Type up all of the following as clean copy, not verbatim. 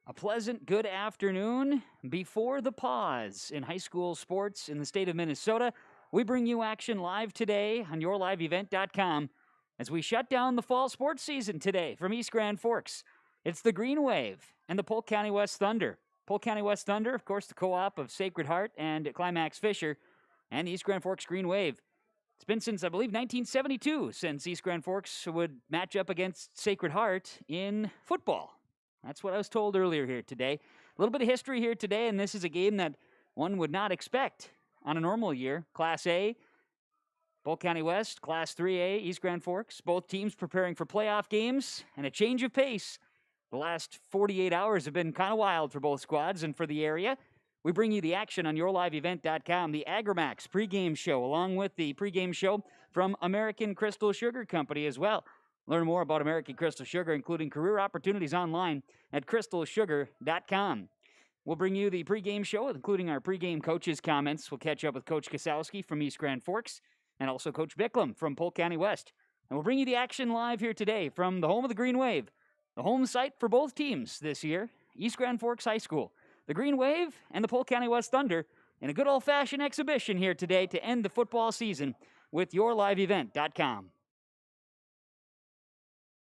A pleasant good afternoon before the pause in high school sports in the state of Minnesota. We bring you action live today on yourliveevent.com as we shut down the fall sports season today from East Grand Forks. It's the Green Wave and the Polk County West Thunder. Polk County West Thunder, of course, the co-op of Sacred Heart and Climax Fisher, and the East Grand Forks Green Wave. It's been since, I believe, 1972 since East Grand Forks would match up against Sacred Heart in football. That's what I was told earlier here today. A little bit of history here today, and this is a game that one would not expect on a normal year. Class A, Polk County West, Class 3A, East Grand Forks. Both teams preparing for playoff games and a change of pace. The last 48 hours have been kind of wild for both squads and for the area. We bring you the action on yourliveevent.com, the Agramax pregame show, along with the pregame show from American Crystal Sugar Company as well. Learn more about American Crystal Sugar, including career opportunities online at crystalsugar.com. We'll bring you the pregame show, including our pregame coaches' comments. We'll catch up with Coach Kasowski from East Grand Forks and also Coach Bicklum from Polk County West. And we'll bring you the action live here today from the home of the Green Wave, the home site for both teams this year, East Grand Forks High School. The Green Wave and the Polk County West Thunder in a good old-fashioned exhibition here today to end the football season with yourliveevent.com.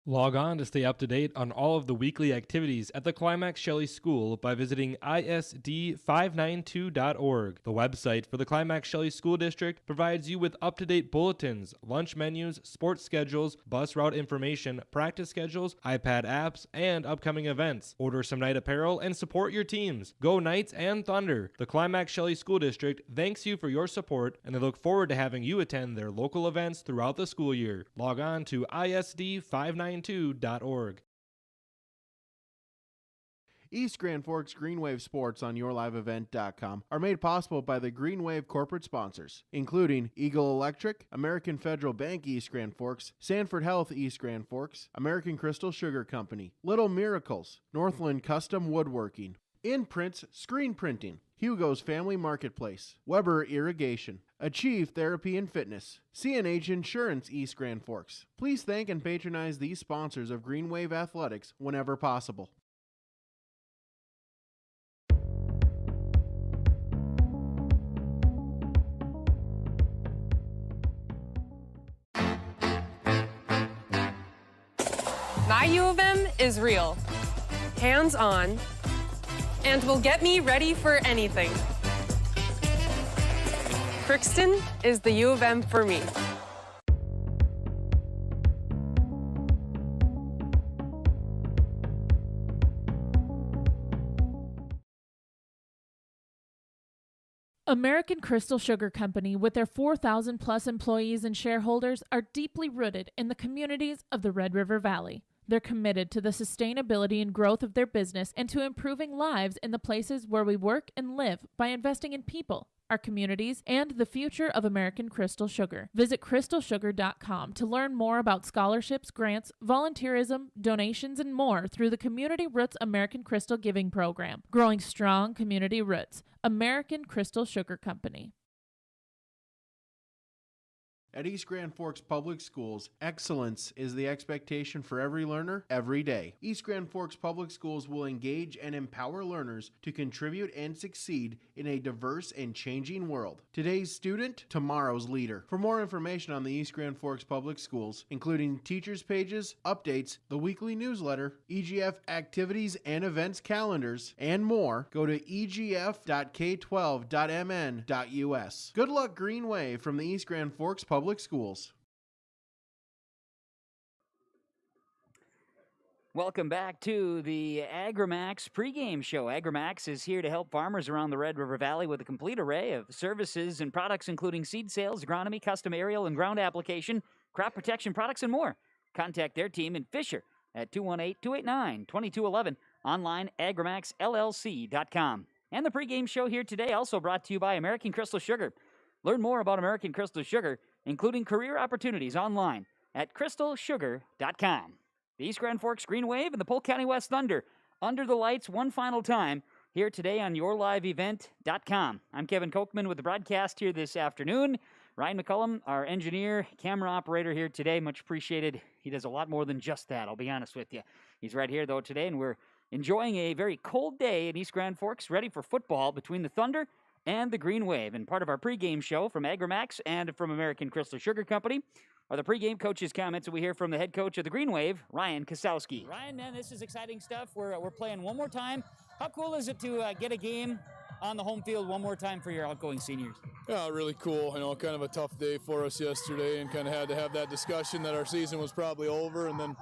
Log on to stay up to date on all of the weekly activities at the Climax Shelley School by visiting isd592.org. The website for the Climax Shelley School District provides you with up-to-date bulletins, lunch menus, sports schedules, bus route information, practice schedules, iPad apps, and upcoming events. Order some night apparel and support your teams. Go Knights and Thunder! The Climax Shelley School District thanks you for your support, and they look forward to having you attend their local events throughout the school year. Log on to isd592.org. East Grand Forks Green Wave Sports on yourliveevent.com are made possible by the Green Wave corporate sponsors, including Eagle Electric, American Federal Bank East Grand Forks, Sanford Health East Grand Forks, American Crystal Sugar Company, Little Miracles, Northland Custom Woodworking, Imprints Screen Printing, Hugo's Family Marketplace, Weber Irrigation, Achieve Therapy and Fitness, CNH Insurance East Grand Forks. Please thank and patronize these sponsors of Green Wave Athletics whenever possible. My U of M is real, hands-on, and will get me ready for anything. Crookston is the U of M for me. American Crystal Sugar Company, with their 4,000 plus employees and shareholders, are deeply rooted in the communities of the Red River Valley. They're committed to the sustainability and growth of their business and to improving lives in the places where we work and live by investing in people, our communities, and the future of American Crystal Sugar. Visit crystalsugar.com to learn more about scholarships, grants, volunteerism, donations, and more through the Community Roots American Crystal Giving Program. Growing strong community roots. American Crystal Sugar Company. At East Grand Forks Public Schools, excellence is the expectation for every learner, every day. East Grand Forks Public Schools will engage and empower learners to contribute and succeed in a diverse and changing world. Today's student, tomorrow's leader. For more information on the East Grand Forks Public Schools, including teachers' pages, updates, the weekly newsletter, EGF activities and events calendars, and more, go to egf.k12.mn.us. Good luck, Green Wave, from the East Grand Forks Public Schools. Welcome back to the Agramax pregame show. Agramax is here to help farmers around the Red River Valley with a complete array of services and products, including seed sales, agronomy, custom aerial and ground application, crop protection products, and more. Contact their team in Fisher at 218-289-2211, online agramaxllc.com. And the pregame show here today also brought to you by American Crystal Sugar. Learn more about American Crystal Sugar, including career opportunities, online at crystalsugar.com. The East Grand Forks Green Wave and the Polk County West Thunder under the lights one final time here today on yourliveevent.com. I'm Kevin Kochman with the broadcast here this afternoon. Ryan McCullum, our engineer, camera operator here today, much appreciated. He does a lot more than just that, I'll be honest with you. He's right here, though, today, and we're enjoying a very cold day in East Grand Forks, ready for football between the Thunder and the Green Wave. And part of our pregame show from Agramax and from American Crystal Sugar Company are the pregame coaches' comments that we hear from the head coach of the Green Wave, Ryan Kasowski. Ryan, man, this is exciting stuff. We're playing one more time. How cool is it to get a game on the home field one more time for your outgoing seniors? Yeah, really cool. Kind of a tough day for us yesterday, and kind of had to have that discussion that our season was probably over, and then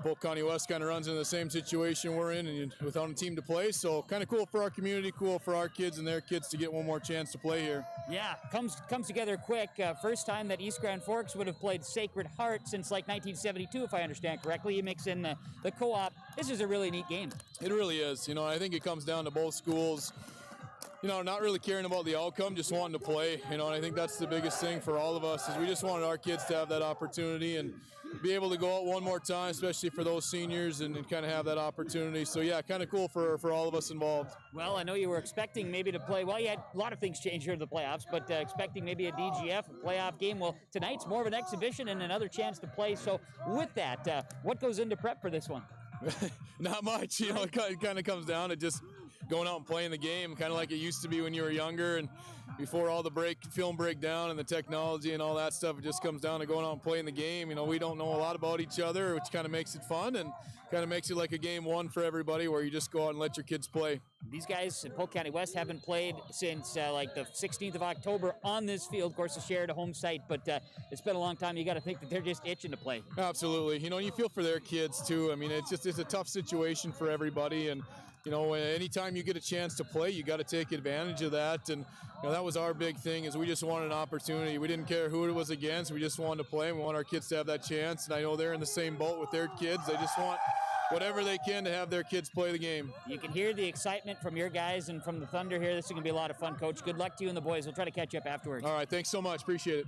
Polk County West kind of runs into the same situation we're in, and without a team to play. So kind of cool for our community, cool for our kids and their kids to get one more chance to play here. Yeah, comes together quick. First time that East Grand Forks would have played Sacred Heart since like 1972, if I understand correctly. You mix in the co-op. This is a really neat game. It really is. I think it comes down to both schools, not really caring about the outcome, just wanting to play. And I think that's the biggest thing for all of us is we just wanted our kids to have that opportunity and be able to go out one more time, especially for those seniors, and kind of have that opportunity. So, yeah, kind of cool for all of us involved. Well, I know you were expecting maybe to play, you had a lot of things change here in the playoffs, but expecting maybe a DGF, a playoff game. Well, tonight's more of an exhibition and another chance to play. So with that, what goes into prep for this one? Not much. It kind of comes down to just going out and playing the game, kind of like it used to be when you were younger and before all the film breakdown and the technology and all that stuff. It just comes down to going out and playing the game. We don't know a lot about each other, which kind of makes it fun and kind of makes it like a game one for everybody where you just go out and let your kids play. These guys in Polk County West haven't played since like the 16th of October on this field. Of course, it's shared a home site, but it's been a long time. You got to think that they're just itching to play. Absolutely. You feel for their kids too. It's a tough situation for everybody, and anytime you get a chance to play, you got to take advantage of that. And that was our big thing, is we just wanted an opportunity. We didn't care who it was against. We just wanted to play. We want our kids to have that chance. And I know they're in the same boat with their kids. They just want whatever they can to have their kids play the game. You can hear the excitement from your guys and from the Thunder here. This is going to be a lot of fun, Coach. Good luck to you and the boys. We'll try to catch you up afterwards. All right. Thanks so much. Appreciate it.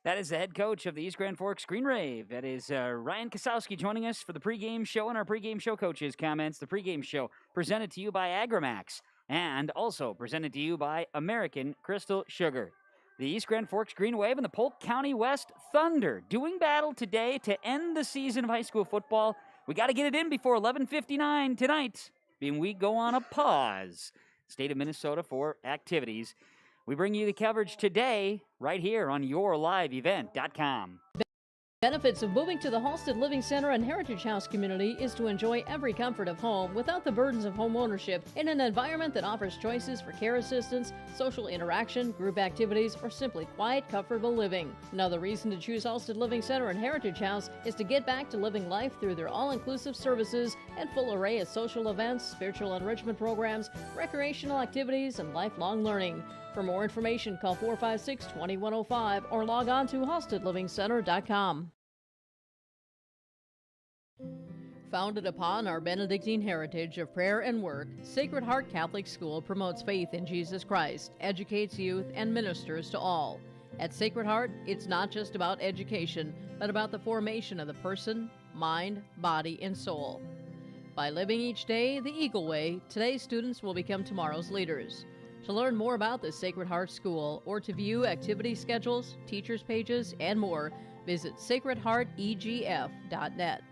That is the head coach of the East Grand Forks Green Wave. That is Ryan Kasowski joining us for the pregame show and our pregame show coaches' comments. The pregame show presented to you by Agramax and also presented to you by American Crystal Sugar. The East Grand Forks Green Wave and the Polk County West Thunder doing battle today to end the season of high school football. We got to get it in before 11:59 tonight, being we go on a pause. State of Minnesota for activities. We bring you the coverage today right here on YourLiveEvent.com. Benefits of moving to the Halsted Living Center and Heritage House community is to enjoy every comfort of home without the burdens of home ownership in an environment that offers choices for care assistance, social interaction, group activities, or simply quiet, comfortable living. Another reason to choose Halsted Living Center and Heritage House is to get back to living life through their all-inclusive services and full array of social events, spiritual enrichment programs, recreational activities, and lifelong learning. For more information, call 456-2105 or log on to halstedlivingcenter.com. Founded upon our Benedictine heritage of prayer and work, Sacred Heart Catholic School promotes faith in Jesus Christ, educates youth, and ministers to all. At Sacred Heart, it's not just about education, but about the formation of the person, mind, body, and soul. By living each day the Eagle Way, today's students will become tomorrow's leaders. To learn more about the Sacred Heart School or to view activity schedules, teachers' pages, and more, visit sacredheartegf.net.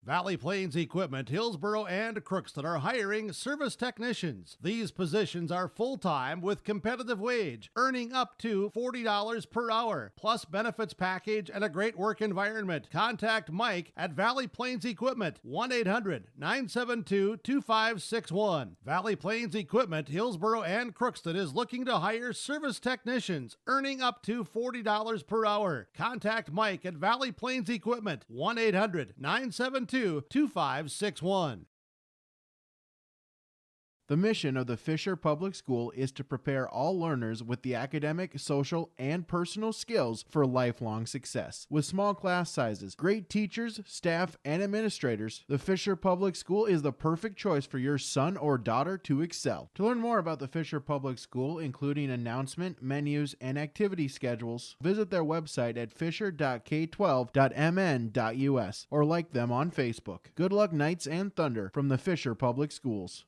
Valley Plains Equipment, Hillsboro, and Crookston are hiring service technicians. These positions are full-time with competitive wage, earning up to $40 per hour, plus benefits package and a great work environment. Contact Mike at Valley Plains Equipment, 1-800-972-2561. Valley Plains Equipment, Hillsboro, and Crookston is looking to hire service technicians, earning up to $40 per hour. Contact Mike at Valley Plains Equipment, 1-800-972-2561. The mission of the Fisher Public School is to prepare all learners with the academic, social, and personal skills for lifelong success. With small class sizes, great teachers, staff, and administrators, the Fisher Public School is the perfect choice for your son or daughter to excel. To learn more about the Fisher Public School, including announcement, menus, and activity schedules, visit their website at fisher.k12.mn.us or like them on Facebook. Good luck, Knights and Thunder, from the Fisher Public Schools.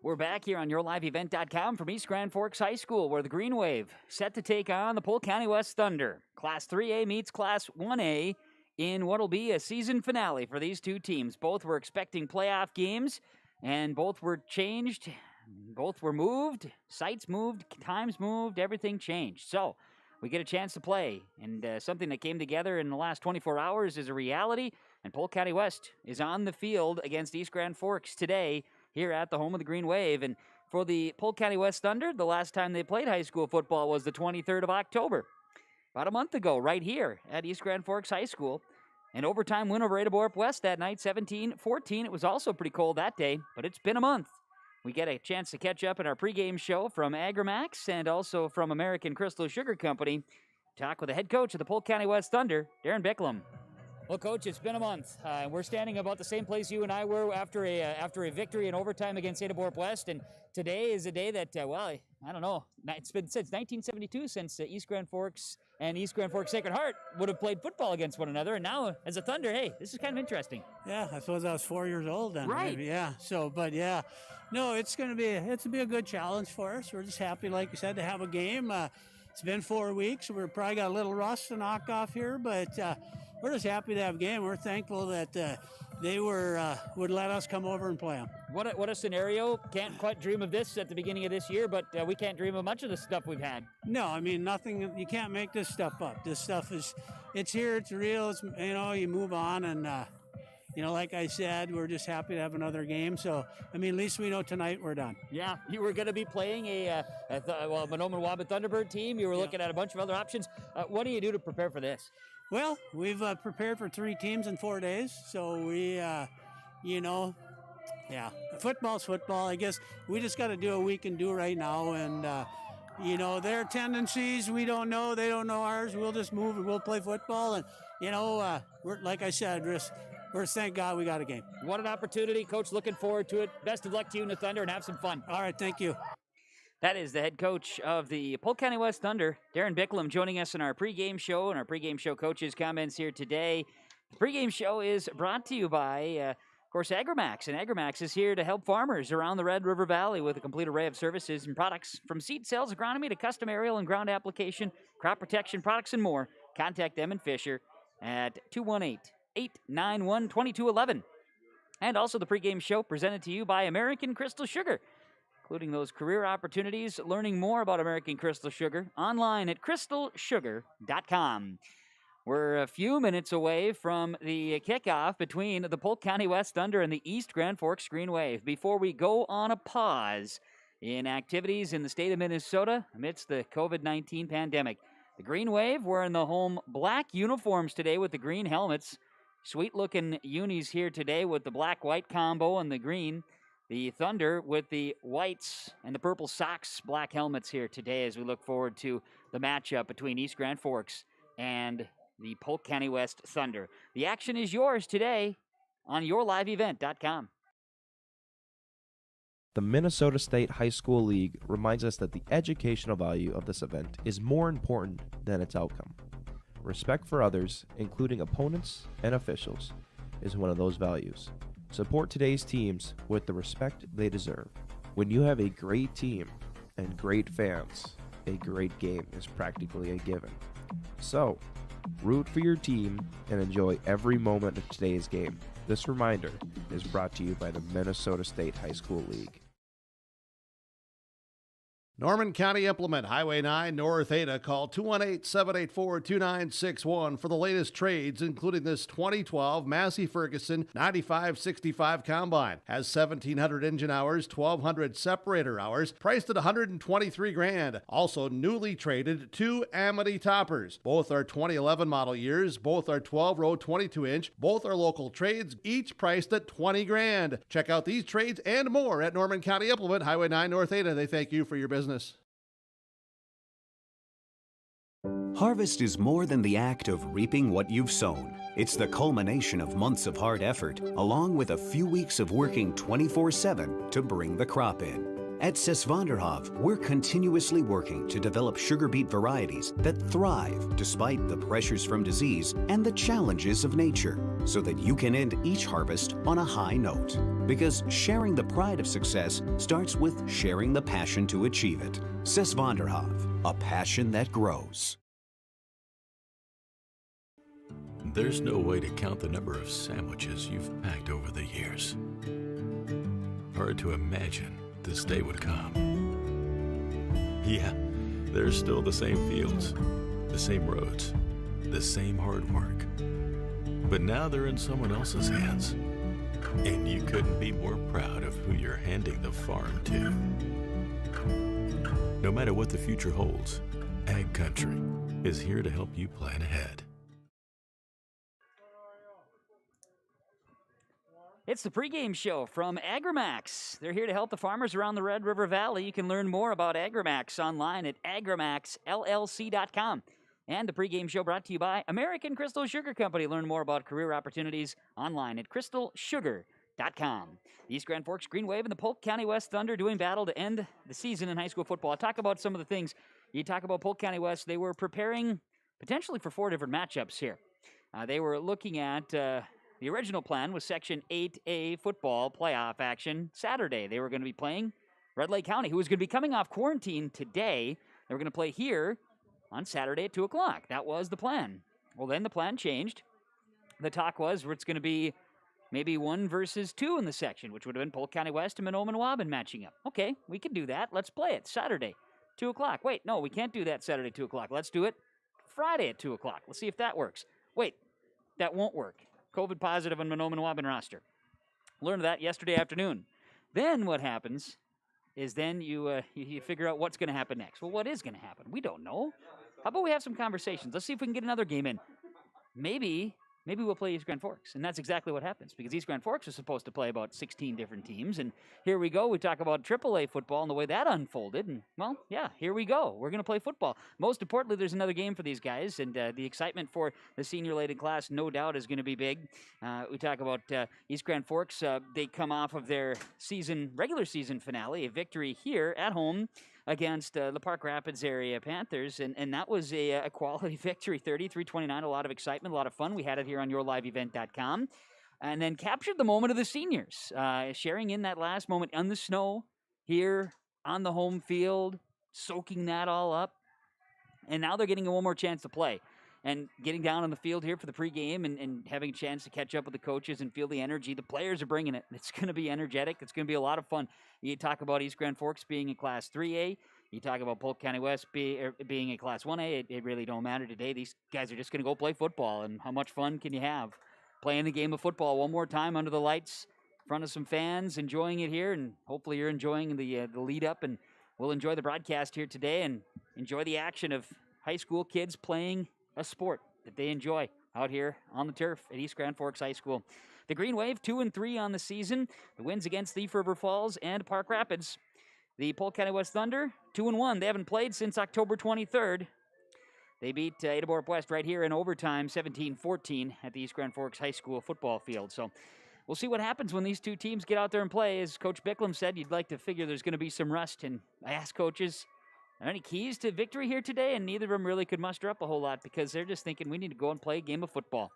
We're back here on YourLiveEvent.com from East Grand Forks High School, where the Green Wave set to take on the Polk County West Thunder. Class 3A meets Class 1A in what will be a season finale for these two teams. Both were expecting playoff games, and both were changed. Both were moved, sites moved, times moved, everything changed. So we get a chance to play, and something that came together in the last 24 hours is a reality, and Polk County West is on the field against East Grand Forks today here at the home of the Green Wave. And for the Polk County West Thunder, the last time they played high school football was the 23rd of October, about a month ago, right here at East Grand Forks High School. An overtime win over Adaborp West that night, 17-14. It was also pretty cold that day, but it's been a month. We get a chance to catch up in our pregame show from Agramax and also from American Crystal Sugar Company. Talk with the head coach of the Polk County West Thunder, Darren Bicklem. Well, Coach, it's been a month. We're standing about the same place you and I were after a victory in overtime against Adaborp West, and today is a day that, I don't know, it's been since 1972 since East Grand Forks and East Grand Forks Sacred Heart would have played football against one another, and now as a Thunder, hey, this is kind of interesting. Yeah, I suppose I was 4 years old then. Right. Maybe. Yeah. So, but yeah, no, it's going to be a good challenge for us. We're just happy, like you said, to have a game. It's been 4 weeks. We're probably got a little rust to knock off here, but we're just happy to have a game. We're thankful that they would let us come over and play them. What a scenario. Can't quite dream of this at the beginning of this year, but we can't dream of much of the stuff we've had. No, I mean, nothing. You can't make this stuff up. This stuff it's here. It's real. It's, you move on, and like I said, we're just happy to have another game. So, I mean, at least we know tonight we're done. Yeah, you were going to be playing a Monoman Wabat Thunderbird team. You were looking at a bunch of other options. What do you do to prepare for this? Well, we've prepared for 3 teams in 4 days. So we, football's football. I guess we just got to do what we can do right now. And, their tendencies, we don't know. They don't know ours. We'll just move and we'll play football. And, we're, like I said, we're thank God we got a game. What an opportunity. Coach, looking forward to it. Best of luck to you and the Thunder, and have some fun. All right, thank you. That is the head coach of the Polk County West Thunder, Darren Bicklem, joining us in our pregame show, and our pregame show coaches' comments here today. The pregame show is brought to you by, of course, Agramax, and Agramax is here to help farmers around the Red River Valley with a complete array of services and products, from seed sales, agronomy, to custom aerial and ground application, crop protection products, and more. Contact them in Fisher at 218-891-2211. And also the pregame show presented to you by American Crystal Sugar, including those career opportunities. Learning more about American Crystal Sugar online at crystalsugar.com. We're a few minutes away from the kickoff between the Polk County West Thunder and the East Grand Forks Green Wave. Before we go on a pause in activities in the state of Minnesota amidst the COVID-19 pandemic, the Green Wave wearing the home black uniforms today with the green helmets. Sweet-looking unis here today with the black-white combo and the green. The Thunder with the whites and the purple socks, black helmets here today as we look forward to the matchup between East Grand Forks and the Polk County West Thunder. The action is yours today on yourliveevent.com. The Minnesota State High School League reminds us that the educational value of this event is more important than its outcome. Respect for others, including opponents and officials, is one of those values. Support today's teams with the respect they deserve. When you have a great team and great fans, a great game is practically a given. So, root for your team and enjoy every moment of today's game. This reminder is brought to you by the Minnesota State High School League. Norman County Implement Highway 9 North Ada. Call 218-784-2961 for the latest trades, including this 2012 Massey Ferguson 9565 Combine. Has 1,700 engine hours, 1,200 separator hours, priced at $123,000. Also newly traded 2 Amity toppers. Both are 2011 model years. Both are 12-row 22-inch. Both are local trades, each priced at $20,000. Check out these trades and more at Norman County Implement Highway 9 North Ada. They thank you for your business. Harvest is more than the act of reaping what you've sown. It's the culmination of months of hard effort, along with a few weeks of working 24/7 to bring the crop in. At Sesvanderhof, we're continuously working to develop sugar beet varieties that thrive despite the pressures from disease and the challenges of nature, so that you can end each harvest on a high note. Because sharing the pride of success starts with sharing the passion to achieve it. Sesvanderhof, a passion that grows. There's no way to count the number of sandwiches you've packed over the years. Hard to imagine this day would come. Yeah, there's still the same fields, the same roads, the same hard work. But now they're in someone else's hands. And you couldn't be more proud of who you're handing the farm to. No matter what the future holds, Ag Country is here to help you plan ahead. It's the pregame show from Agramax. They're here to help the farmers around the Red River Valley. You can learn more about Agramax online at agramaxllc.com. And the pregame show brought to you by American Crystal Sugar Company. Learn more about career opportunities online at crystalsugar.com. The East Grand Forks Green Wave and the Polk County West Thunder doing battle to end the season in high school football. I'll talk about some of the things. You talk about Polk County West. They were preparing potentially for 4 different matchups here. They were looking at... the original plan was Section 8A football playoff action Saturday. They were going to be playing Red Lake County, who was going to be coming off quarantine today. They were going to play here on Saturday at 2 o'clock. That was the plan. Well, then the plan changed. The talk was it's going to be maybe 1 versus 2 in the section, which would have been Polk County West and Monoma and Waban matching up. Okay, we can do that. Let's play it Saturday, 2 o'clock. Wait, no, we can't do that Saturday, 2 o'clock. Let's do it Friday at 2 o'clock. Let's see if that works. Wait, that won't work. COVID positive on Monoma and Waban roster. Learned that yesterday afternoon. Then what happens is then you figure out what's going to happen next. Well, what is going to happen? We don't know. How about we have some conversations? Let's see if we can get another game in. Maybe we'll play East Grand Forks. And that's exactly what happens, because East Grand Forks was supposed to play about 16 different teams. And here we go. We talk about AAA football and the way that unfolded. And, well, yeah, here we go. We're going to play football. Most importantly, there's another game for these guys. And the excitement for the senior-laden class, no doubt, is going to be big. We talk about East Grand Forks. They come off of their regular season finale, a victory here at home against the Park Rapids area Panthers, and that was a quality victory, 33-29, a lot of excitement, a lot of fun. We had it here on yourliveevent.com, and then captured the moment of the seniors, sharing in that last moment on the snow here on the home field, soaking that all up, and now they're getting one more chance to play. And getting down on the field here for the pregame and having a chance to catch up with the coaches and feel the energy. The players are bringing it. It's going to be energetic. It's going to be a lot of fun. You talk about East Grand Forks being in Class 3A. You talk about Polk County West being in Class 1A. It really don't matter today. These guys are just going to go play football. And how much fun can you have playing the game of football one more time under the lights in front of some fans, enjoying it here. And hopefully you're enjoying the lead up. And we'll enjoy the broadcast here today and enjoy the action of high school kids playing a sport that they enjoy out here on the turf at East Grand Forks High School. The Green Wave, 2-3 on the season. The wins against Thief River Falls and Park Rapids. The Polk County West Thunder, 2-1. They haven't played since October 23rd. They beat Ada West right here in overtime, 17-14 at the East Grand Forks High School football field. So we'll see what happens when these two teams get out there and play. As Coach Bicklum said, you'd like to figure there's going to be some rust. And I asked coaches, are there any keys to victory here today? And neither of them really could muster up a whole lot, because they're just thinking we need to go and play a game of football.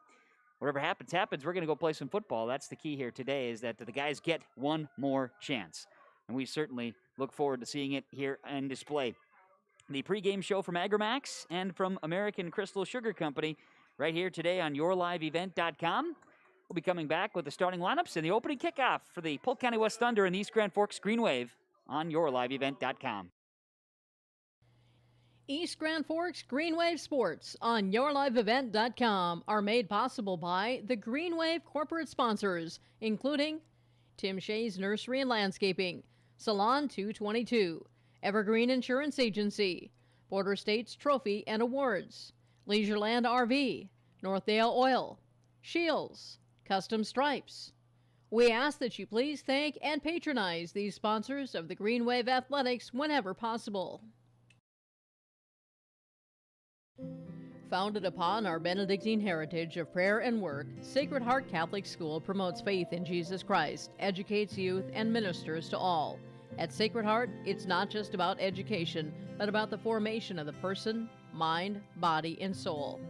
Whatever happens. We're going to go play some football. That's the key here today, is that the guys get one more chance. And we certainly look forward to seeing it here on display. The pregame show from Agramax and from American Crystal Sugar Company right here today on yourliveevent.com. We'll be coming back with the starting lineups and the opening kickoff for the Polk County West Thunder and East Grand Forks Green Wave on yourliveevent.com. East Grand Forks Green Wave Sports on yourliveevent.com are made possible by the Green Wave corporate sponsors, including Tim Shea's Nursery and Landscaping, Salon 222, Evergreen Insurance Agency, Border States Trophy and Awards, Leisureland RV, Northdale Oil, Shields, Custom Stripes. We ask that you please thank and patronize these sponsors of the Green Wave Athletics whenever possible. Founded upon our Benedictine heritage of prayer and work, Sacred Heart Catholic School promotes faith in Jesus Christ, educates youth, and ministers to all. At Sacred Heart, it's not just about education, but about the formation of the person, mind, body, and soul.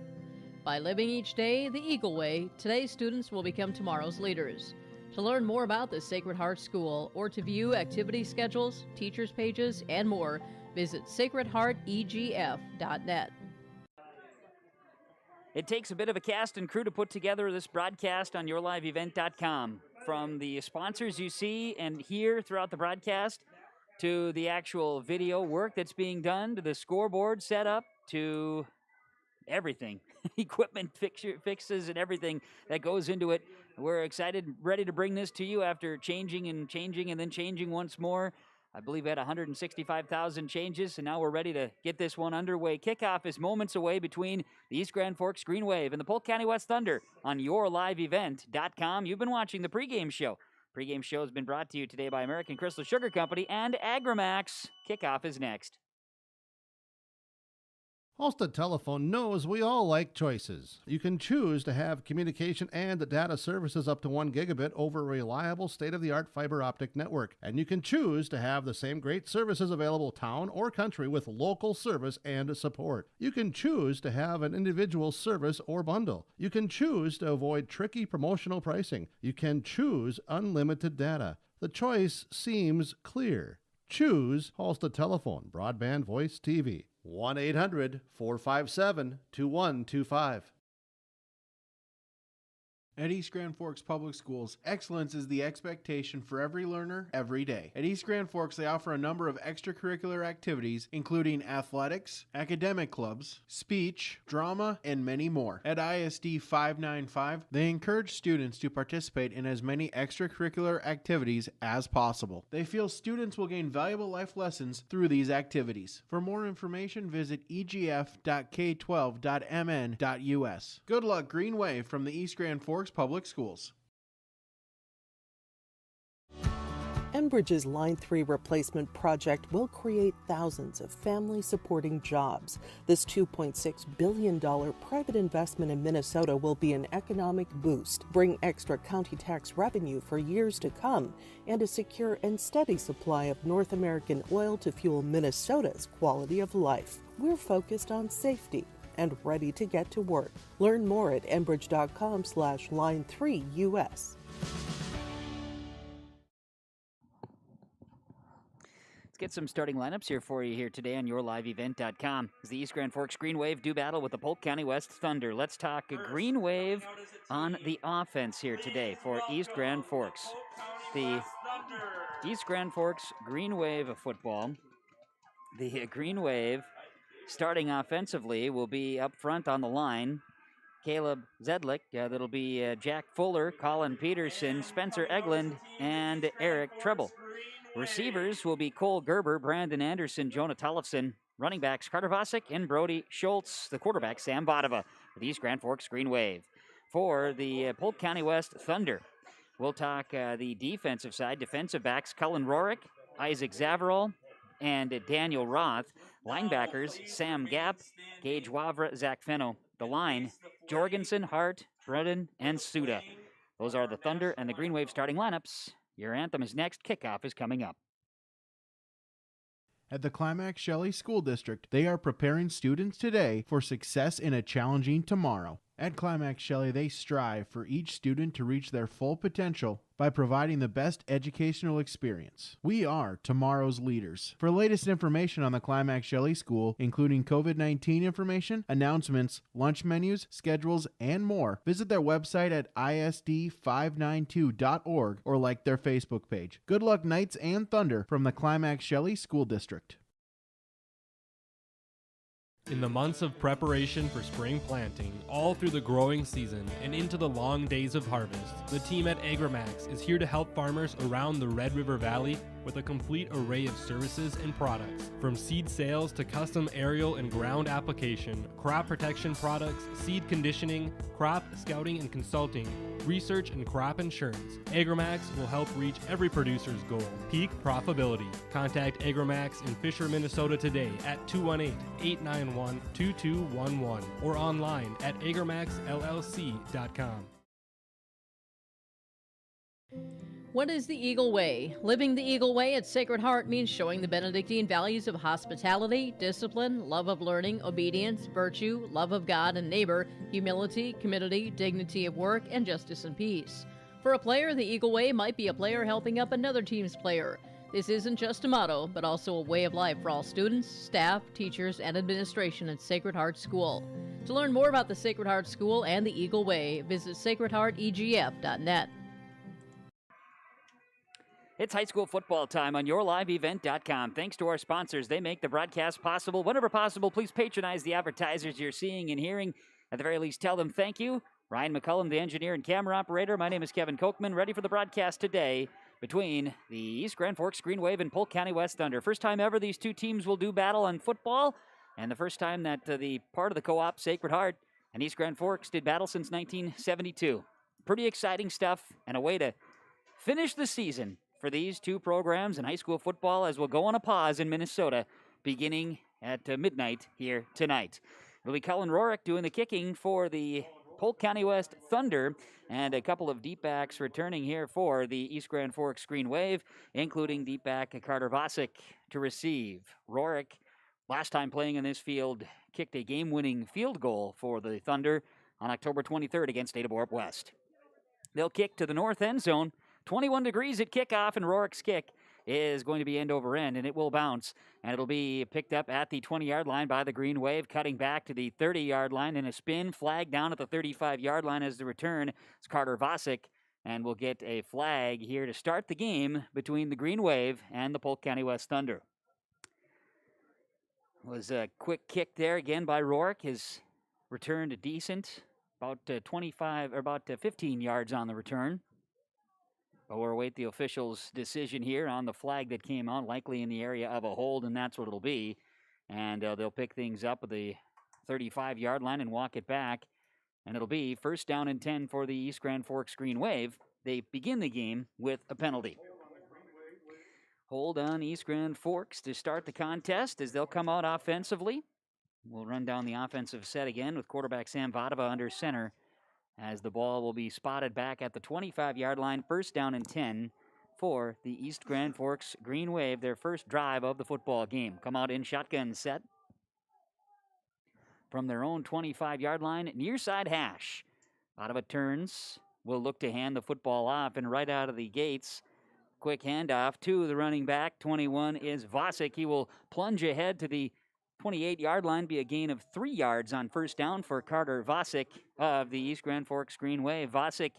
By living each day the Eagle Way, today's students will become tomorrow's leaders. To learn more about the Sacred Heart School or to view activity schedules, teachers' pages, and more, visit sacredheartegf.net. It takes a bit of a cast and crew to put together this broadcast on yourliveevent.com. From the sponsors you see and hear throughout the broadcast, to the actual video work that's being done, to the scoreboard setup, to everything, equipment fixes and everything that goes into it. We're excited, ready to bring this to you after changing and then changing once more. I believe we had 165,000 changes, and now we're ready to get this one underway. Kickoff is moments away between the East Grand Forks Green Wave and the Polk County West Thunder on yourliveevent.com. You've been watching the pregame show. Pregame show has been brought to you today by American Crystal Sugar Company and Agramax. Kickoff is next. Halstead Telephone knows we all like choices. You can choose to have communication and data services up to 1 gigabit over a reliable state-of-the-art fiber optic network. And you can choose to have the same great services available town or country with local service and support. You can choose to have an individual service or bundle. You can choose to avoid tricky promotional pricing. You can choose unlimited data. The choice seems clear. Choose Halstead Telephone, broadband voice TV. 1-800-457-2125. At East Grand Forks Public Schools, excellence is the expectation for every learner, every day. At East Grand Forks, they offer a number of extracurricular activities, including athletics, academic clubs, speech, drama, and many more. At ISD 595, they encourage students to participate in as many extracurricular activities as possible. They feel students will gain valuable life lessons through these activities. For more information, visit egf.k12.mn.us. Good luck, Green Wave, from the East Grand Forks Public Schools. Enbridge's Line 3 replacement project will create thousands of family-supporting jobs. This $2.6 billion private investment in Minnesota will be an economic boost, bring extra county tax revenue for years to come, and a secure and steady supply of North American oil to fuel Minnesota's quality of life. We're focused on safety and ready to get to work. Learn more at enbridge.com/line3us. Let's get some starting lineups here for you here today on yourliveevent.com. As the East Grand Forks Green Wave do battle with the Polk County West Thunder. Let's talk Green Wave on the offense here today for East Grand Forks. The East Grand Forks Green Wave of football. The Green Wave starting offensively will be up front on the line. Caleb Zedlick, that'll be Jack Fuller, Colin Peterson, Spencer Eglund, and Eric Treble. Receivers will be Cole Gerber, Brandon Anderson, Jonah Tollefson. Running backs Carter Vosick and Brody Schultz. The quarterback Sam Bodova for the East Grand Forks Green Wave. For the Polk County West Thunder, we'll talk the defensive side. Defensive backs Cullen Rorick, Isaac Zavarol, and Daniel Roth. Linebackers, Sam Gap, Gage Wavra, Zach Fenno. The line, Jorgensen, Hart, Bredin, and Suda. Those are the Thunder and the Green Wave starting lineups. Your anthem is next. Kickoff is coming up. At the Climax Shelley School District, they are preparing students today for success in a challenging tomorrow. At Climax Shelley, they strive for each student to reach their full potential by providing the best educational experience. We are tomorrow's leaders. For latest information on the Climax Shelley School, including COVID-19 information, announcements, lunch menus, schedules, and more, visit their website at isd592.org or like their Facebook page. Good luck, Knights and Thunder, from the Climax Shelley School District. In the months of preparation for spring planting, all through the growing season and into the long days of harvest, the team at Agramax is here to help farmers around the Red River Valley with a complete array of services and products. From seed sales to custom aerial and ground application, crop protection products, seed conditioning, crop scouting and consulting, research and crop insurance, Agramax will help reach every producer's goal, peak profitability. Contact Agramax in Fisher, Minnesota today at 218-891-2211 or online at agramaxllc.com. What is the Eagle Way? Living the Eagle Way at Sacred Heart means showing the Benedictine values of hospitality, discipline, love of learning, obedience, virtue, love of God and neighbor, humility, community, dignity of work, and justice and peace. For a player, the Eagle Way might be a player helping up another team's player. This isn't just a motto, but also a way of life for all students, staff, teachers, and administration at Sacred Heart School. To learn more about the Sacred Heart School and the Eagle Way, visit sacredheartegf.net. It's high school football time on yourliveevent.com. Thanks to our sponsors, they make the broadcast possible. Whenever possible, please patronize the advertisers you're seeing and hearing. At the very least, tell them thank you. Ryan McCullum, the engineer and camera operator. My name is Kevin Kochman, ready for the broadcast today between the East Grand Forks Green Wave and Polk County West Thunder. First time ever these two teams will do battle on football, and the first time that the part of the co-op Sacred Heart and East Grand Forks did battle since 1972. Pretty exciting stuff, and a way to finish the season for these two programs in high school football, as we'll go on a pause in Minnesota beginning at midnight here tonight. It'll be Cullen Rorick doing the kicking for the Polk County West Thunder, and a couple of deep backs returning here for the East Grand Forks Green Wave, including deep back Carter Vosick to receive. Rorick, last time playing in this field, kicked a game-winning field goal for the Thunder on October 23rd against Ada Borup West. They'll kick to the north end zone. 21 degrees at kickoff, and Rorick's kick is going to be end over end, and it will bounce, and it'll be picked up at the 20-yard line by the Green Wave, cutting back to the 30-yard line, and a spin flag down at the 35-yard line as the return is Carter Vosick, and we'll get a flag here to start the game between the Green Wave and the Polk County West Thunder. Was a quick kick there again by Rorick. His return to decent, about 15 yards on the return. But we'll await the officials' decision here on the flag that came out, likely in the area of a hold, and that's what it'll be. And they'll pick things up at the 35-yard line and walk it back. And it'll be first down and 10 for the East Grand Forks Green Wave. They begin the game with a penalty. Hold on East Grand Forks to start the contest as they'll come out offensively. We'll run down the offensive set again with quarterback Sam Vadova under center, as the ball will be spotted back at the 25-yard line, first down and 10 for the East Grand Forks Green Wave, their first drive of the football game. Come out in shotgun set from their own 25-yard line, near side hash. Vadova turns, will look to hand the football off, and right out of the gates, quick handoff to the running back. 21 is Vosick. He will plunge ahead to the 28-yard line, be a gain of 3 yards on first down for Carter Vosick of the East Grand Forks Green Wave. Vosick,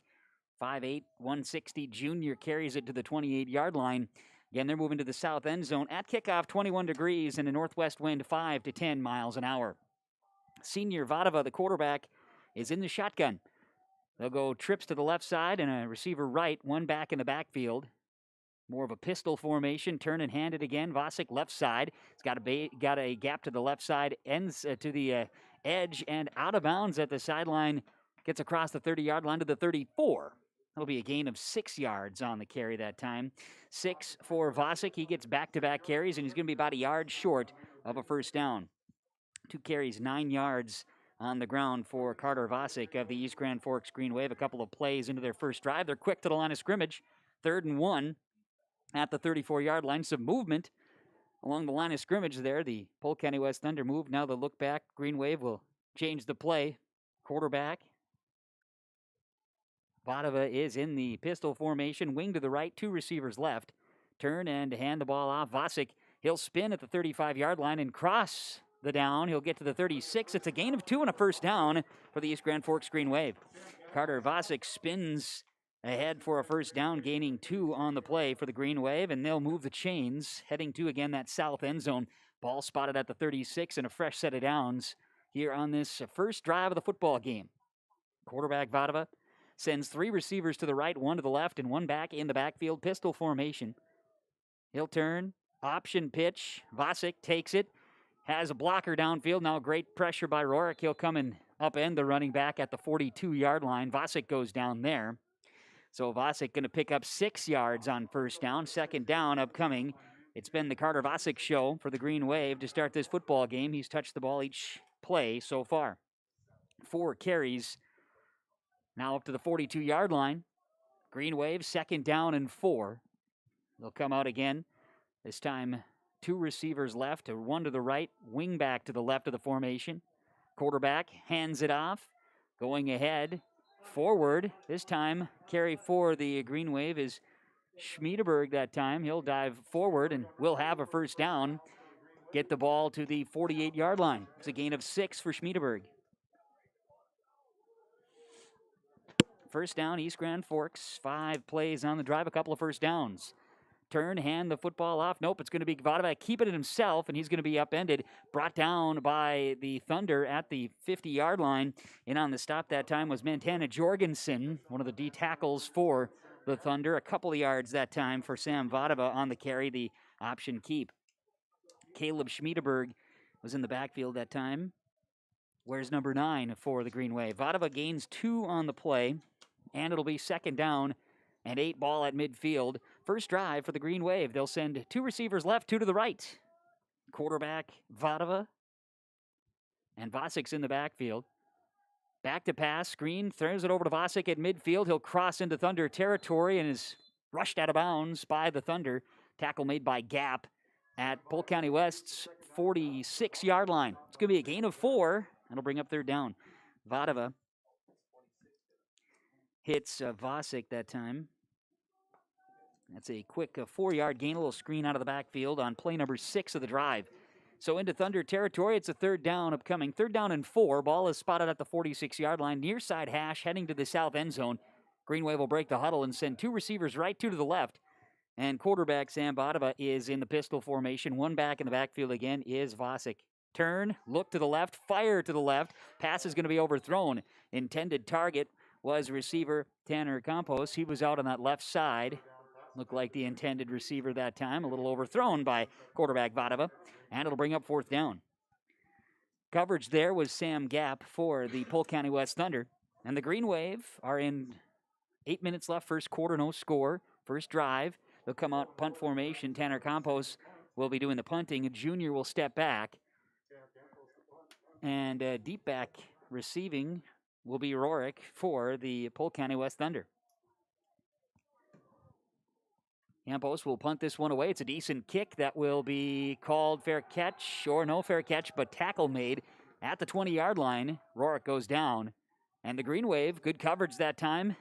5'8", 160 junior, carries it to the 28-yard line. Again, they're moving to the south end zone. At kickoff, 21 degrees and a northwest wind 5 to 10 miles an hour. Senior Vadova, the quarterback, is in the shotgun. They'll go trips to the left side and a receiver right, one back in the backfield. More of a pistol formation, turn and hand it again. Vosick left side. He's got a gap to the left side, ends to the edge and out of bounds at the sideline. Gets across the 30-yard line to the 34. That'll be a gain of 6 yards on the carry that time. 6 for Vosick. He gets back-to-back carries, and he's going to be about a yard short of a first down. 2 carries, 9 yards on the ground for Carter Vosick of the East Grand Forks Green Wave. A couple of plays into their first drive. They're quick to the line of scrimmage. 3rd and 1. At the 34-yard line, some movement along the line of scrimmage there. The Polk County West Thunder move. Now the look back. Green Wave will change the play. Quarterback Vadova is in the pistol formation. Wing to the right, 2 receivers left. Turn and hand the ball off. Vosick, he'll spin at the 35-yard line and cross the down. He'll get to the 36. It's a gain of 2 and a first down for the East Grand Forks Green Wave. Carter Vosick spins ahead for a first down, gaining 2 on the play for the Green Wave, and they'll move the chains, heading to, again, that south end zone. Ball spotted at the 36 and a fresh set of downs here on this first drive of the football game. Quarterback Vadova sends 3 receivers to the right, 1 to the left, and 1 back in the backfield, pistol formation. He'll turn, option pitch. Vosick takes it, has a blocker downfield. Now great pressure by Rorick. He'll come and upend the running back at the 42-yard line. Vosick goes down there. So Vosick going to pick up 6 yards on first down. Second down upcoming. It's been the Carter Vosick show for the Green Wave to start this football game. He's touched the ball each play so far. 4 carries. Now up to the 42-yard line. Green Wave, second down and 4. They'll come out again. This time 2 receivers left, 1 to the right, wing back to the left of the formation. Quarterback hands it off. Going ahead. Forward, this time carry for the Green Wave is Schmiedeberg that time. He'll dive forward and will have a first down. Get the ball to the 48-yard line. It's a gain of 6 for Schmiedeberg. First down, East Grand Forks. 5 plays on the drive, a couple of first downs. Turn, hand the football off. Nope, it's going to be Vadava keeping it himself, and he's going to be upended. Brought down by the Thunder at the 50-yard line. In on the stop that time was Montana Jorgensen, one of the D tackles for the Thunder. A couple of yards that time for Sam Vadava on the carry, the option keep. Caleb Schmiedeberg was in the backfield that time. Where's number 9 for the Green Wave? Vadava gains 2 on the play, and it'll be second down and 8 ball at midfield. First drive for the Green Wave. They'll send 2 receivers left, 2 to the right. Quarterback Vadava and Vasik's in the backfield. Back to pass, screen, throws it over to Vasik at midfield. He'll cross into Thunder territory and is rushed out of bounds by the Thunder. Tackle made by Gap at Polk County West's 46-yard line. It's going to be a gain of 4. That'll bring up third down. Vadava hits Vasik that time. That's a quick 4-yard gain, a little screen out of the backfield on play number 6 of the drive. So into Thunder territory, it's a third down upcoming. Third down and 4. Ball is spotted at the 46-yard line, near side hash, heading to the south end zone. Green Wave will break the huddle and send 2 receivers right, 2 to the left. And quarterback Sam Vadava is in the pistol formation. 1 back in the backfield again is Vasik. Turn, look to the left, fire to the left. Pass is going to be overthrown. Intended target was receiver Tanner Campos. He was out on that left side. Looked like the intended receiver that time. A little overthrown by quarterback Vadava. And it'll bring up fourth down. Coverage there was Sam Gap for the Polk County West Thunder. And the Green Wave are in 8 minutes left. First quarter, no score. First drive. They'll come out punt formation. Tanner Campos will be doing the punting. A junior will step back. And deep back receiving will be Rorick for the Polk County West Thunder. Campos will punt this one away. It's a decent kick that will be called fair catch, or no fair catch, but tackle made at the 20-yard line. Rorick goes down. And the Green Wave, good coverage that time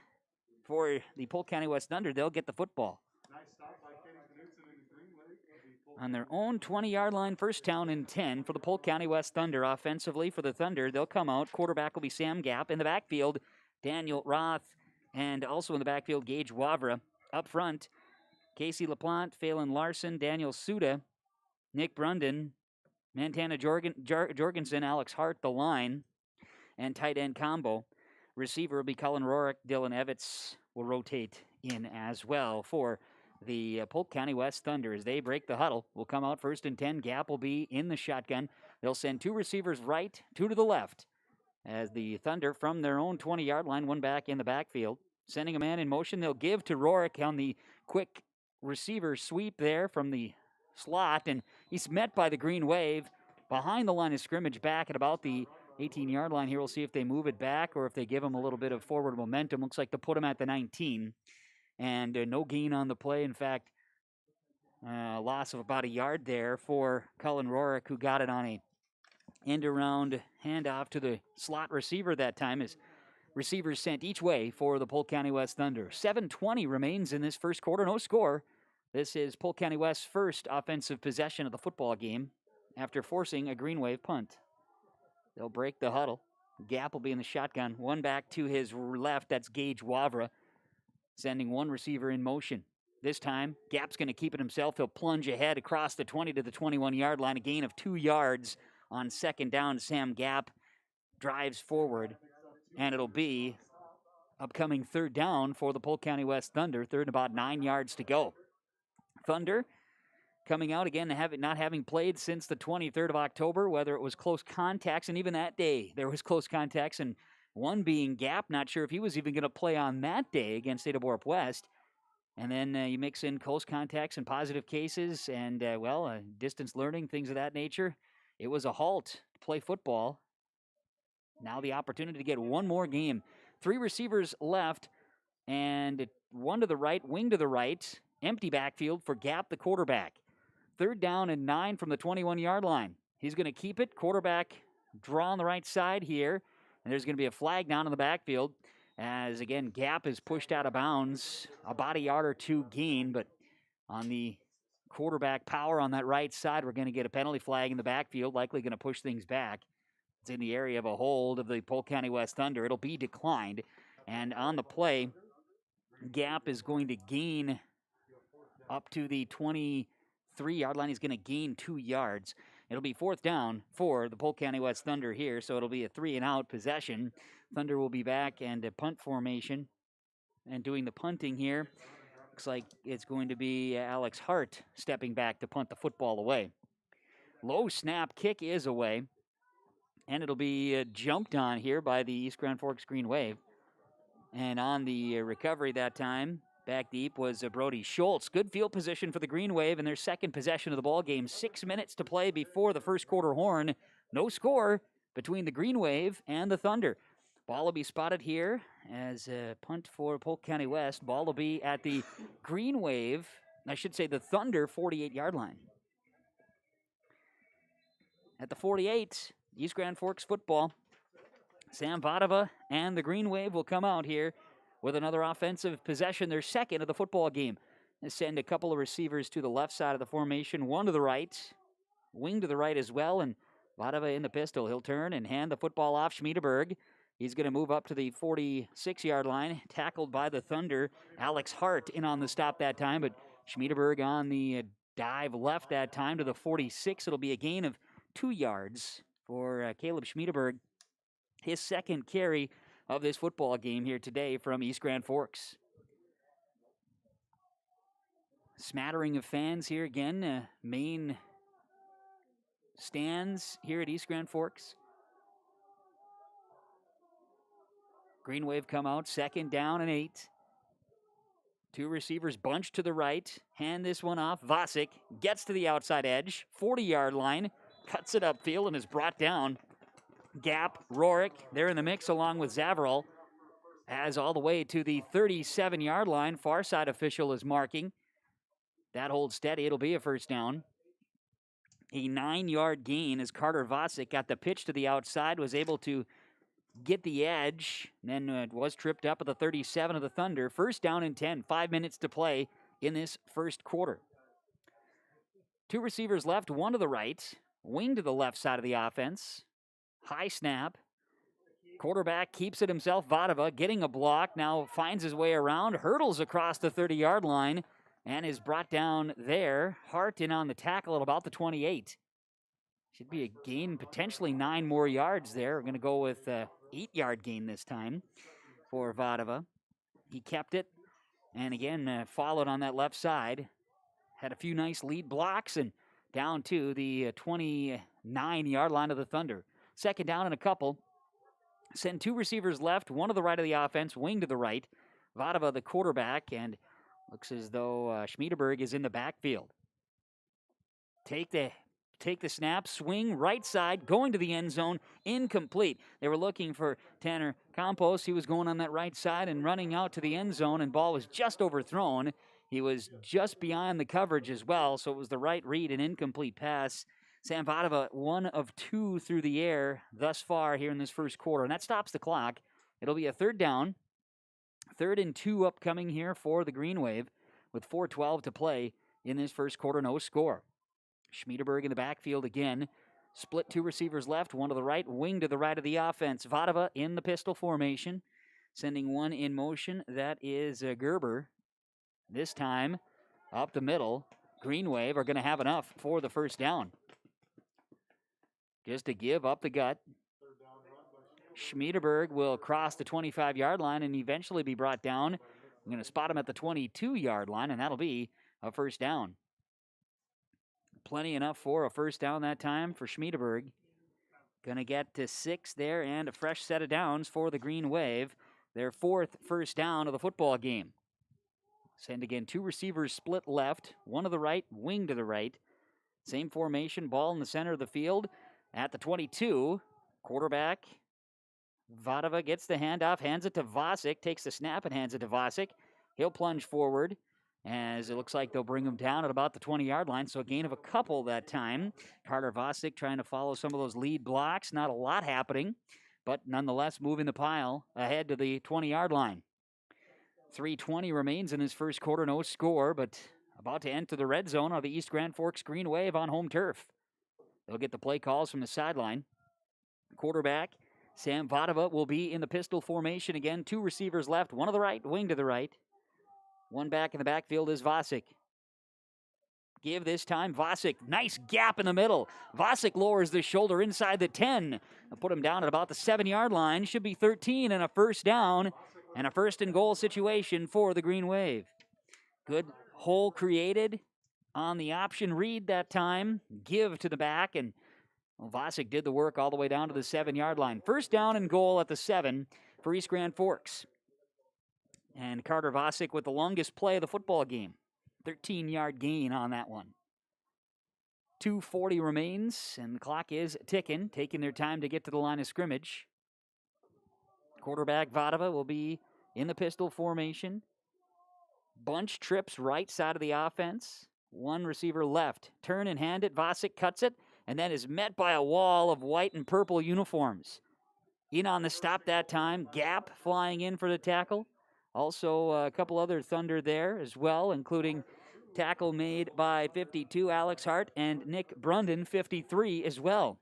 for the Polk County West Thunder. They'll get the football. On their own 20-yard line, first down and 10 for the Polk County West Thunder. Offensively for the Thunder, they'll come out. Quarterback will be Sam Gap. In the backfield, Daniel Roth, and also in the backfield, Gage Wavra. Up front, Casey LaPlante, Phelan Larson, Daniel Suda, Nick Brunden, Montana Jorgensen, Alex Hart, the line, and tight end combo. Receiver will be Colin Rorick. Dylan Evitz will rotate in as well for the Polk County West Thunder. As they break the huddle, will come out first and 10. Gap will be in the shotgun. They'll send 2 receivers right, 2 to the left. As the Thunder from their own 20-yard line, 1 back in the backfield. Sending a man in motion, they'll give to Rorick on the quick receiver sweep there from the slot, and he's met by the Green Wave behind the line of scrimmage back at about the 18-yard line here. We'll see if they move it back or if they give him a little bit of forward momentum. Looks like they'll put him at the 19, and no gain on the play. In fact, loss of about a yard there for Cullen Rorick, who got it on a end-around handoff to the slot receiver that time. As receivers sent each way for the Polk County West Thunder. 7:20 remains in this first quarter, no score. This is Polk County West's first offensive possession of the football game after forcing a Green Wave punt. They'll break the huddle. Gap will be in the shotgun. 1 back to his left, that's Gage Wavra, sending 1 receiver in motion. This time, Gap's going to keep it himself. He'll plunge ahead across the 20 to the 21-yard line, a gain of 2 yards on second down. Sam Gap drives forward, and it'll be upcoming third down for the Polk County West Thunder. Third and about 9 yards to go. Thunder coming out again, not having played since the 23rd of October, whether it was close contacts, and even that day there was close contacts, and one being Gap, not sure if he was even going to play on that day against Ada Borup West. And then you mix in close contacts and positive cases and, distance learning, things of that nature. It was a halt to play football. Now the opportunity to get one more game. 3 receivers left, and 1 to the right, wing to the right. Empty backfield for Gap, the quarterback. Third down and 9 from the 21-yard line. He's going to keep it. Quarterback draw on the right side here. And there's going to be a flag down in the backfield. As, again, Gap is pushed out of bounds. About a yard or 2 gain, but on the quarterback power on that right side, we're going to get a penalty flag in the backfield, likely going to push things back. It's in the area of a hold of the Polk County West Thunder. It'll be declined. And on the play, Gap is going to gain up to the 23-yard line. He's going to gain 2 yards. It'll be 4th down for the Polk County West Thunder here, so it'll be a 3-and-out possession. Thunder will be back and a punt formation. And doing the punting here, looks like it's going to be Alex Hart stepping back to punt the football away. Low snap, kick is away. And it'll be jumped on here by the East Grand Forks Green Wave. And on the recovery that time, back deep was Brody Schultz. Good field position for the Green Wave in their second possession of the ball game. 6 minutes to play before the first quarter horn. No score between the Green Wave and the Thunder. Ball will be spotted here as a punt for Polk County West. Ball will be at the Green Wave, I should say the Thunder 48-yard line. At the 48, East Grand Forks football. Sam Vadava and the Green Wave will come out here with another offensive possession, their second of the football game. They send a couple of receivers to the left side of the formation, one to the right, wing to the right as well, and Vadava in the pistol. He'll turn and hand the football off Schmiedeberg. He's going to move up to the 46-yard line, tackled by the Thunder. Alex Hart in on the stop that time, but Schmiedeberg on the dive left that time to the 46. It'll be a gain of 2 yards for Caleb Schmiedeberg. His second carry of this football game here today from East Grand Forks. Smattering of fans here again. Main stands here at East Grand Forks. Green Wave come out, 2nd down and 8. 2 receivers bunched to the right. Hand this one off. Vasic gets to the outside edge. 40-yard line. Cuts it upfield and is brought down. Gap, Rorick, they're in the mix along with Zavarol. As all the way to the 37-yard line. Far side official is marking. That holds steady. It'll be a 1st down. A 9-yard gain as Carter Vasic got the pitch to the outside, was able to get the edge, and then was tripped up at the 37 of the Thunder. 1st down and 10. 5 minutes to play in this first quarter. 2 receivers left, one to the right. Wing to the left side of the offense. High snap. Quarterback keeps it himself. Vadava getting a block. Now finds his way around. Hurdles across the 30-yard line and is brought down there. Hart in on the tackle at about the 28. Should be a gain, potentially 9 more yards there. We're going to go with 8-yard gain this time for Vadava. He kept it and again followed on that left side. Had a few nice lead blocks and down to the 29-yard line of the Thunder. 2nd down and a couple. Send 2 receivers left, one to the right of the offense, wing to the right. Vadava the quarterback, and looks as though Schmiedeberg is in the backfield. Take the snap, swing right side, going to the end zone, incomplete. They were looking for Tanner Campos. He was going on that right side and running out to the end zone, and ball was just overthrown. He was just beyond the coverage as well, so it was the right read, an incomplete pass. Sam Vadava, 1 of 2 through the air thus far here in this first quarter, and that stops the clock. It'll be a 3rd down. 3rd and 2 upcoming here for the Green Wave with 4:12 to play in this first quarter, no score. Schmiedeberg in the backfield again. Split 2 receivers left, one to the right, wing to the right of the offense. Vadava in the pistol formation, sending one in motion. That is Gerber. This time up the middle. Green Wave are going to have enough for the 1st down. Just to give up the gut. Schmiedeberg will cross the 25-yard line and eventually be brought down. I'm going to spot him at the 22-yard line, and that'll be a 1st down. Plenty enough for a 1st down that time for Schmiedeberg. Going to get to 6 there and a fresh set of downs for the Green Wave. Their 4th 1st down of the football game. Send again 2 receivers split left, one to the right, wing to the right. Same formation, ball in the center of the field. At the 22, quarterback Vadava gets the handoff, hands it to Vasic, takes the snap and hands it to Vasic. He'll plunge forward as it looks like they'll bring him down at about the 20-yard line, so a gain of a couple that time. Carter Vasic trying to follow some of those lead blocks. Not a lot happening, but nonetheless moving the pile ahead to the 20-yard line. 3:20 remains in this first quarter, no score, but about to enter the red zone are the East Grand Forks Green Wave on home turf. They'll get the play calls from the sideline. Quarterback Sam Vadova will be in the pistol formation again. 2 receivers left, one to the right, wing to the right. One back in the backfield is Vasic. Give this time, Vasic, nice gap in the middle. Vasic lowers the shoulder inside the 10. They'll put him down at about the 7-yard line. Should be 13 and a first down and a first and goal situation for the Green Wave. Good hole created on the option read that time. Give to the back, and Vasic did the work all the way down to the 7-yard line. First down and goal at the 7 for East Grand Forks. And Carter Vasic with the longest play of the football game. 13-yard gain on that one. 2:40 remains, and the clock is ticking, taking their time to get to the line of scrimmage. Quarterback Vadova will be in the pistol formation. Bunch trips right side of the offense. One receiver left. Turn and hand it. Vasic cuts it, and then is met by a wall of white and purple uniforms. In on the stop that time. Gap flying in for the tackle. Also, a couple other Thunder there as well, including tackle made by 52, Alex Hart, and Nick Brunden, 53 as well.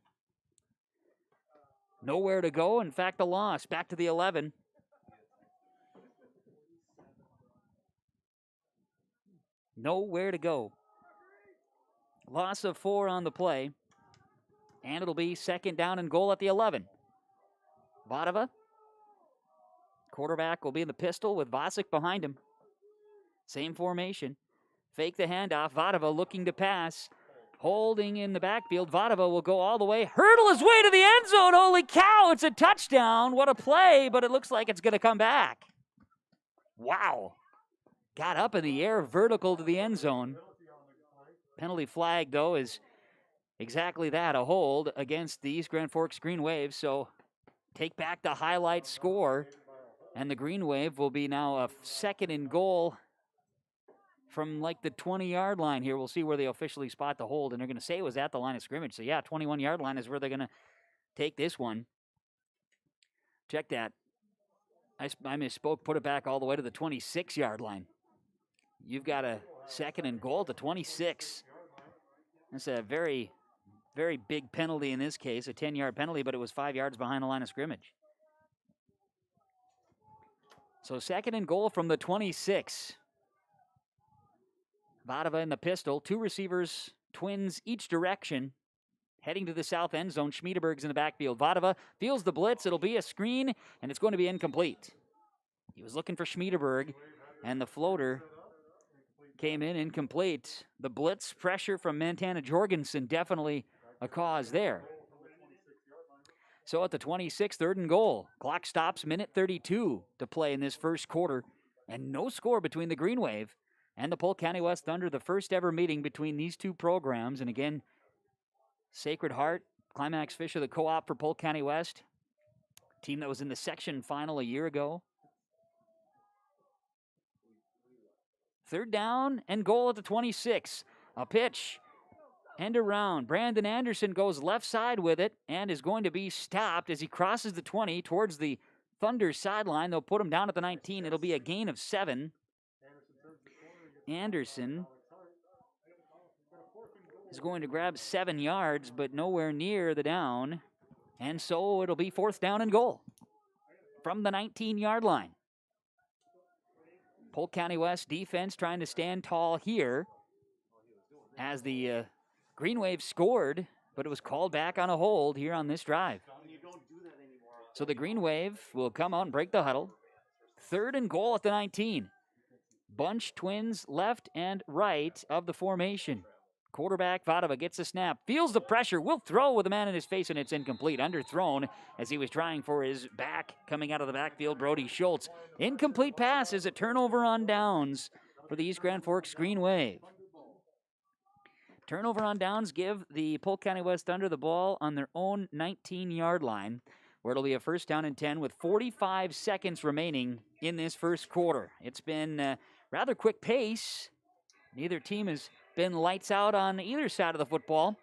Nowhere to go. In fact, a loss. Back to the 11. Nowhere to go. Loss of 4 on the play. And it'll be second down and goal at the 11. Vadova. Quarterback will be in the pistol with Vasic behind him. Same formation. Fake the handoff. Vadova looking to pass. Holding in the backfield. Vadova will go all the way. Hurdle his way to the end zone. Holy cow, it's a touchdown. What a play, but it looks like it's going to come back. Wow. Got up in the air, vertical to the end zone. Penalty flag, though, is exactly that, a hold against the East Grand Forks Green Wave. So take back the highlight score. And the Green Wave will be now a second and goal from like the 20-yard line here. We'll see where they officially spot the hold, and they're going to say it was at the line of scrimmage. So, yeah, 21-yard line is where they're going to take this one. Check that. I misspoke, put it back all the way to the 26-yard line. You've got a second and goal to 26. That's a very, very big penalty in this case, a 10-yard penalty, but it was 5 yards behind the line of scrimmage. So second and goal from the 26. Vadova in the pistol. 2 receivers, twins each direction. Heading to the south end zone. Schmiedeberg's in the backfield. Vadova feels the blitz. It'll be a screen, and it's going to be incomplete. He was looking for Schmiedeberg, and the floater came in incomplete. The blitz pressure from Montana Jorgensen definitely a cause there. So at the 26, third and goal. Clock stops, minute 32 to play in this first quarter. And no score between the Green Wave and the Polk County West Thunder. The first ever meeting between these two programs. And again, Sacred Heart, Climax Fisher, the co-op for Polk County West. Team that was in the section final a year ago. Third down and goal at the 26. A pitch. End around. Brandon Anderson goes left side with it and is going to be stopped as he crosses the 20 towards the Thunder sideline. They'll put him down at the 19. It'll be a gain of 7. Anderson is going to grab 7 yards, but nowhere near the down. And so it'll be fourth down and goal from the 19-yard line. Polk County West defense trying to stand tall here as the Green Wave scored, but it was called back on a hold here on this drive. So the Green Wave will come out and break the huddle. Third and goal at the 19. Bunch twins left and right of the formation. Quarterback Vadova gets a snap, feels the pressure, will throw with a man in his face, and it's incomplete. Underthrown as he was trying for his back. Coming out of the backfield, Brody Schultz. Incomplete pass is a turnover on downs for the East Grand Forks Green Wave. Turnover on downs give the Polk County West Thunder the ball on their own 19-yard line, where it'll be a first down and 10 with 45 seconds remaining in this first quarter. It's been a rather quick pace. Neither team has been lights out on either side of the football.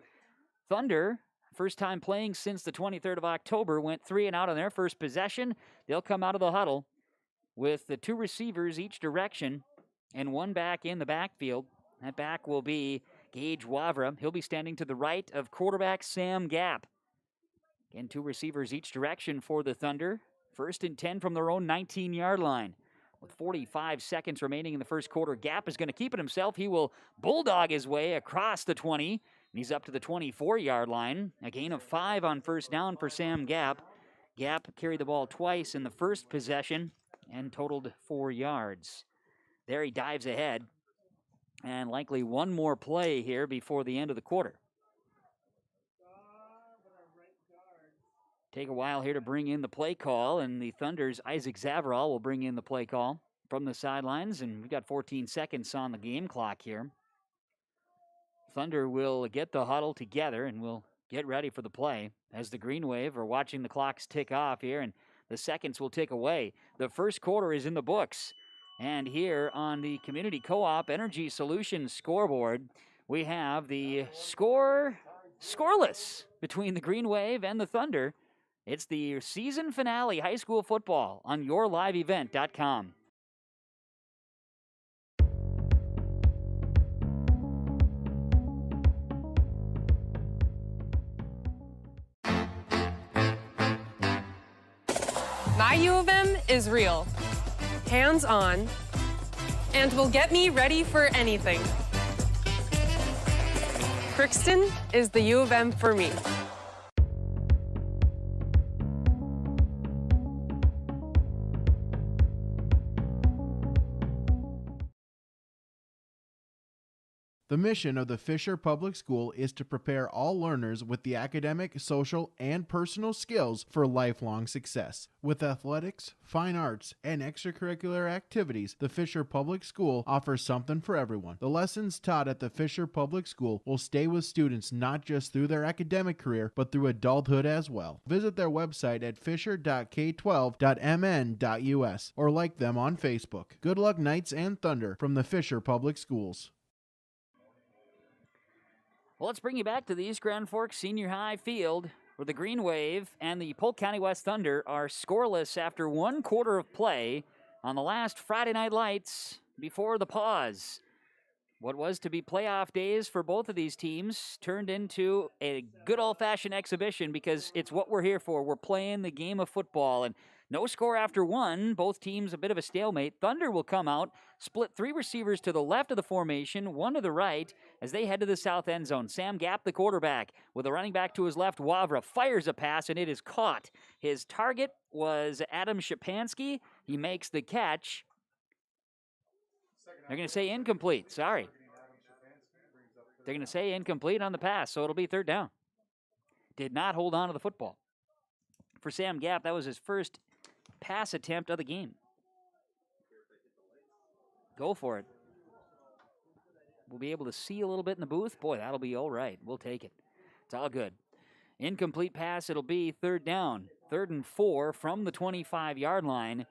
Thunder, first time playing since the 23rd of October, went 3 and out on their first possession. They'll come out of the huddle with the 2 receivers each direction and 1 back in the backfield. That back will be Gage Wavra. He'll be standing to the right of quarterback Sam Gapp. Again, 2 receivers each direction for the Thunder. 1st and 10 from their own 19-yard line. With 45 seconds remaining in the first quarter, Gap is going to keep it himself. He will bulldog his way across the 20, and he's up to the 24-yard line. A gain of 5 on first down for Sam Gap. Gap carried the ball twice in the first possession and totaled 4 yards. There he dives ahead, and likely one more play here before the end of the quarter. Take a while here to bring in the play call, and the Thunder's Isaac Zavarol will bring in the play call from the sidelines, and we've got 14 seconds on the game clock here. Thunder will get the huddle together, and we'll get ready for the play as the Green Wave are watching the clocks tick off here, and the seconds will tick away. The first quarter is in the books, and here on the Community Co-op Energy Solutions scoreboard, we have the scoreless between the Green Wave and the Thunder. It's the season finale high school football on yourliveevent.com. My U of M is real, hands-on, and will get me ready for anything. Crookston is the U of M for me. The mission of the Fisher Public School is to prepare all learners with the academic, social, and personal skills for lifelong success. With athletics, fine arts, and extracurricular activities, the Fisher Public School offers something for everyone. The lessons taught at the Fisher Public School will stay with students not just through their academic career, but through adulthood as well. Visit their website at fisher.k12.mn.us or like them on Facebook. Good luck, Knights and Thunder, from the Fisher Public Schools. Well, let's bring you back to the East Grand Forks Senior High field, where the Green Wave and the Polk County West Thunder are scoreless after 1 quarter of play on the last Friday Night Lights before the pause. What was to be playoff days for both of these teams turned into a good old-fashioned exhibition, because it's what we're here for. We're playing the game of football, and no score after 1. Both teams a bit of a stalemate. Thunder will come out, split 3 receivers to the left of the formation, 1 to the right, as they head to the south end zone. Sam Gap, the quarterback, with a running back to his left. Wavra fires a pass, and it is caught. His target was Adam Shapansky. He makes the catch. They're going to say incomplete. Sorry. They're going to say incomplete on the pass, so it'll be 3rd down. Did not hold on to the football. For Sam Gap, that was his first pass attempt of the game. Go for it. We'll be able to see a little bit in the booth. Boy, that'll be all right. We'll take it. It's all good. Incomplete pass, it'll be 3rd down. 3rd and 4 from the 25-yard line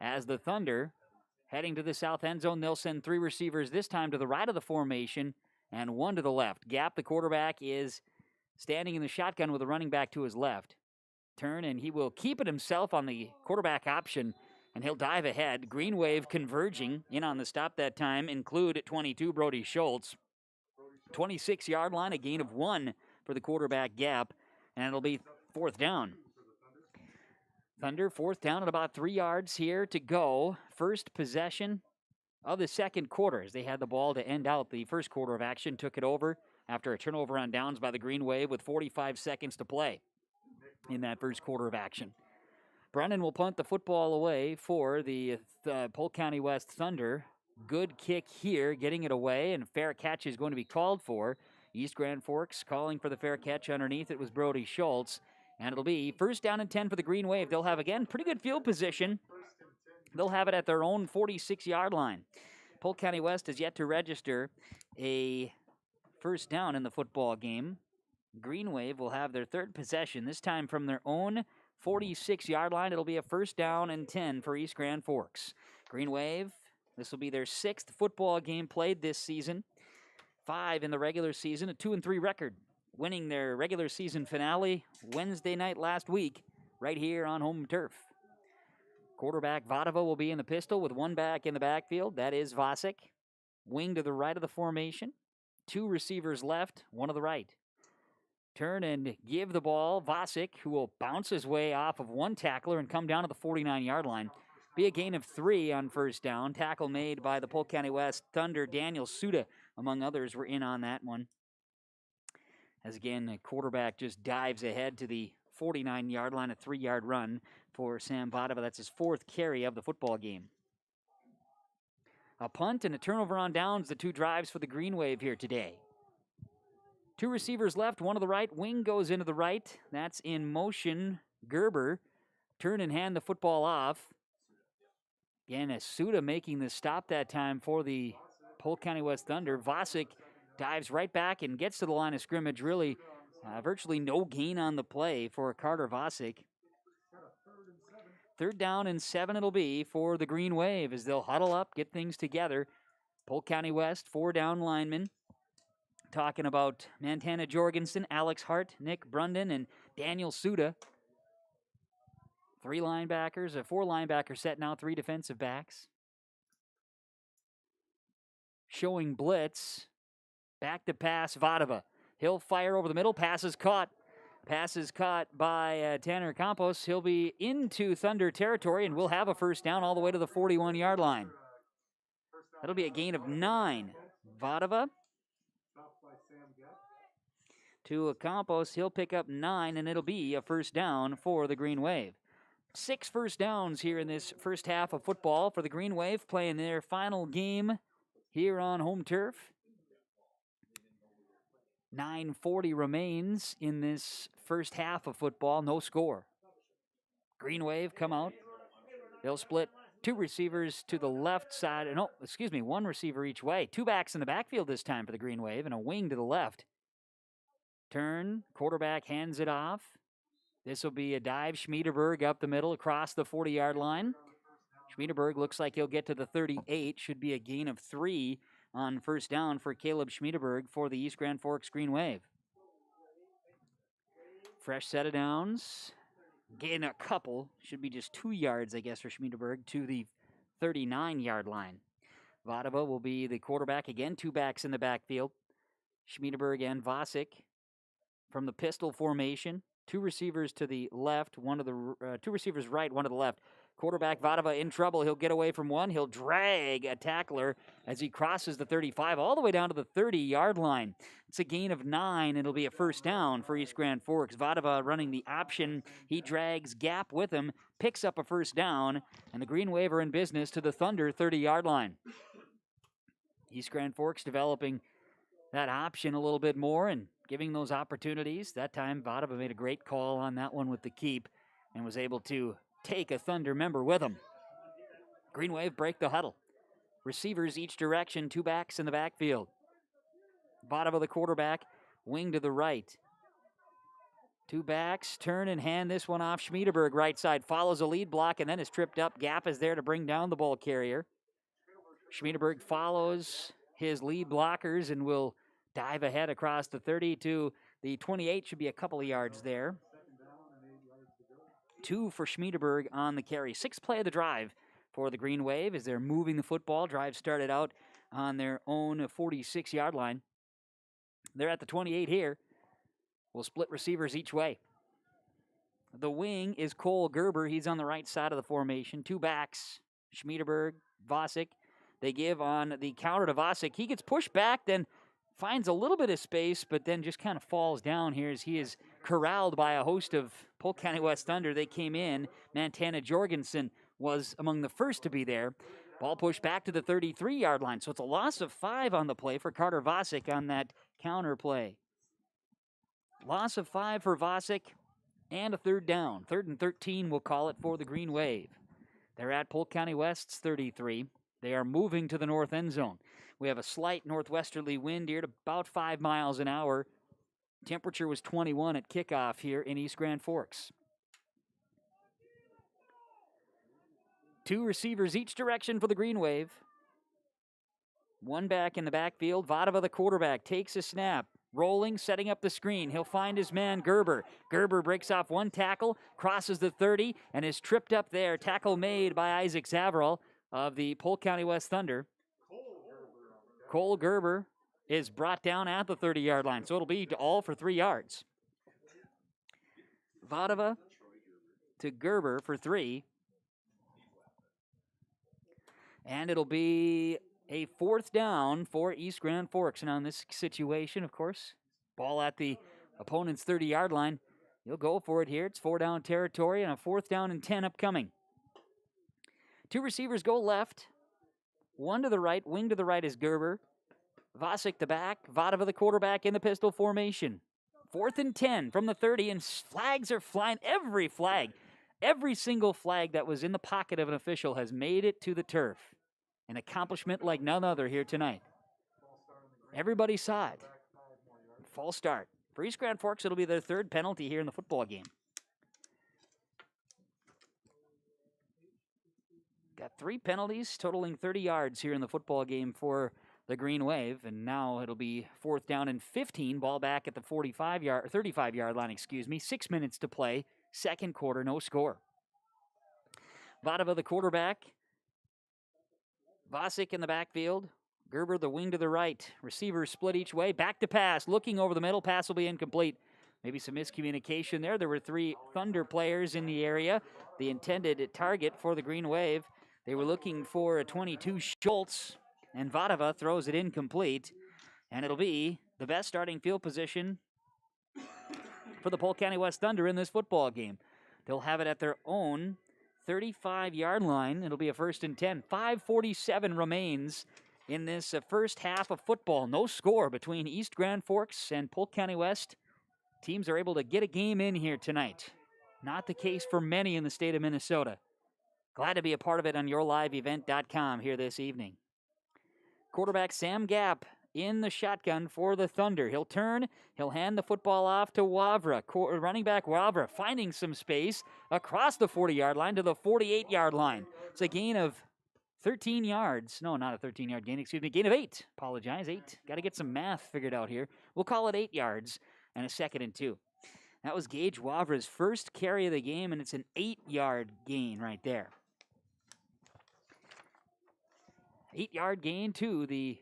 as the Thunder heading to the south end zone. They'll send 3 receivers this time to the right of the formation and 1 to the left. Gap, the quarterback, is standing in the shotgun with a running back to his left. Turn, and he will keep it himself on the quarterback option, and he'll dive ahead. Green Wave converging in on the stop that time include 22 Brody Schultz. 26-yard line, a gain of 1 for the quarterback Gap, and it'll be 4th down. Thunder 4th down at about 3 yards here to go. First possession of the second quarter, as they had the ball to end out the first quarter of action, took it over after a turnover on downs by the Green Wave with 45 seconds to play in that first quarter of action. Brennan will punt the football away for the Polk County West Thunder. Good kick here, getting it away, and fair catch is going to be called for. East Grand Forks calling for the fair catch underneath. It was Brody Schultz, and it'll be 1st down and 10 for the Green Wave. They'll have, again, pretty good field position. They'll have it at their own 46-yard line. Polk County West has yet to register a first down in the football game. Green Wave will have their 3rd possession, this time from their own 46-yard line. It'll be a 1st down and 10 for East Grand Forks. Green Wave, this will be their 6th football game played this season. 5 in the regular season, a 2-3 record, winning their regular season finale Wednesday night last week right here on home turf. Quarterback Vadova will be in the pistol with 1 back in the backfield. That is Vasic. Wing to the right of the formation. 2 receivers left, 1 to the right. turn and give the ball. Vasic, who will bounce his way off of one tackler and come down to the 49-yard line. Be a gain of 3 on first down. Tackle made by the Polk County West Thunder. Daniel Suda, among others, were in on that one. As again, the quarterback just dives ahead to the 49-yard line, a 3-yard run for Sam Vadava. That's his 4th carry of the football game. A punt and a turnover on downs, the 2 drives for the Green Wave here today. 2 receivers left, one to the right. Wing goes into the right. That's in motion. Gerber, turn and hand the football off. Again, Asuda making the stop that time for the Polk County West Thunder. Vasic dives right back and gets to the line of scrimmage. Really, virtually no gain on the play for Carter Vasic. 3rd down and 7 it'll be for the Green Wave as they'll huddle up, get things together. Polk County West, 4 down linemen. Talking about Montana Jorgensen, Alex Hart, Nick Brunden, and Daniel Suda. 3 linebackers, a 4 linebacker set now, 3 defensive backs. Showing blitz. Back to pass, Vadava. He'll fire over the middle, pass is caught. Pass is caught by Tanner Campos. He'll be into Thunder territory, and we'll have a first down all the way to the 41-yard line. That'll be a gain of 9. Vadava to Campos. He'll pick up 9, and it'll be a first down for the Green Wave. 6 first downs here in this first half of football for the Green Wave, playing their final game here on home turf. 9:40 remains in this first half of football, no score. Green Wave come out. They'll split 2 receivers to the left side. No, excuse me, 1 receiver each way. 2 backs in the backfield this time for the Green Wave and a wing to the left. Turn, quarterback hands it off. This will be a dive. Schmiederberg up the middle across the 40-yard line. Schmiederberg looks like he'll get to the 38. Should be a gain of 3 on first down for Caleb Schmiederberg for the East Grand Forks Green Wave. Fresh set of downs. Gain a couple. Should be just 2 yards, I guess, for Schmiederberg to the 39-yard line. Vadava will be the quarterback again. 2 backs in the backfield. Schmiederberg and Vasic from the pistol formation. 2 receivers to the left, 2 receivers right, 1 to the left. Quarterback Vadava in trouble. He'll get away from 1. He'll drag a tackler as he crosses the 35 all the way down to the 30-yard line. It's a gain of 9. It'll be a first down for East Grand Forks. Vadava running the option. He drags Gap with him, picks up a first down, and the Green Wave are in business to the Thunder 30-yard line. East Grand Forks developing that option a little bit more and giving those opportunities. That time, Vadava made a great call on that one with the keep and was able to take a Thunder member with him. Green Wave break the huddle. Receivers each direction, 2 backs in the backfield. Vadava the quarterback, wing to the right. 2 backs, turn and hand this one off. Schmiederberg right side follows a lead block and then is tripped up. Gap is there to bring down the ball carrier. Schmiederberg follows his lead blockers and will dive ahead across the 30 to the 28. Should be a couple of yards there. 2 for Schmiederberg on the carry. 6th play of the drive for the Green Wave as they're moving the football. Drive started out on their own 46-yard line. They're at the 28 here. We'll split receivers each way. The wing is Cole Gerber. He's on the right side of the formation. 2 backs, Schmiederberg, Vasic. They give on the counter to Vasic. He gets pushed back, then finds a little bit of space, but then just kind of falls down here as he is corralled by a host of Polk County West Thunder. They came in. Montana Jorgensen was among the first to be there. Ball pushed back to the 33-yard line. So it's a loss of 5 on the play for Carter Vasic on that counter play. Loss of 5 for Vasic and a 3rd down. 3rd and 13, we'll call it, for the Green Wave. They're at Polk County West's 33. They are moving to the north end zone. We have a slight northwesterly wind here at about 5 miles an hour. Temperature was 21 at kickoff here in East Grand Forks. 2 receivers each direction for the Green Wave. 1 back in the backfield. Vadava, the quarterback, takes a snap. Rolling, setting up the screen. He'll find his man, Gerber. Gerber breaks off 1 tackle, crosses the 30, and is tripped up there. Tackle made by Isaac Zavrel of the Polk County West Thunder. Cole Gerber is brought down at the 30-yard line, so it'll be all for 3 yards. Vadava to Gerber for 3. And it'll be a 4th down for East Grand Forks. And on this situation, of course, ball at the opponent's 30-yard line. You'll go for it here. It's 4-down territory and a 4th down and 10 upcoming. 2 receivers go left. 1 to the right. Wing to the right is Gerber. Vasic the back. Vadava the quarterback in the pistol formation. 4th and 10 from the 30, and flags are flying. Every single flag that was in the pocket of an official has made it to the turf. An accomplishment like none other here tonight. Everybody saw it. False start. For East Grand Forks, it'll be their 3rd penalty here in the football game. Got 3 penalties totaling 30 yards here in the football game for the Green Wave, and now it'll be 4th down and 15. Ball back at the 35-yard line, 6 minutes to play. 2nd quarter, no score. Vadava the quarterback. Vasic in the backfield. Gerber the wing to the right. Receivers split each way. Back to pass. Looking over the middle. Pass will be incomplete. Maybe some miscommunication there. There were 3 Thunder players in the area. The intended target for the Green Wave. They were looking for a 22 Schultz, and Vadava throws it incomplete. And it'll be the best starting field position for the Polk County West Thunder in this football game. They'll have it at their own 35-yard line. It'll be a 1st and 10. 5:47 remains in this first half of football. No score between East Grand Forks and Polk County West. Teams are able to get a game in here tonight. Not the case for many in the state of Minnesota. Glad to be a part of it on yourliveevent.com here this evening. Quarterback Sam Gapp in the shotgun for the Thunder. He'll turn. He'll hand the football off to Wavra. Running back Wavra finding some space across the 40-yard line to the 48-yard line. It's a gain of 13 yards. No, not a 13-yard gain, gain of 8. Apologize, 8. Got to get some math figured out here. We'll call it 8 yards and a 2nd and 2. That was Gage Wavra's first carry of the game, and it's an 8-yard gain right there. 8-yard gain to the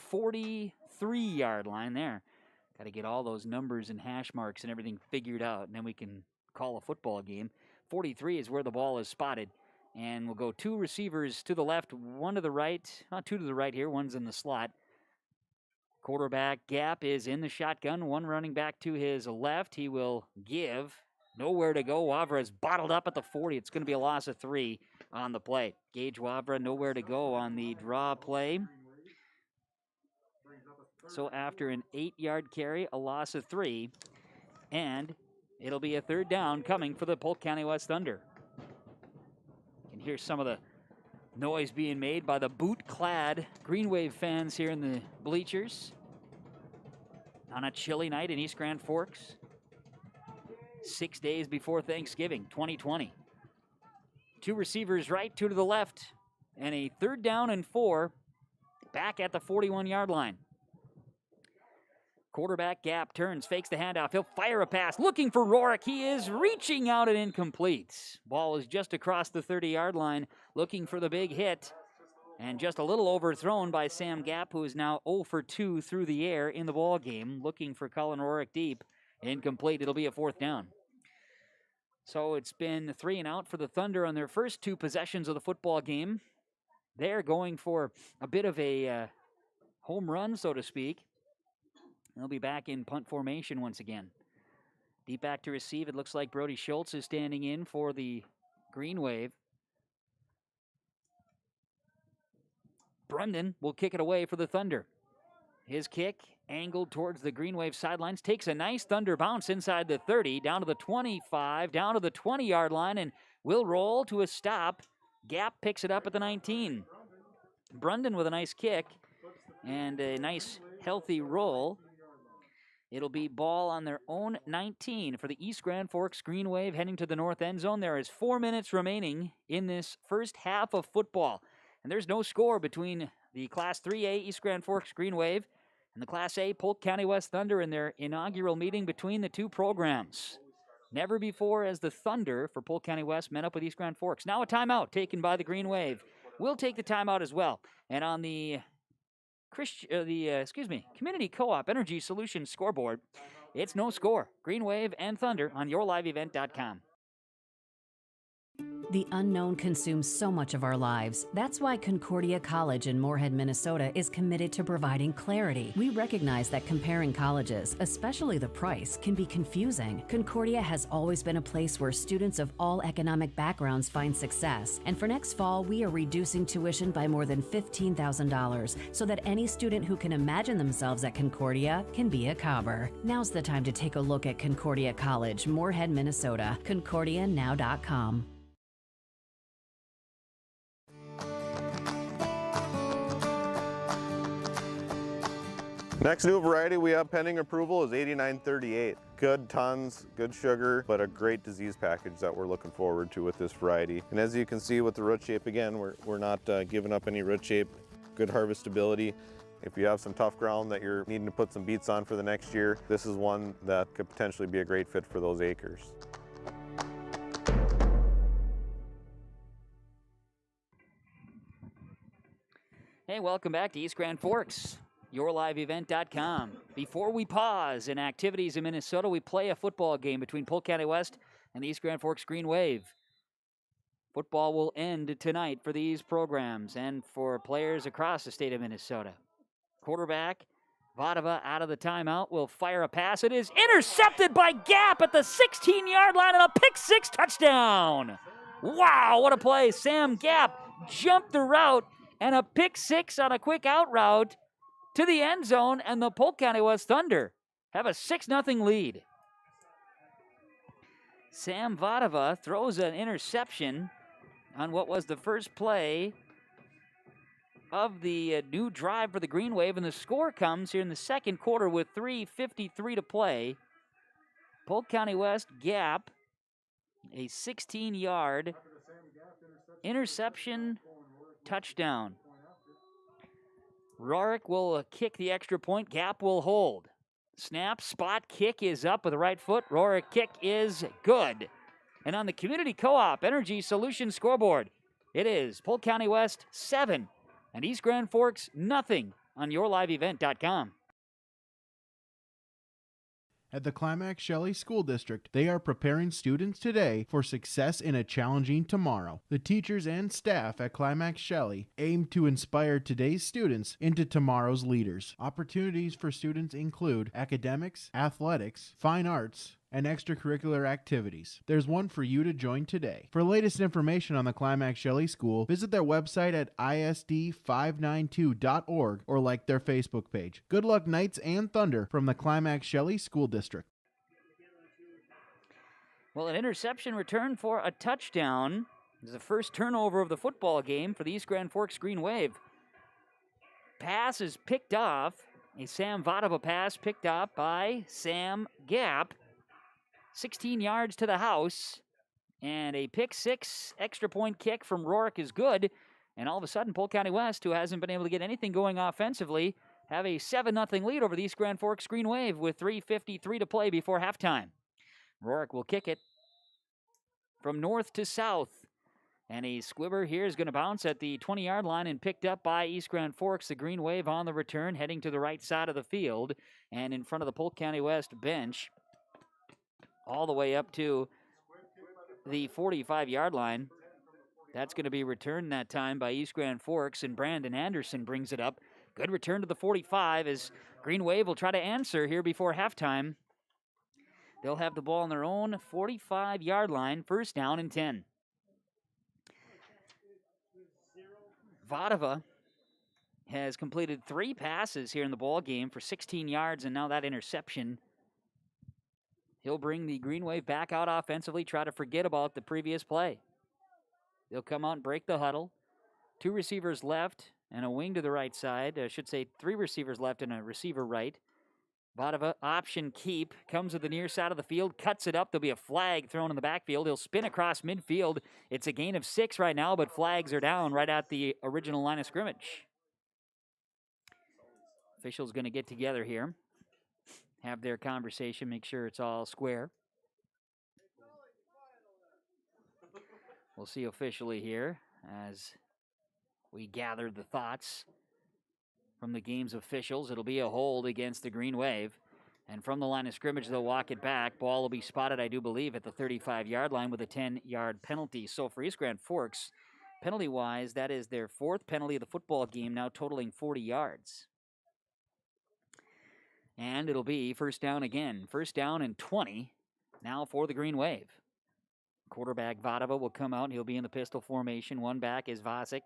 43-yard line there. Got to get all those numbers and hash marks and everything figured out, and then we can call a football game. 43 is where the ball is spotted, and we'll go 2 receivers to the left, 1 to the right. Not 2 to the right here, 1's in the slot. Quarterback Gapp is in the shotgun, 1 running back to his left. He will give. Nowhere to go. Wavra is bottled up at the 40. It's going to be a loss of 3 on the play. Gage Wavra nowhere to go on the draw play. So after an 8-yard carry, a loss of 3, and it'll be a 3rd down coming for the Polk County West Thunder. You can hear some of the noise being made by the boot-clad Green Wave fans here in the bleachers on a chilly night in East Grand Forks. 6 days before Thanksgiving, 2020. 2 receivers right, 2 to the left, and a 3rd down and 4 back at the 41-yard line. Quarterback Gapp turns, fakes the handoff. He'll fire a pass, looking for Rorick. He is reaching out and incomplete. Ball is just across the 30-yard line, looking for the big hit, and just a little overthrown by Sam Gapp, who is now 0 for 2 through the air in the ball game, looking for Colin Rorick deep. Incomplete. It'll be a 4th down. So it's been 3 and out for the Thunder on their first 2 possessions of the football game. They're going for a bit of a home run, so to speak. They'll be back in punt formation once again. Deep back to receive. It looks like Brody Schultz is standing in for the Green Wave. Brundon will kick it away for the Thunder. His kick angled towards the Green Wave sidelines. Takes a nice Thunder bounce inside the 30, down to the 25, down to the 20-yard line, and will roll to a stop. Gapp picks it up at the 19. Brundon with a nice kick and a nice healthy roll. It'll be ball on their own 19 for the East Grand Forks Green Wave heading to the north end zone. There is 4 minutes remaining in this first half of football. And there's no score between the Class 3A East Grand Forks Green Wave and the Class A Polk County West Thunder in their inaugural meeting between the 2 programs. Never before has the Thunder for Polk County West met up with East Grand Forks. Now a timeout taken by the Green Wave. We'll take the timeout as well. And on the Community Co-op Energy Solutions scoreboard, It's no score. Green Wave and Thunder on yourliveevent.com. The unknown consumes so much of our lives. That's why Concordia College in Moorhead, Minnesota is committed to providing clarity. We recognize that comparing colleges, especially the price, can be confusing. Concordia has always been a place where students of all economic backgrounds find success. And for next fall, we are reducing tuition by more than $15,000 so that any student who can imagine themselves at Concordia can be a Cobber. Now's the time to take a look at Concordia College, Moorhead, Minnesota. ConcordiaNow.com. Next new variety we have pending approval is 8938. Good tons, good sugar, but a great disease package that we're looking forward to with this variety. And as you can see with the root shape, again, we're not giving up any root shape, good harvestability. If you have some tough ground that you're needing to put some beets on for the next year, this is one that could potentially be a great fit for those acres. Hey, welcome back to East Grand Forks. yourliveevent.com. Before we pause in activities in Minnesota, we play a football game between Polk County West and the East Grand Forks Green Wave. Football will end tonight for these programs and for players across the state of Minnesota. Quarterback Vadava out of the timeout will fire a pass. It is intercepted by Gap at the 16-yard line and a pick-6 touchdown. Wow, what a play. Sam Gap jumped the route and a pick-6 on a quick out route to the end zone, and the Polk County West Thunder have a 6-0 lead. Sam Vadava throws an interception on what was the first play of the new drive for the Green Wave, and the score comes here in the second quarter with 3:53 to play. Polk County West Gap, a 16-yard interception touchdown. Rorick will kick the extra point. Gap will hold. Snap, spot, kick is up with the right foot. Rorick kick is good. And on the Community Co-op Energy Solutions scoreboard, it is Polk County West 7 and East Grand Forks nothing on yourliveevent.com. At the Climax Shelley School District, they are preparing students today for success in a challenging tomorrow. The teachers and staff at Climax Shelley aim to inspire today's students into tomorrow's leaders. Opportunities for students include academics, athletics, fine arts, and extracurricular activities. There's one for you to join today. For latest information on the Climax Shelley School, visit their website at isd592.org or like their Facebook page. Good luck, Knights and Thunder, from the Climax Shelley School District. Well, an interception return for a touchdown. This is the first turnover of the football game for the East Grand Forks Green Wave. Pass is picked off. A Sam Vadava pass picked up by Sam Gap. 16 yards to the house, and a pick-6 extra point kick from Rorick is good, and all of a sudden Polk County West, who hasn't been able to get anything going offensively, have a 7-0 lead over the East Grand Forks Green Wave with 3:53 to play before halftime. Rorick will kick it from north to south, and a squibber here is going to bounce at the 20-yard line and picked up by East Grand Forks. The Green Wave on the return, heading to the right side of the field, and in front of the Polk County West bench, all the way up to the 45-yard line. That's going to be returned that time by East Grand Forks, and Brandon Anderson brings it up. Good return to the 45 as Green Wave will try to answer here before halftime. They'll have the ball on their own 45-yard line, first down and 10. Vadava has completed 3 passes here in the ball game for 16 yards, and now that interception. He'll bring the Green Wave back out offensively, try to forget about the previous play. They'll come out and break the huddle. 2 receivers left and a wing to the right side. I should say 3 receivers left and a receiver right. Vadava option keep, comes to the near side of the field, cuts it up. There'll be a flag thrown in the backfield. He'll spin across midfield. It's a gain of 6 right now, but flags are down right at the original line of scrimmage. Officials going to get together here, have their conversation, make sure it's all square. We'll see officially here as we gather the thoughts from the game's officials. It'll be a hold against the Green Wave. And from the line of scrimmage, they'll walk it back. Ball will be spotted, I do believe, at the 35-yard line with a 10-yard penalty. So for East Grand Forks, penalty-wise, that is their 4th penalty of the football game, now totaling 40 yards. And it'll be first down again. First down and 20 now for the Green Wave. Quarterback Vadova will come out, and he'll be in the pistol formation. One back is Vasic.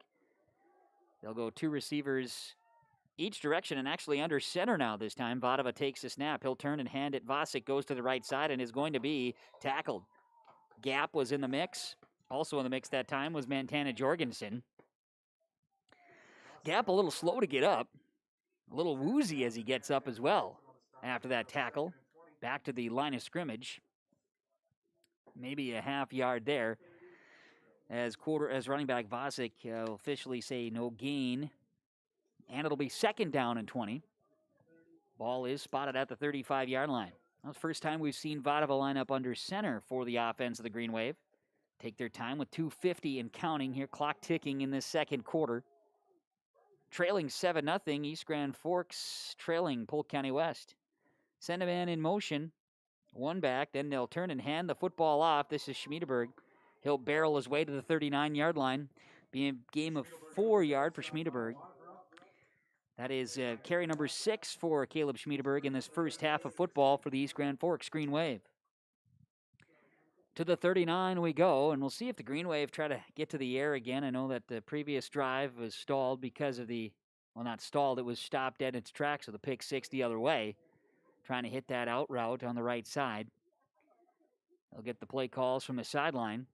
They'll go 2 receivers each direction, and actually under center now this time. Vadova takes the snap. He'll turn and hand it. Vasic goes to the right side and is going to be tackled. Gap was in the mix. Also in the mix that time was Montana Jorgensen. Gap a little slow to get up. A little woozy as he gets up as well after that tackle. Back to the line of scrimmage. Maybe a half yard there. As running back Vasic will officially say no gain. And it'll be second down and 20. Ball is spotted at the 35-yard line. That's the first time we've seen Vadova line up under center for the offense of the Green Wave. Take their time with 2:50 and counting here. Clock ticking in this second quarter. Trailing 7-0. East Grand Forks trailing Polk County West. Send a man in motion. One back. Then they'll turn and hand the football off. This is Schmiedeberg. He'll barrel his way to the 39-yard line. Be a game of 4-yard for Schmiedeberg. That is carry number 6 for Caleb Schmiedeberg in this first half of football for the East Grand Forks Green Wave. To the 39 we go, and we'll see if the Green Wave try to get to the air again. I know that the previous drive was stalled because of not stalled, it was stopped dead in its tracks, so the pick 6 the other way. Trying to hit that out route on the right side. They'll get the play calls from the sideline.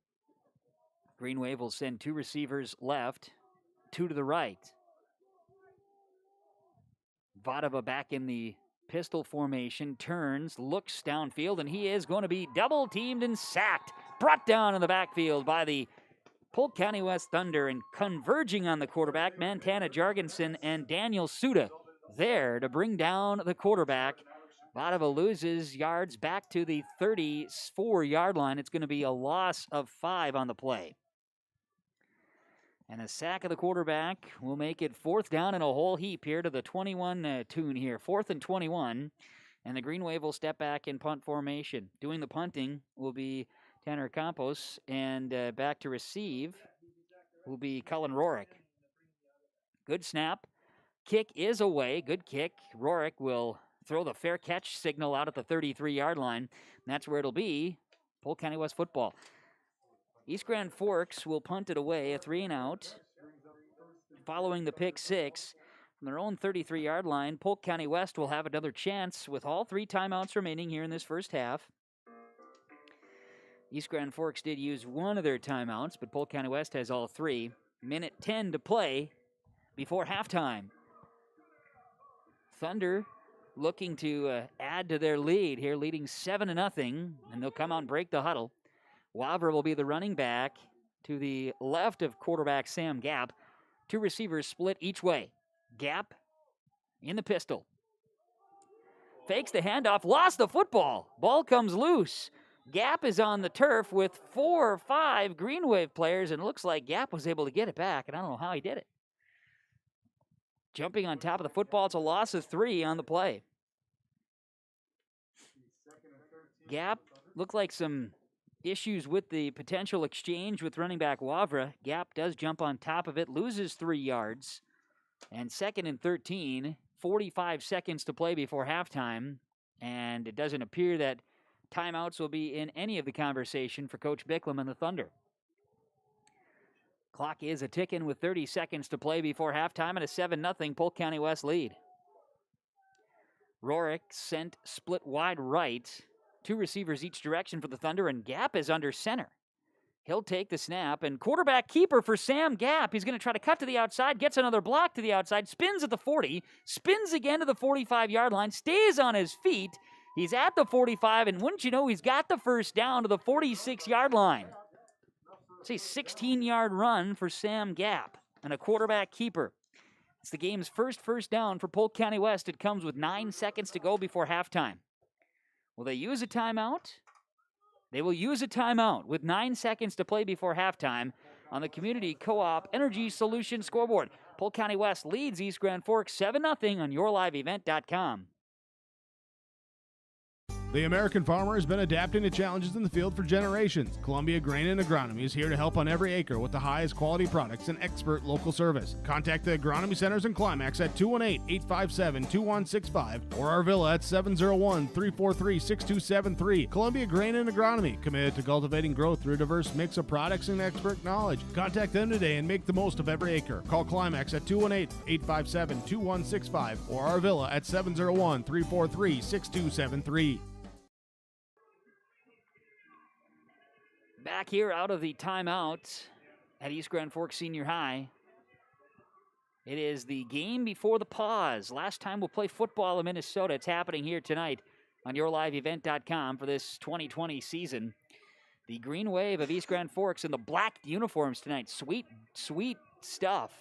Green Wave will send 2 receivers left, 2 to the right. Vadova back in the pistol formation, turns, looks downfield, and he is going to be double-teamed and sacked. Brought down in the backfield by the Polk County West Thunder, and converging on the quarterback, Montana Jorgensen and Daniel Suda there to bring down the quarterback. Vadova loses yards back to the 34-yard line. It's going to be a loss of 5 on the play. And a sack of the quarterback will make it 4th down in a whole heap here to the 21 tune here. 4th and 21. And the Green Wave will step back in punt formation. Doing the punting will be Tanner Campos. And back to receive will be Cullen Rorick. Good snap. Kick is away. Good kick. Rorick will throw the fair catch signal out at the 33-yard line. And that's where it'll be. Polk County West football. East Grand Forks will punt it away, a 3-and-out. Following the pick 6 from their own 33-yard line, Polk County West will have another chance with all 3 timeouts remaining here in this first half. East Grand Forks did use one of their timeouts, but Polk County West has all 3. Minute 10 to play before halftime. Thunder looking to add to their lead here, leading 7-0, and they'll come out and break the huddle. Wavra will be the running back to the left of quarterback Sam Gap. 2 receivers split each way. Gap in the pistol. Fakes the handoff, lost the football. Ball comes loose. Gap is on the turf with 4 or 5 Green Wave players, and it looks like Gap was able to get it back, and I don't know how he did it. Jumping on top of the football, it's a loss of 3 on the play. Gap looked like some issues with the potential exchange with running back Wavra. Gap does jump on top of it, loses 3 yards. And 2nd and 13, 45 seconds to play before halftime. And it doesn't appear that timeouts will be in any of the conversation for Coach Bicklem and the Thunder. Clock is a ticking with 30 seconds to play before halftime and a 7-0 Polk County West lead. Rorick sent split wide right. 2 receivers each direction for the Thunder, and Gap is under center. He'll take the snap, and quarterback keeper for Sam Gap. He's going to try to cut to the outside, gets another block to the outside, spins at the 40, spins again to the 45-yard line, stays on his feet. He's at the 45, and wouldn't you know, he's got the first down to the 46-yard line. It's a 16-yard run for Sam Gap and a quarterback keeper. It's the game's first down for Polk County West. It comes with 9 seconds to go before halftime. Will they use a timeout? They will use a timeout with 9 seconds to play before halftime on the Community Co-op Energy Solutions scoreboard. Polk County West leads East Grand Forks 7-0 on YourLiveEvent.com. The American farmer has been adapting to challenges in the field for generations. Columbia Grain and Agronomy is here to help on every acre with the highest quality products and expert local service. Contact the Agronomy Centers in Climax at 218-857-2165 or our villa at 701-343-6273. Columbia Grain and Agronomy, committed to cultivating growth through a diverse mix of products and expert knowledge. Contact them today and make the most of every acre. Call Climax at 218-857-2165 or our villa at 701-343-6273. Back here out of the timeout at East Grand Forks Senior High. It is the game before the pause. Last time we'll play football in Minnesota. It's happening here tonight on yourliveevent.com for this 2020 season. The Green Wave of East Grand Forks in the black uniforms tonight. Sweet, sweet stuff.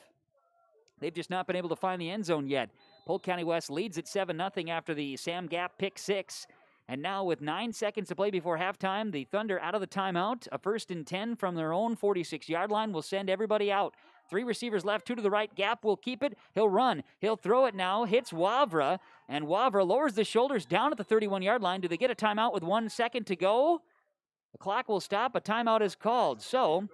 They've just not been able to find the end zone yet. Polk County West leads at 7-0 after the Sam Gap pick six. And now with 9 seconds to play before halftime, the Thunder out of the timeout. A 1st and 10 from their own 46-yard line will send everybody out. 3 receivers left, 2 to the right. Gap will keep it. He'll run. He'll throw it now. Hits Wavra. And Wavra lowers the shoulders down at the 31-yard line. Do they get a timeout with 1 second to go? The clock will stop. A timeout is called. So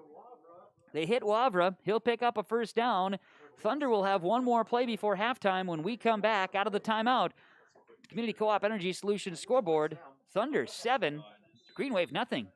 they hit Wavra. He'll pick up a 1st down. Thunder will have one more play before halftime when we come back out of the timeout. Community Co-op Energy Solutions scoreboard. Thunder 7, Green Wave nothing.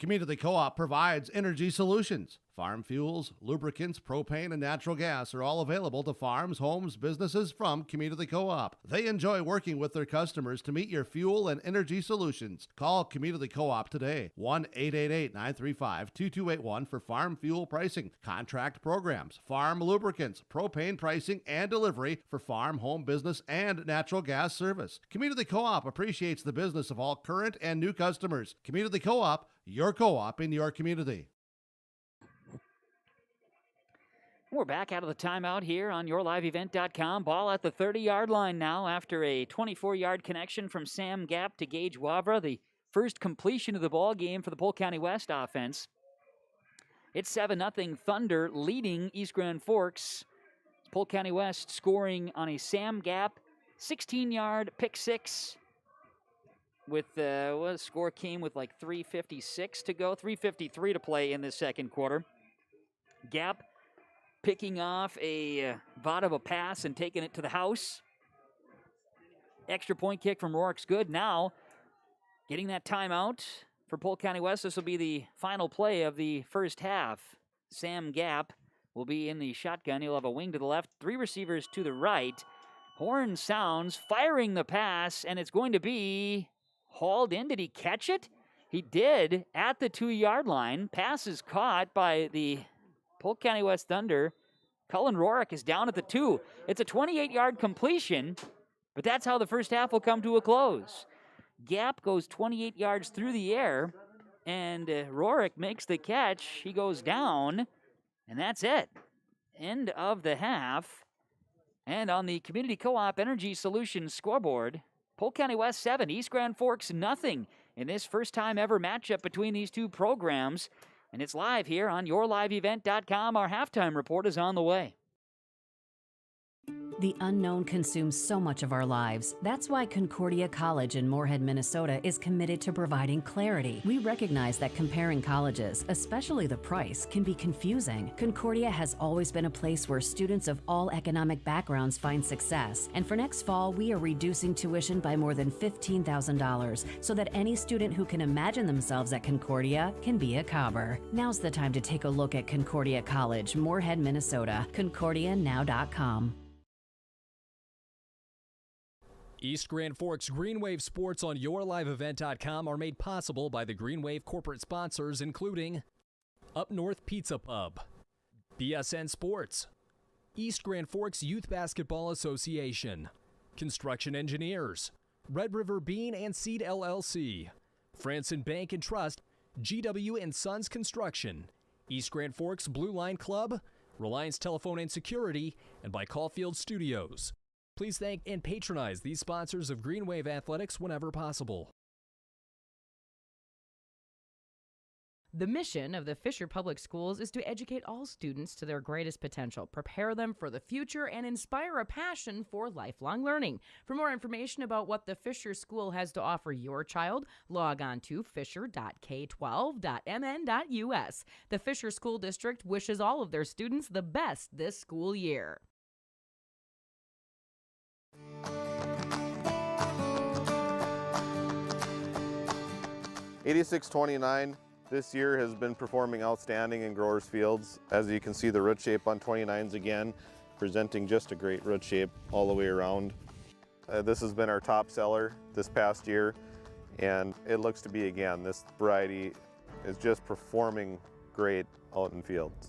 Community Co-op provides energy solutions. Farm fuels, lubricants, propane, and natural gas are all available to farms, homes, businesses from Community Co-op. They enjoy working with their customers to meet your fuel and energy solutions. Call Community Co-op today, 1-888-935-2281 for farm fuel pricing, contract programs, farm lubricants, propane pricing, and delivery for farm, home, business, and natural gas service. Community Co-op appreciates the business of all current and new customers. Community Co-op, your co-op in your community. We're back out of the timeout here on yourliveevent.com. Ball at the 30-yard line now after a 24-yard connection from Sam Gap to Gage Wavra, the first completion of the ball game for the Polk County West offense. It's 7-0 Thunder leading East Grand Forks. Polk County West scoring on a Sam Gap 16-yard pick six with score came with like 3:56 to go, 3:53 to play in the second quarter. Gap picking off a bot of a pass and taking it to the house. Extra point kick from Rourke's good. Now, getting that timeout for Polk County West. This will be the final play of the first half. Sam Gap will be in the shotgun. He'll have a wing to the left, 3 receivers to the right. Horn sounds, firing the pass, and it's going to be hauled in. Did he catch it? He did at the 2-yard line. Pass is caught by the Polk County West Thunder. Cullen Rourke is down at the 2. It's a 28-yard completion, but that's how the first half will come to a close. Gap goes 28 yards through the air, and Rourke makes the catch. He goes down, and that's it. End of the half. And on the Community Co-op Energy Solutions scoreboard, Polk County West 7, East Grand Forks nothing in this first-time ever matchup between these two programs. And it's live here on yourliveevent.com. Our halftime report is on the way. The unknown consumes so much of our lives. That's why Concordia College in Moorhead, Minnesota is committed to providing clarity. We recognize that comparing colleges, especially the price, can be confusing. Concordia has always been a place where students of all economic backgrounds find success. And for next fall, we are reducing tuition by more than $15,000 so that any student who can imagine themselves at Concordia can be a Cobber. Now's the time to take a look at Concordia College, Moorhead, Minnesota. ConcordiaNow.com. East Grand Forks Green Wave Sports on yourliveevent.com are made possible by the Green Wave corporate sponsors, including Up North Pizza Pub, BSN Sports, East Grand Forks Youth Basketball Association, Construction Engineers, Red River Bean and Seed LLC, Franson Bank and Trust, GW and Sons Construction, East Grand Forks Blue Line Club, Reliance Telephone and Security, and by Caulfield Studios. Please thank and patronize these sponsors of Green Wave Athletics whenever possible. The mission of the Fisher Public Schools is to educate all students to their greatest potential, prepare them for the future, and inspire a passion for lifelong learning. For more information about what the Fisher School has to offer your child, log on to fisher.k12.mn.us. The Fisher School District wishes all of their students the best this school year. '86-29 this year has been performing outstanding in growers fields. As you can see, the root shape on 29s again, presenting just a great root shape all the way around. This has been our top seller this past year, and it looks to be again. This variety is just performing great out in fields.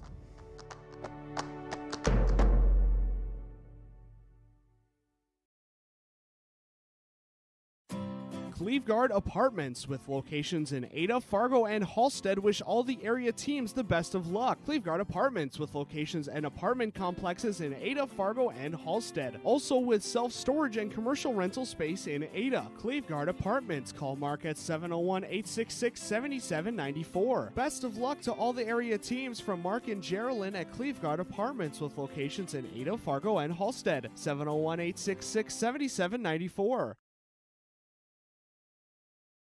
Cleveguard Apartments, with locations in Ada, Fargo, and Halstead, wish all the area teams the best of luck. Cleveguard Apartments, with locations and apartment complexes in Ada, Fargo, and Halstead. Also with self-storage and commercial rental space in Ada. Cleveguard Apartments. Call Mark at 701-866-7794. Best of luck to all the area teams from Mark and Geraldine at Cleveguard Apartments, with locations in Ada, Fargo, and Halstead. 701-866-7794.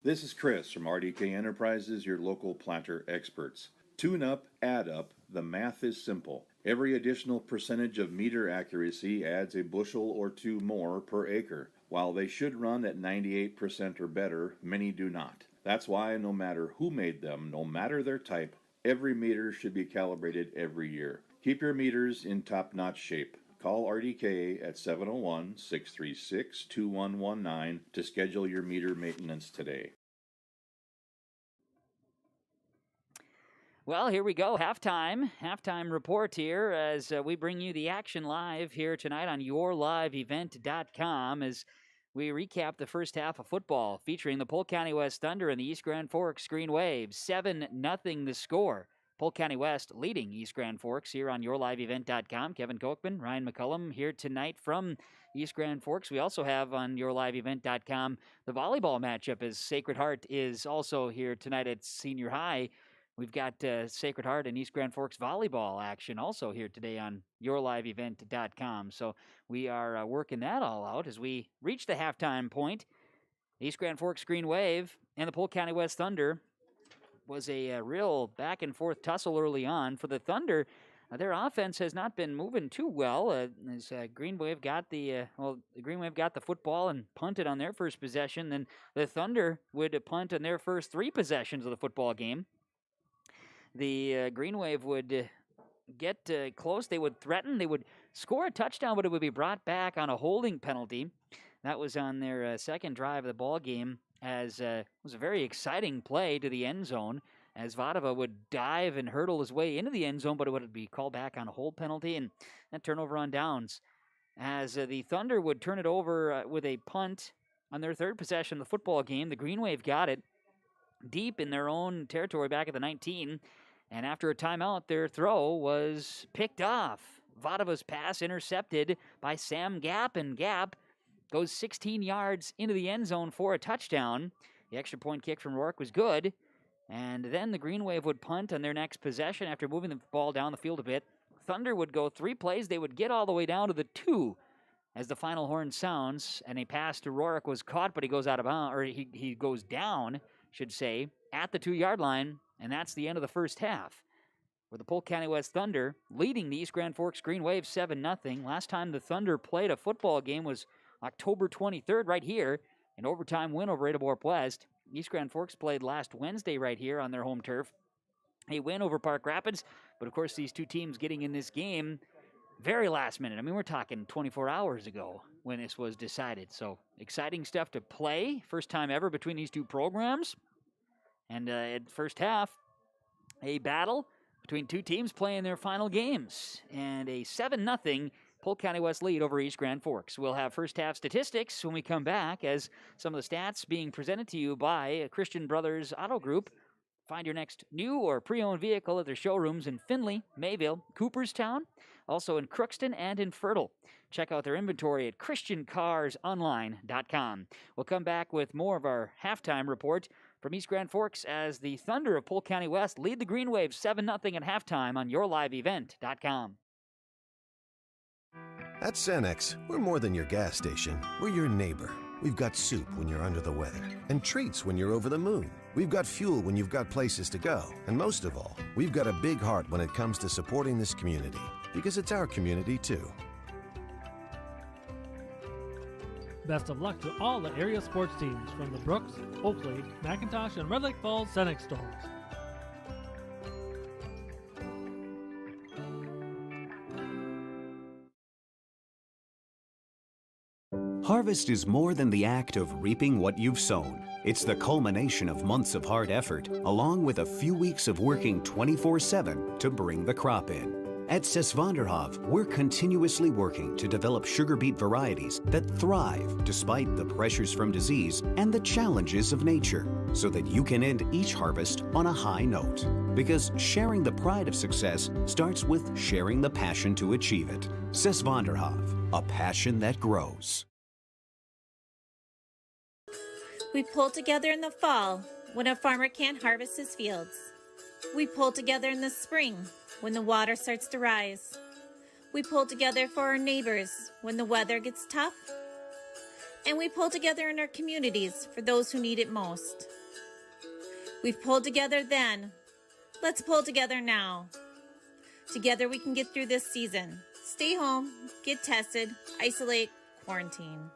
This is Chris from RDK Enterprises, your local planter experts. Tune up, add up, the math is simple. Every additional percentage of meter accuracy adds a bushel or two more per acre. While they should run at 98% or better, many do not. That's why no matter who made them, no matter their type, every meter should be calibrated every year. Keep your meters in top-notch shape. Call RDK at 701-636-2119 to schedule your meter maintenance today. Well, here we go. Halftime report here as we bring you the action live here tonight on yourliveevent.com as we recap the first half of football featuring the Polk County West Thunder and the East Grand Forks Green Waves. 7-0 the score. Polk County West leading East Grand Forks here on yourliveevent.com. Kevin Kochman, Ryan McCullum here tonight from East Grand Forks. We also have on yourliveevent.com the volleyball matchup as Sacred Heart is also here tonight at Senior High. We've got Sacred Heart and East Grand Forks volleyball action also here today on yourliveevent.com. So we are working that all out as we reach the halftime point. East Grand Forks Green Wave and the Polk County West Thunder was a real back-and-forth tussle early on. For the Thunder, their offense has not been moving too well. As Green Wave got the Green Wave got the football and punted on their first possession. Then the Thunder would punt on their first 3 possessions of the football game. The Green Wave would get close. They would threaten. They would score a touchdown, but it would be brought back on a holding penalty. That was on their second drive of the ball game. As it was a very exciting play to the end zone, as Vadova would dive and hurdle his way into the end zone, but it would be called back on a hold penalty and that turnover on downs. As the Thunder would turn it over with a punt on their third possession of the football game, the Green Wave got it deep in their own territory back at the 19, and after a timeout, their throw was picked off. Vadova's pass intercepted by Sam Gap, and Gap goes 16 yards into the end zone for a touchdown. The extra point kick from Rourke was good. And then the Green Wave would punt on their next possession after moving the ball down the field a bit. Thunder would go 3 plays. They would get all the way down to the 2 as the final horn sounds. And a pass to Rourke was caught, but he goes out of bounds, or he goes down, should say, at the 2-yard line. And that's the end of the first half, where the Polk County West Thunder leading the East Grand Forks Green Wave 7-0. Last time the Thunder played a football game was October 23rd right here, an overtime win over Adabor Plest. East Grand Forks played last Wednesday right here on their home turf. A win over Park Rapids, but of course these two teams getting in this game very last minute. I mean, we're talking 24 hours ago when this was decided. So exciting stuff to play. First time ever between these two programs. And at first half, a battle between two teams playing their final games. And a 7-0 Polk County West lead over East Grand Forks. We'll have first half statistics when we come back, as some of the stats being presented to you by Christian Brothers Auto Group. Find your next new or pre-owned vehicle at their showrooms in Findlay, Mayville, Cooperstown, also in Crookston and in Fertile. Check out their inventory at ChristianCarsOnline.com. We'll come back with more of our halftime report from East Grand Forks as the Thunder of Polk County West lead the Green Waves 7-0 at halftime on yourliveevent.com. At Cenex, we're more than your gas station. We're your neighbor. We've got soup when you're under the weather and treats when you're over the moon. We've got fuel when you've got places to go. And most of all, we've got a big heart when it comes to supporting this community, because it's our community too. Best of luck to all the area sports teams from the Brooks, Oakley, McIntosh, and Red Lake Falls Cenex stores. Harvest is more than the act of reaping what you've sown. It's the culmination of months of hard effort, along with a few weeks of working 24/7 to bring the crop in. At Sesvanderhof, we're continuously working to develop sugar beet varieties that thrive despite the pressures from disease and the challenges of nature, so that you can end each harvest on a high note. Because sharing the pride of success starts with sharing the passion to achieve it. Sesvanderhof, a passion that grows. We pull together in the fall when a farmer can't harvest his fields. We pull together in the spring when the water starts to rise. We pull together for our neighbors when the weather gets tough. And we pull together in our communities for those who need it most. We've pulled together then. Let's pull together now. Together we can get through this season. Stay home, get tested, isolate, quarantine.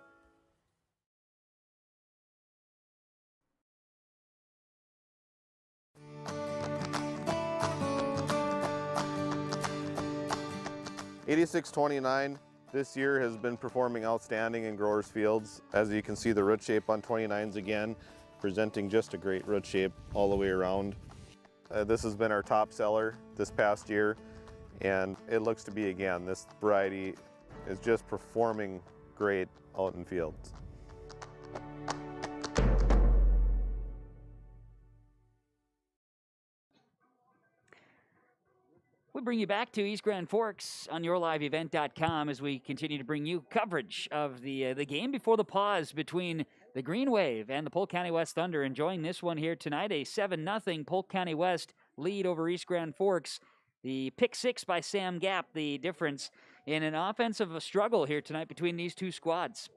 '86-29 this year has been performing outstanding in growers' fields. As you can see, the root shape on 29s again, presenting just a great root shape all the way around. This has been our top seller this past year, and it looks to be again. This variety is just performing great out in fields. We bring you back to East Grand Forks on yourliveevent.com as we continue to bring you coverage of the game before the pause between the Green Wave and the Polk County West Thunder. Enjoying this one here tonight, a 7-0 Polk County West lead over East Grand Forks. The pick six by Sam Gap, the difference in an offensive struggle here tonight between these two squads.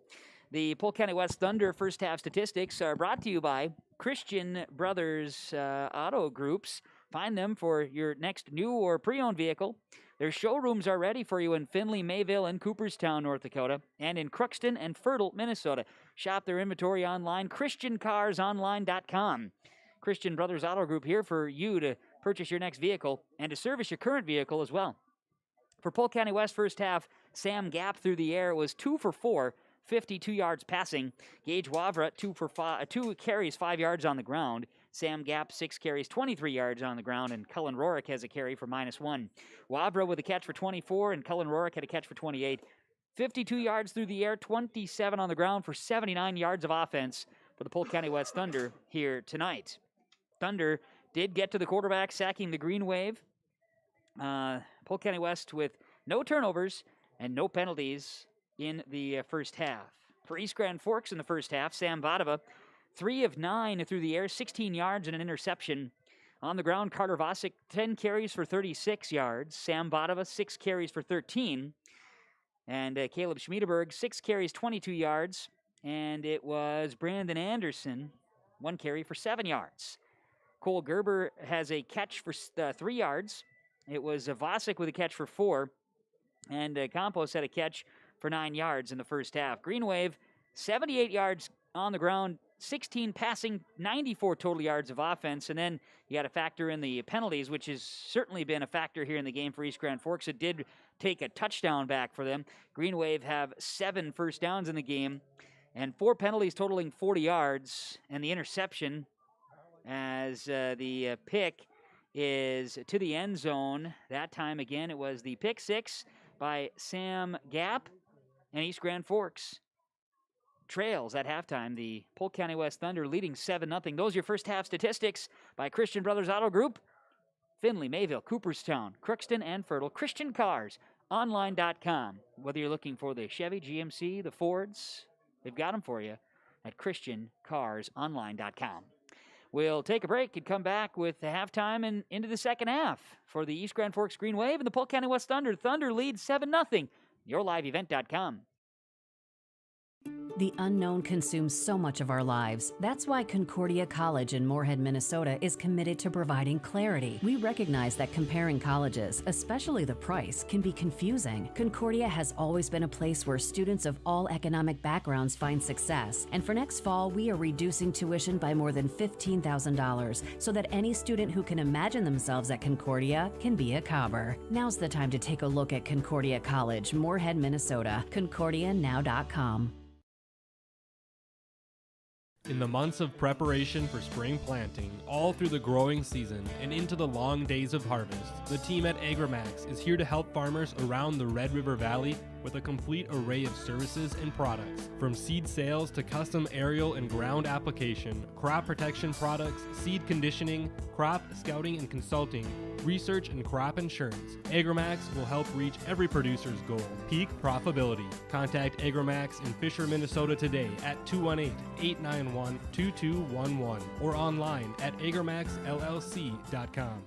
The Polk County West Thunder first half statistics are brought to you by Christian Brothers Auto Groups. Find them for your next new or pre-owned vehicle. Their showrooms are ready for you in Findlay, Mayville, and Cooperstown, North Dakota, and in Crookston and Fertile, Minnesota. Shop their inventory online, ChristianCarsOnline.com. Christian Brothers Auto Group here for you to purchase your next vehicle and to service your current vehicle as well. For Polk County West first half, Sam Gap through the air was 2 for 4, 52 yards passing. Gage Wavra, 2 carries, 5 yards on the ground. Sam Gap, 6 carries, 23 yards on the ground, and Cullen Rorick has a carry for -1. Wavra with a catch for 24, and Cullen Rorick had a catch for 28. 52 yards through the air, 27 on the ground for 79 yards of offense for the Polk County West Thunder here tonight. Thunder did get to the quarterback, sacking the Green Wave. Polk County West with no turnovers and no penalties in the first half. For East Grand Forks in the first half, Sam Vadova, 3 of 9 through the air, 16 yards and an interception. On the ground, Carter Vosick, 10 carries for 36 yards. Sam Vadova, 6 carries for 13. And Caleb Schmiedeberg, 6 carries, 22 yards. And it was Brandon Anderson, 1 carry for 7 yards. Cole Gerber has a catch for 3 yards. It was Vosick with a catch for 4. And Campos had a catch for 9 yards in the first half. Green Wave, 78 yards on the ground, 16 passing, 94 total yards of offense. And then you got to factor in the penalties, which has certainly been a factor here in the game for East Grand Forks. It did take a touchdown back for them. Green Wave have 7 first downs in the game and 4 penalties totaling 40 yards. And the interception as the pick is to the end zone. That time, again, it was the pick 6 by Sam Gap, and East Grand Forks trails at halftime. The Polk County West Thunder leading 7-0. Those are your first half statistics by Christian Brothers Auto Group. Findlay, Mayville, Cooperstown, Crookston, and Fertile. ChristianCarsOnline.com. Whether you're looking for the Chevy, GMC, the Fords, they've got them for you at ChristianCarsOnline.com. We'll take a break and come back with the halftime and into the second half for the East Grand Forks Green Wave and the Polk County West Thunder. Thunder leads 7-0. YourLiveEvent.com. The unknown consumes so much of our lives. That's why Concordia College in Moorhead, Minnesota is committed to providing clarity. We recognize that comparing colleges, especially the price, can be confusing. Concordia has always been a place where students of all economic backgrounds find success. And for next fall, we are reducing tuition by more than $15,000 so that any student who can imagine themselves at Concordia can be a Cobber. Now's the time to take a look at Concordia College, Moorhead, Minnesota. ConcordiaNow.com. In the months of preparation for spring planting, all through the growing season and into the long days of harvest, the team at AgriMax is here to help farmers around the Red River Valley with a complete array of services and products. From seed sales to custom aerial and ground application, crop protection products, seed conditioning, crop scouting and consulting, research and crop insurance, AgriMax will help reach every producer's goal, peak profitability. Contact AgriMax in Fisher, Minnesota today at 218-891-2211 or online at agrimaxllc.com.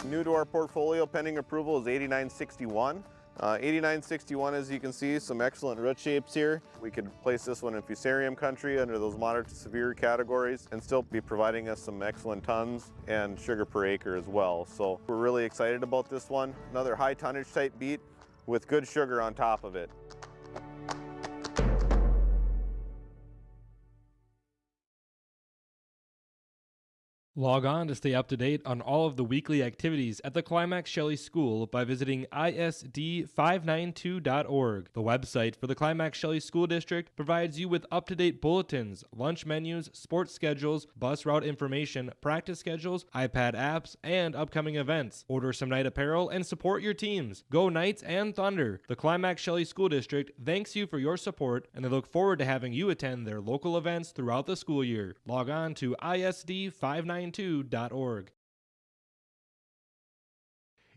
New to our portfolio, pending approval, is 8961. 8961, as you can see, some excellent root shapes here. We could place this one in fusarium country under those moderate to severe categories and still be providing us some excellent tons and sugar per acre as well. So we're really excited about this one. Another high tonnage type beet with good sugar on top of it. Log on to stay up to date on all of the weekly activities at the Climax Shelley School by visiting isd592.org. The website for the Climax Shelley School District provides you with up-to-date bulletins, lunch menus, sports schedules, bus route information, practice schedules, iPad apps, and upcoming events. Order some night apparel and support your teams. Go Knights and Thunder! The Climax Shelley School District thanks you for your support, and they look forward to having you attend their local events throughout the school year. Log on to isd592.org.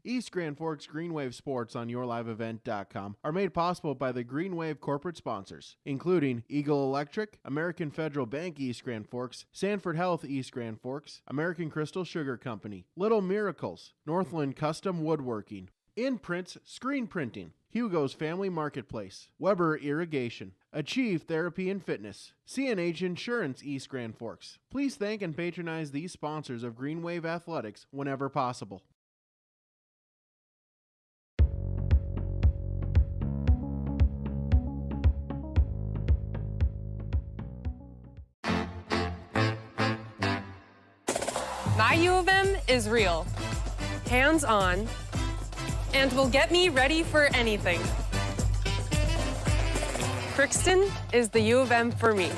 East Grand Forks Green Wave Sports on YourLiveEvent.com are made possible by the Green Wave corporate sponsors, including Eagle Electric, American Federal Bank East Grand Forks, Sanford Health East Grand Forks, American Crystal Sugar Company, Little Miracles, Northland Custom Woodworking, Imprints Screen Printing, Hugo's Family Marketplace, Weber Irrigation, Achieve Therapy and Fitness, CNH Insurance East Grand Forks. Please thank and patronize these sponsors of Green Wave Athletics whenever possible. My U of M is real, hands-on, and will get me ready for anything. Crookston is the U of M for me.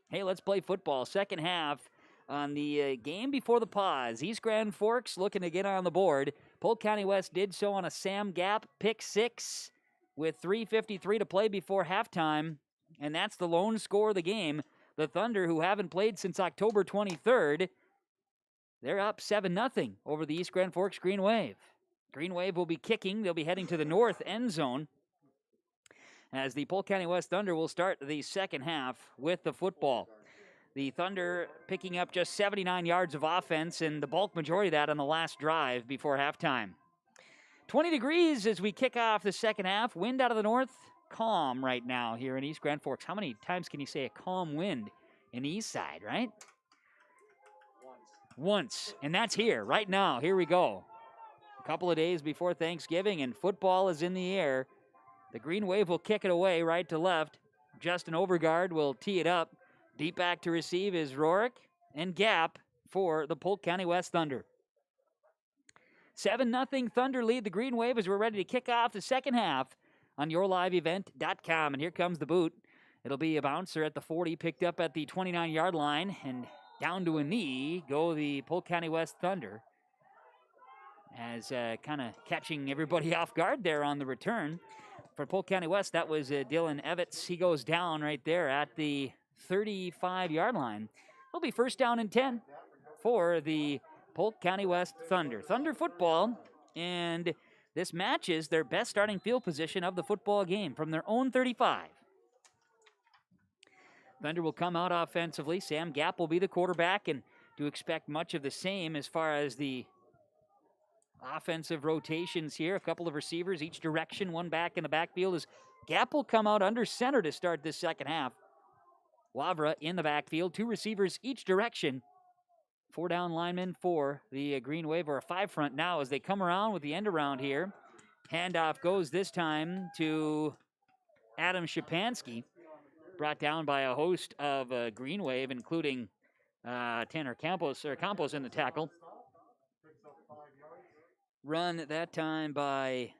Hey, let's play football. Second half on the game before the pause. East Grand Forks looking to get on the board. Polk County West did so on a Sam Gap pick six with 3:53 to play before halftime, and that's the lone score of the game. The Thunder, who haven't played since October 23rd, they're up 7-0 over the East Grand Forks Green Wave. Green Wave will be kicking. They'll be heading to the north end zone as the Polk County West Thunder will start the second half with the football. The Thunder picking up just 79 yards of offense, and the bulk majority of that on the last drive before halftime. 20 degrees as we kick off the second half. Wind out of the north. Calm right now here in East Grand Forks. How many times can you say a calm wind in the east side, right? Once. And that's here, right now. Here we go. A couple of days before Thanksgiving, and football is in the air. The Green Wave will kick it away right to left. Justin Overgaard will tee it up. Deep back to receive is Rorick, and Gap for the Polk County West Thunder. 7-0 Thunder lead the Green Wave as we're ready to kick off the second half on YourLiveEvent.com. And here comes the boot. It'll be a bouncer at the 40, picked up at the 29-yard line, and down to a knee go the Polk County West Thunder. As kind of catching everybody off guard there on the return. For Polk County West, that was Dylan Evitz. He goes down right there at the 35-yard line. It'll be first down and 10 for the Polk County West Thunder. Thunder football, and this matches their best starting field position of the football game from their own 35. Thunder will come out offensively. Sam Gapp will be the quarterback, and to expect much of the same as far as the offensive rotations here. A couple of receivers each direction, one back in the backfield as Gapp will come out under center to start this second half. Wavra in the backfield, 2 receivers each direction. 4 down linemen for the Green Wave, or a 5 front now as they come around with the end around here. Handoff goes this time to Adam Shapansky, brought down by a host of Green Wave, including Tanner Campos in the tackle. Run that time by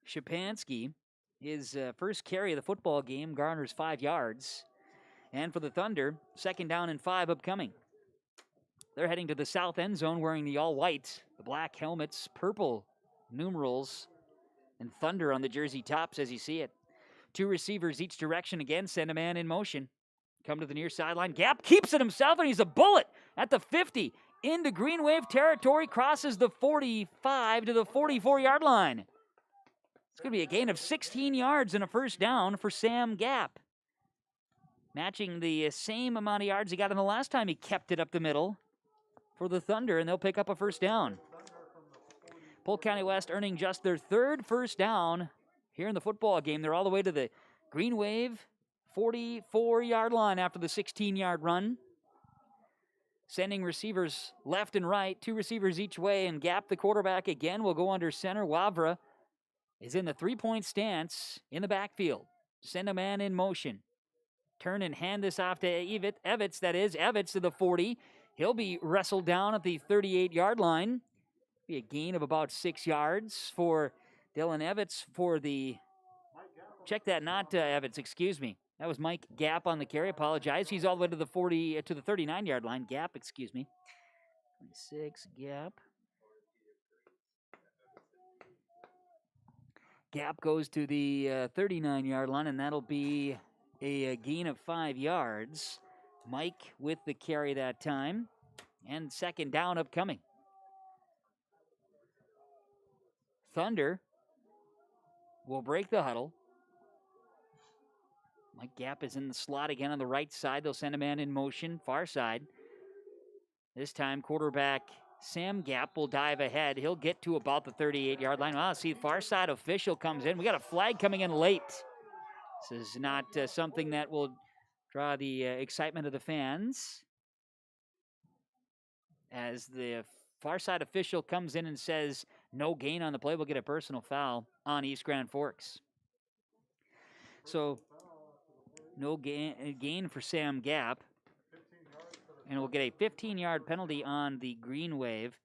Shapansky. His first carry of the football game garners 5 yards. And for the Thunder, second down and 5 upcoming. They're heading to the south end zone wearing the all-white, the black helmets, purple numerals, and Thunder on the jersey tops as you see it. 2 receivers each direction again, send a man in motion. Come to the near sideline. Gapp keeps it himself, and he's a bullet at the 50. Into Green Wave territory, crosses the 45 to the 44-yard line. It's going to be a gain of 16 yards and a first down for Sam Gapp. Matching the same amount of yards he got in the last time he kept it up the middle for the Thunder, and they'll pick up a first down. Polk County West earning just their 3rd first down here in the football game. They're all the way to the Green Wave 44-yard line after the 16-yard run. Sending receivers left and right, 2 receivers each way, and Gapp, the quarterback, again will go under center. Wavra is in the 3-point stance in the backfield. Send a man in motion. Turn and hand this off to Evitz, Evitz to the 40. He'll be wrestled down at the 38-yard line. Be a gain of about 6 yards for Dylan Evitz for the... Check that, not Evitz, excuse me. That was Mike Gapp on the carry. Apologize. He's all the way to the 39-yard line. Gapp, excuse me. 26, Gapp. Gapp goes to the 39-yard line, and that'll be a gain of 5 yards. Mike with the carry that time. And second down upcoming. Thunder will break the huddle. Mike Gapp is in the slot again on the right side. They'll send a man in motion, far side. This time, quarterback Sam Gapp will dive ahead. He'll get to about the 38-yard line. Well, see, far side official comes in. We got a flag coming in late. This is not something that will draw the excitement of the fans. As the far side official comes in and says no gain on the play, we'll get a personal foul on East Grand Forks. So, no gain for Sam Gapp. And we'll get a 15-yard penalty on the Green Wave,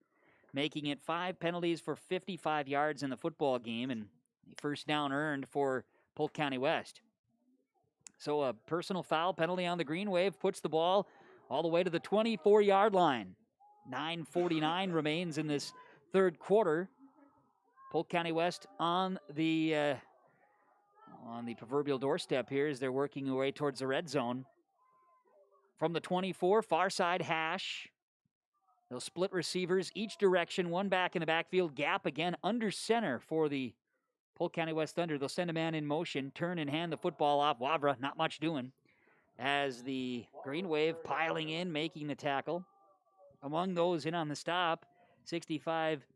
making it 5 penalties for 55 yards in the football game, and first down earned for Polk County West. So a personal foul penalty on the Green Wave puts the ball all the way to the 24-yard line. 9:49 remains in this third quarter. Polk County West on the proverbial doorstep here as they're working their way towards the red zone. From the 24, far side hash. They'll split receivers each direction, one back in the backfield. Gapp again under center for the Polk County West Thunder. They'll send a man in motion, turn and hand the football off. Wavra, not much doing. As the Green Wave piling in, making the tackle. Among those in on the stop, 65,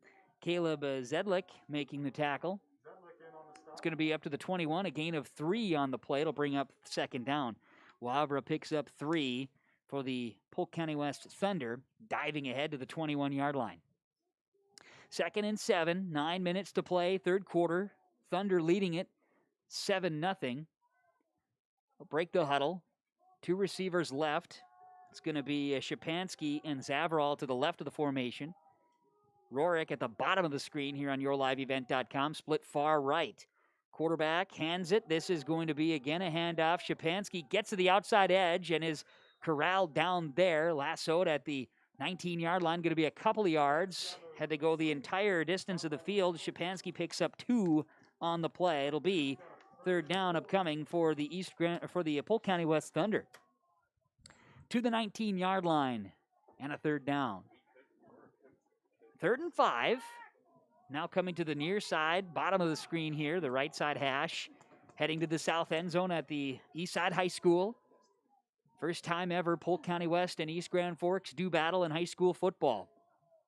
Caleb Zedlick making the tackle. It's going to be up to the 21, a gain of 3 on the play. It'll bring up second down. Wavra picks up 3 for the Polk County West Thunder, diving ahead to the 21-yard line. 2nd and 7, 9 minutes to play, third quarter. Thunder leading it 7-0. They'll break the huddle. 2 receivers left. It's going to be Shapansky and Zavarol to the left of the formation. Rorick at the bottom of the screen here on yourliveevent.com, split far right. Quarterback hands it. This is going to be, again, a handoff. Shapansky gets to the outside edge and is corralled down there. Lassoed at the 19-yard line, going to be a couple of yards. Had to go the entire distance of the field. Shapansky picks up 2 on the play. It'll be third down upcoming for the Polk County West Thunder. to the 19-yard line, and a third down. 3rd and 5. Now coming to the near side, bottom of the screen here, the right side hash, heading to the south end zone at the East Side High School. First time ever Polk County West and East Grand Forks do battle in high school football.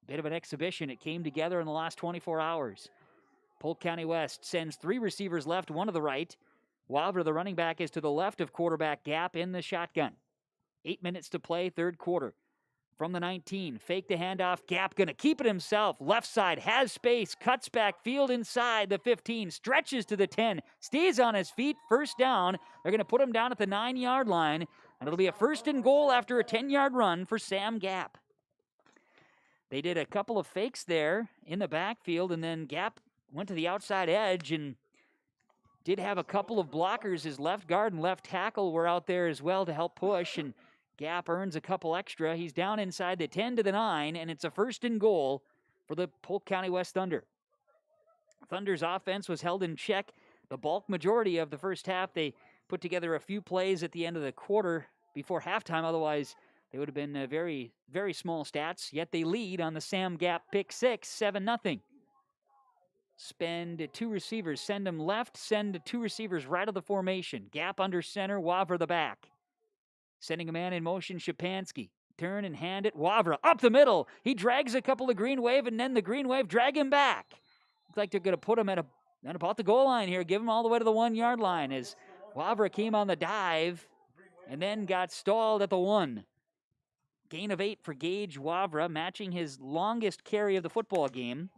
Bit of an exhibition. It came together in the last 24 hours. Polk County West sends 3 receivers left, 1 to the right. Wavra, the running back, is to the left of quarterback Gap in the shotgun. 8 minutes to play, 3rd quarter. From the 19, fake the handoff. Gap going to keep it himself. Left side has space, cuts back field inside the 15, stretches to the 10, stays on his feet, first down. They're going to put him down at the 9-yard line, and it'll be a 1st and goal after a 10-yard run for Sam Gap. They did a couple of fakes there in the backfield, and then Gap went to the outside edge and did have a couple of blockers. His left guard and left tackle were out there as well to help push, and Gap earns a couple extra. He's down inside the 10 to the 9, and it's a 1st and goal for the Polk County West Thunder. Thunder's offense was held in check the bulk majority of the first half. They put together a few plays at the end of the quarter before halftime. Otherwise, they would have been very, very small stats. Yet they lead on the Sam Gap pick 6, 7-0. Spend 2 receivers. Send them left. Send 2 receivers right of the formation. Gap under center. Wavra the back. Sending a man in motion, Shapansky. Turn and hand it. Wavra up the middle. He drags a couple of Green Wave, and then the Green Wave drag him back. Looks like they're going to put him at about the goal line here. Give him all the way to the 1-yard line as Wavra came on the dive and then got stalled at the 1. Gain of 8 for Gage Wavra, matching his longest carry of the football game.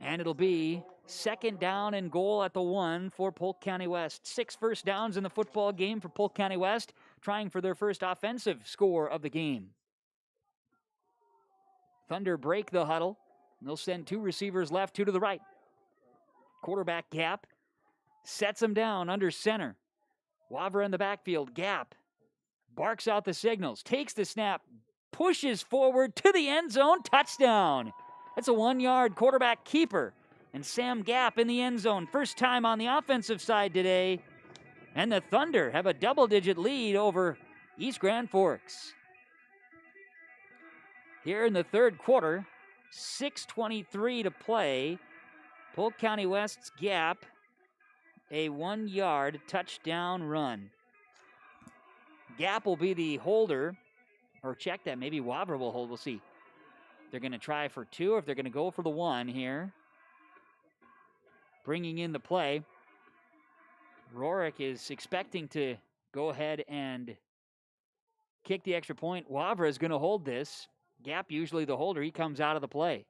And it'll be 2nd down and goal at the 1 for Polk County West. 6 first downs in the football game for Polk County West, trying for their first offensive score of the game. Thunder break the huddle. They'll send 2 receivers left, 2 to the right. Quarterback Gap sets him down under center. Wavra in the backfield. Gap barks out the signals, takes the snap, pushes forward to the end zone. Touchdown. That's a 1-yard quarterback keeper. And Sam Gap in the end zone. First time on the offensive side today. And the Thunder have a double-digit lead over East Grand Forks. Here in the 3rd quarter, 6:23 to play. Polk County West's Gap, a 1-yard touchdown run. Gap will be the holder. Or check that, maybe Wavra will hold. We'll see. They're going to try for 2, or if they're going to go for the 1 here. Bringing in the play. Rorick is expecting to go ahead and kick the extra point. Wavra is going to hold this. Gap usually the holder. He comes out of the play.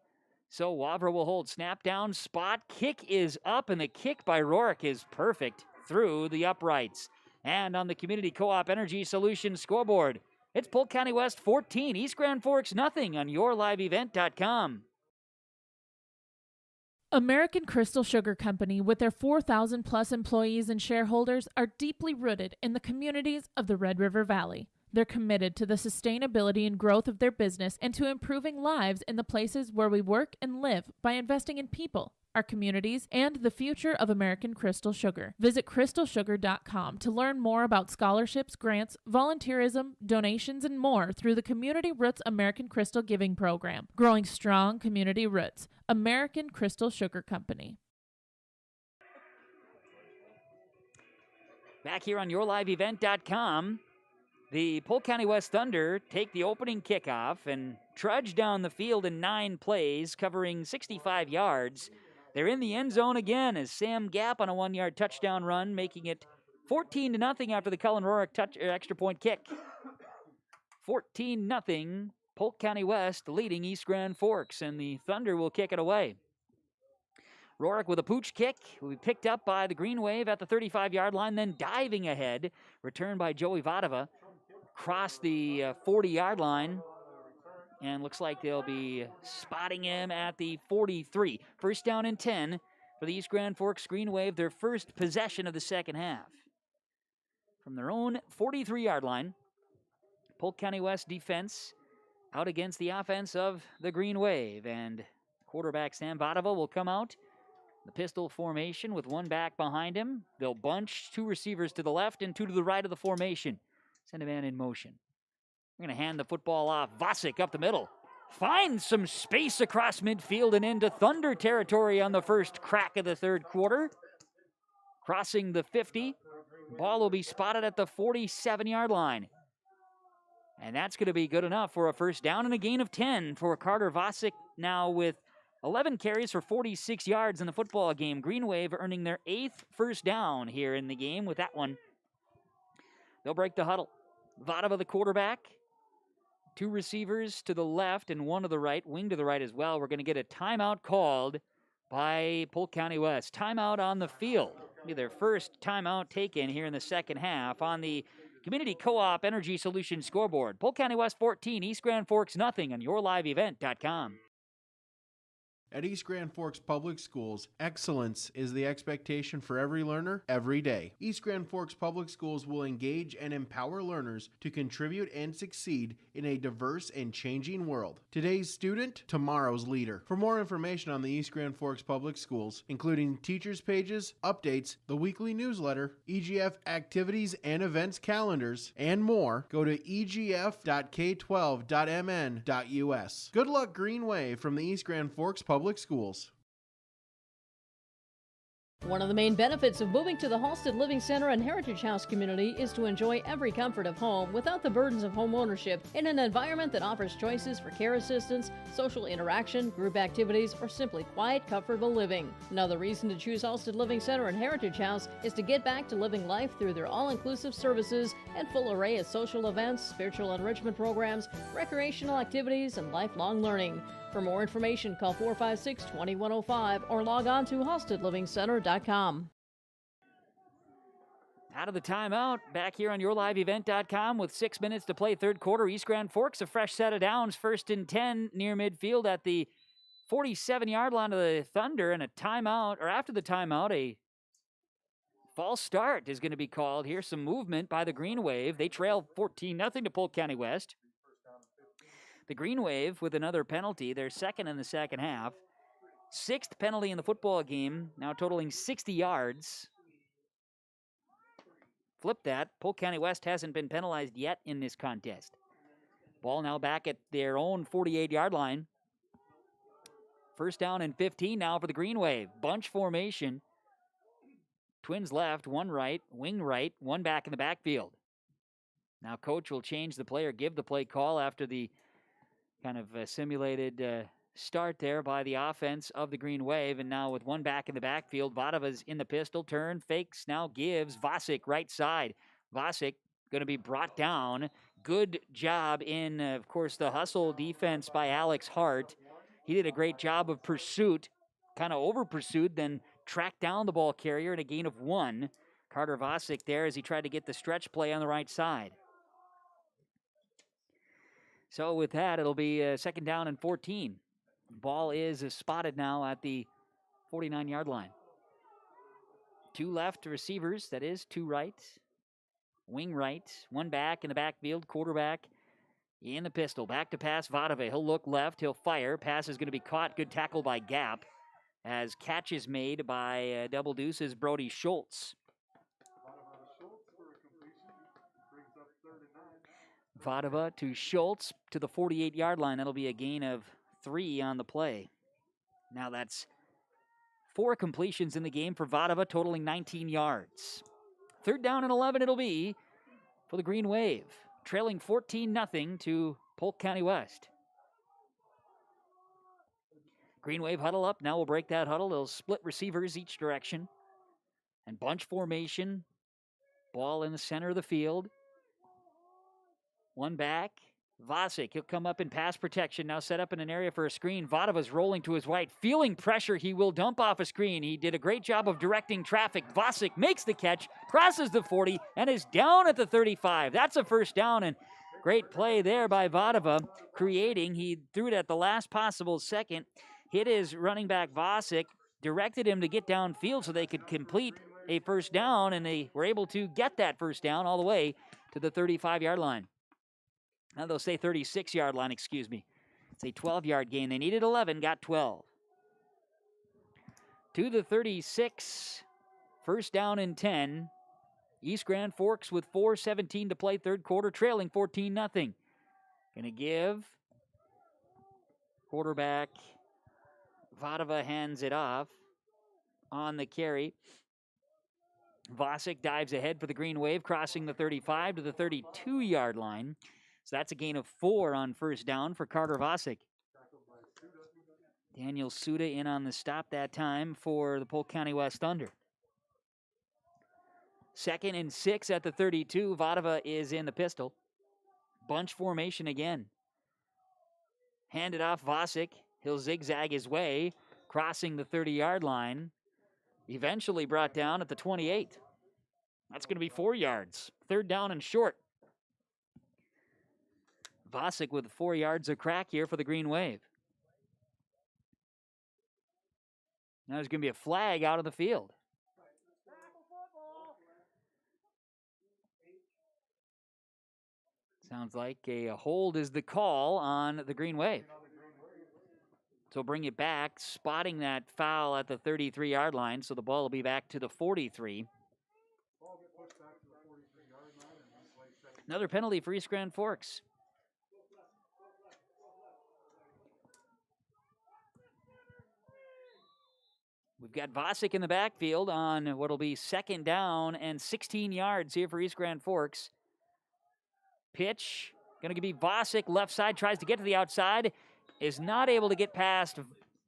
So Wavra will hold. Snap down, spot. Kick is up, and the kick by Rorick is perfect through the uprights. And on the Community Co-op Energy Solutions scoreboard, it's Polk County West 14, East Grand Forks nothing on yourliveevent.com. American Crystal Sugar Company, with their 4,000-plus employees and shareholders, are deeply rooted in the communities of the Red River Valley. They're committed to the sustainability and growth of their business and to improving lives in the places where we work and live by investing in people, our communities, and the future of American Crystal Sugar. Visit crystalsugar.com to learn more about scholarships, grants, volunteerism, donations, and more through the Community Roots American Crystal Giving Program. Growing strong community roots. American Crystal Sugar Company. Back here on yourliveevent.com, the Polk County West Thunder take the opening kickoff and trudge down the field in 9 plays, covering 65 yards. They're in the end zone again as Sam Gap on a 1-yard touchdown run, making it 14-0 after the Cullen Rorick extra point kick. 14-0, Polk County West leading East Grand Forks, and the Thunder will kick it away. Rorick with a pooch kick will be picked up by the Green Wave at the 35-yard line, then diving ahead, returned by Joey Vadova, across the 40-yard line. And looks like they'll be spotting him at the 43. First down and 10 for the East Grand Forks Green Wave, their first possession of the second half. From their own 43-yard line, Polk County West defense out against the offense of the Green Wave. And quarterback Sam Vadova will come out The pistol formation with one back behind him. They'll bunch 2 receivers to the left and 2 to the right of the formation. Send a man in motion. We're going to hand the football off. Vasic up the middle. Finds some space across midfield and into Thunder territory on the first crack of the third quarter. Crossing the 50. Ball will be spotted at the 47-yard line. And that's going to be good enough for a first down and a gain of 10 for Carter Vasic, now with 11 carries for 46 yards in the football game. Green Wave earning their 8th first down here in the game with that one. They'll break the huddle. Vadova, the quarterback. 2 receivers to the left and 1 to the right, wing to the right as well. We're going to get a timeout called by Polk County West. Timeout on the field. It'll be their first timeout taken here in the second half on the Community Co-op Energy Solutions scoreboard. Polk County West 14, East Grand Forks nothing on yourliveevent.com. At East Grand Forks Public Schools, excellence is the expectation for every learner, every day. East Grand Forks Public Schools will engage and empower learners to contribute and succeed in a diverse and changing world. Today's student, tomorrow's leader. For more information on the East Grand Forks Public Schools, including teachers' pages, updates, the weekly newsletter, EGF activities and events calendars, and more, go to egf.k12.mn.us. Good luck, Green Wave, from the East Grand Forks Public Schools. One of the main benefits of moving to the Halsted Living Center and Heritage House community is to enjoy every comfort of home without the burdens of home ownership in an environment that offers choices for care assistance, social interaction, group activities, or simply quiet, comfortable living. Another reason to choose Halsted Living Center and Heritage House is to get back to living life through their all-inclusive services and full array of social events, spiritual enrichment programs, recreational activities, and lifelong learning. For more information, call 456-2105 or log on to halstedlivingcenter.com. Out of the timeout, back here on yourliveevent.com with 6 minutes to play third quarter. East Grand Forks, a fresh set of downs, 1st and 10 near midfield at the 47-yard line of the Thunder, and a timeout, or after the timeout, a false start is going to be called. Here's some movement by the Green Wave. They trail 14-0 to Polk County West. The Green Wave with another penalty. They're second in the second half. 6th penalty in the football game, now totaling 60 yards. Flip that. Polk County West hasn't been penalized yet in this contest. Ball now back at their own 48-yard line. First down and 15 now for the Green Wave. Bunch formation. Twins left, 1 right, wing right, 1 back in the backfield. Now coach will change the play or give the play call after the kind of simulated start there by the offense of the Green Wave. And now with 1 back in the backfield, Vadova's in the pistol, turn, fakes, now gives Vasic right side. Vasic going to be brought down. Good job in, of course, the hustle defense by Alex Hart. He did a great job of pursuit, kind of over-pursued, then tracked down the ball carrier in a gain of 1. Carter Vasic there as he tried to get the stretch play on the right side. So with that, it'll be 2nd down and 14. Ball is spotted now at the 49-yard line. 2 left receivers, that is, 2 right. Wing right, 1 back in the backfield, quarterback in the pistol. Back to pass, Vadova. He'll look left, he'll fire. Pass is going to be caught. Good tackle by Gap as catch is made by Double Deuce's Brody Schultz. Vadova to Schultz to the 48-yard line. That'll be a gain of 3 on the play. Now that's 4 completions in the game for Vadova, totaling 19 yards. 3rd down and 11 it'll be for the Green Wave, trailing 14-0 to Polk County West. Green Wave huddle up. Now we'll break that huddle. They'll split receivers each direction. And bunch formation. Ball in the center of the field. 1 back. Vasic, he'll come up in pass protection. Now set up in an area for a screen. Vadova's rolling to his right. Feeling pressure, he will dump off a screen. He did a great job of directing traffic. Vasic makes the catch, crosses the 40, and is down at the 35. That's a first down, and great play there by Vadova, creating. He threw it at the last possible second. Hit his running back, Vasic, directed him to get downfield so they could complete a first down, and they were able to get that first down all the way to the 35-yard line. Now they'll say 36-yard line, excuse me. It's a 12-yard gain. They needed 11, got 12. to the 36. First down and 10. East Grand Forks with 4:17 to play, third quarter, trailing 14-0. Gonna give. Quarterback Vadova hands it off on the carry. Vosick dives ahead for the Green Wave, crossing the 35 to the 32-yard line. So that's a gain of 4 on first down for Carter Vosick. Daniel Suda in on the stop that time for the Polk County West Thunder. 2nd and 6 at the 32. Vadova is in the pistol. Bunch formation again. Handed off Vosick. He'll zigzag his way, crossing the 30-yard line. Eventually brought down at the 28. That's going to be 4 yards. Third down and short. Vosick with 4 yards of crack here for the Green Wave. Now there's going to be a flag out of the field. Sounds like a hold is the call on the Green Wave. So bring it back, spotting that foul at the 33-yard line, so the ball will be back to the 43. Another penalty for East Grand Forks. We've got Vosick in the backfield on what'll be 2nd down and 16 yards here for East Grand Forks. Pitch, going to be Vosick, left side, tries to get to the outside, is not able to get past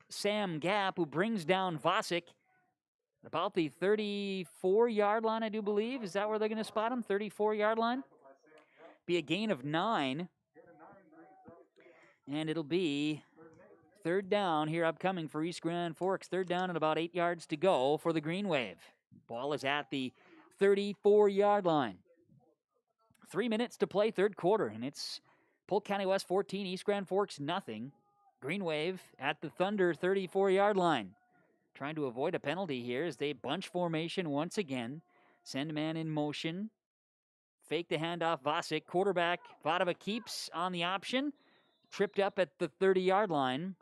Sam Gap, who brings down Vosick about the 34-yard line, I do believe. Is that where they're going to spot him? 34-yard line? Be a gain of 9. And it'll be third down here upcoming for East Grand Forks. Third down and about 8 yards to go for the Green Wave. Ball is at the 34-yard line. 3 minutes to play, third quarter, and it's Polk County West 14, East Grand Forks nothing. Green Wave at the Thunder 34-yard line. Trying to avoid a penalty here as they bunch formation once again. Send man in motion. Fake the handoff, Vosick. Quarterback Vadova keeps on the option. Tripped up at the 30-yard line.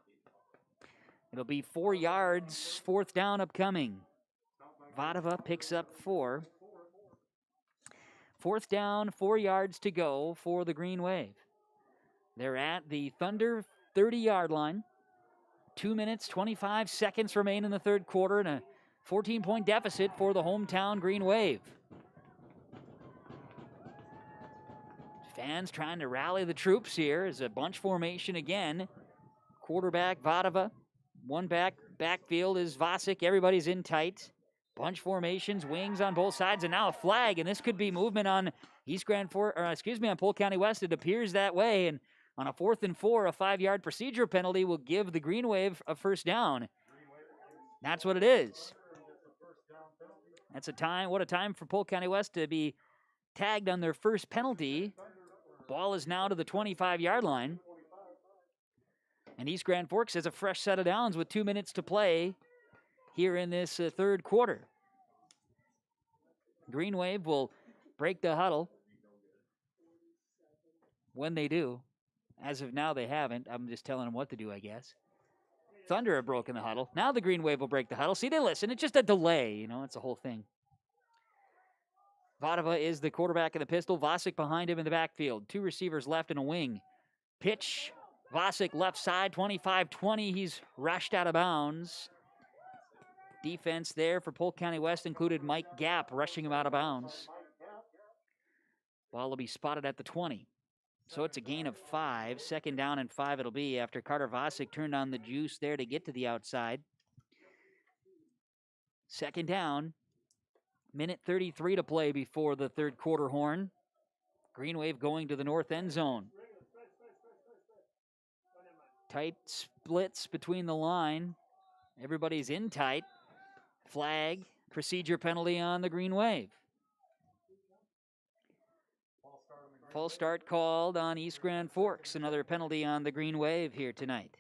It'll be 4 yards, fourth down upcoming. Vadova picks up 4. Fourth down, 4 yards to go for the Green Wave. They're at the Thunder 30-yard line. 2 minutes, 25 seconds remain in the third quarter and a 14-point deficit for the hometown Green Wave. Fans trying to rally the troops here as a bunch formation again. Quarterback Vadova. One backfield is Vosick. Everybody's in tight. Bunch formations, wings on both sides, and now a flag, and this could be movement on on Polk County West. It appears that way, and on a 4th and 4, a 5-yard procedure penalty will give the Green Wave a first down. That's what it is. That's a time. What a time for Polk County West to be tagged on their first penalty. Ball is now to the 25-yard line. And East Grand Forks has a fresh set of downs with 2 minutes to play here in this third quarter. Green Wave will break the huddle when they do. As of now, they haven't. I'm just telling them what to do, I guess. Thunder have broken the huddle. Now the Green Wave will break the huddle. See, they listen. It's just a delay, it's a whole thing. Vadova is the quarterback of the pistol. Vosick behind him in the backfield. 2 receivers left and a wing. Pitch. Vosick left side, 25-20. He's rushed out of bounds. Defense there for Polk County West included Mike Gap rushing him out of bounds. Ball will be spotted at the 20. So it's a gain of 5. 2nd down and 5 it'll be after Carter Vosick turned on the juice there to get to the outside. 2nd down. Minute 33 to play before the third quarter horn. Green Wave going to the north end zone. Tight splits between the line. Everybody's in tight. Flag, procedure penalty on the Green Wave. False start called on East Grand Forks. Another penalty on the Green Wave here tonight.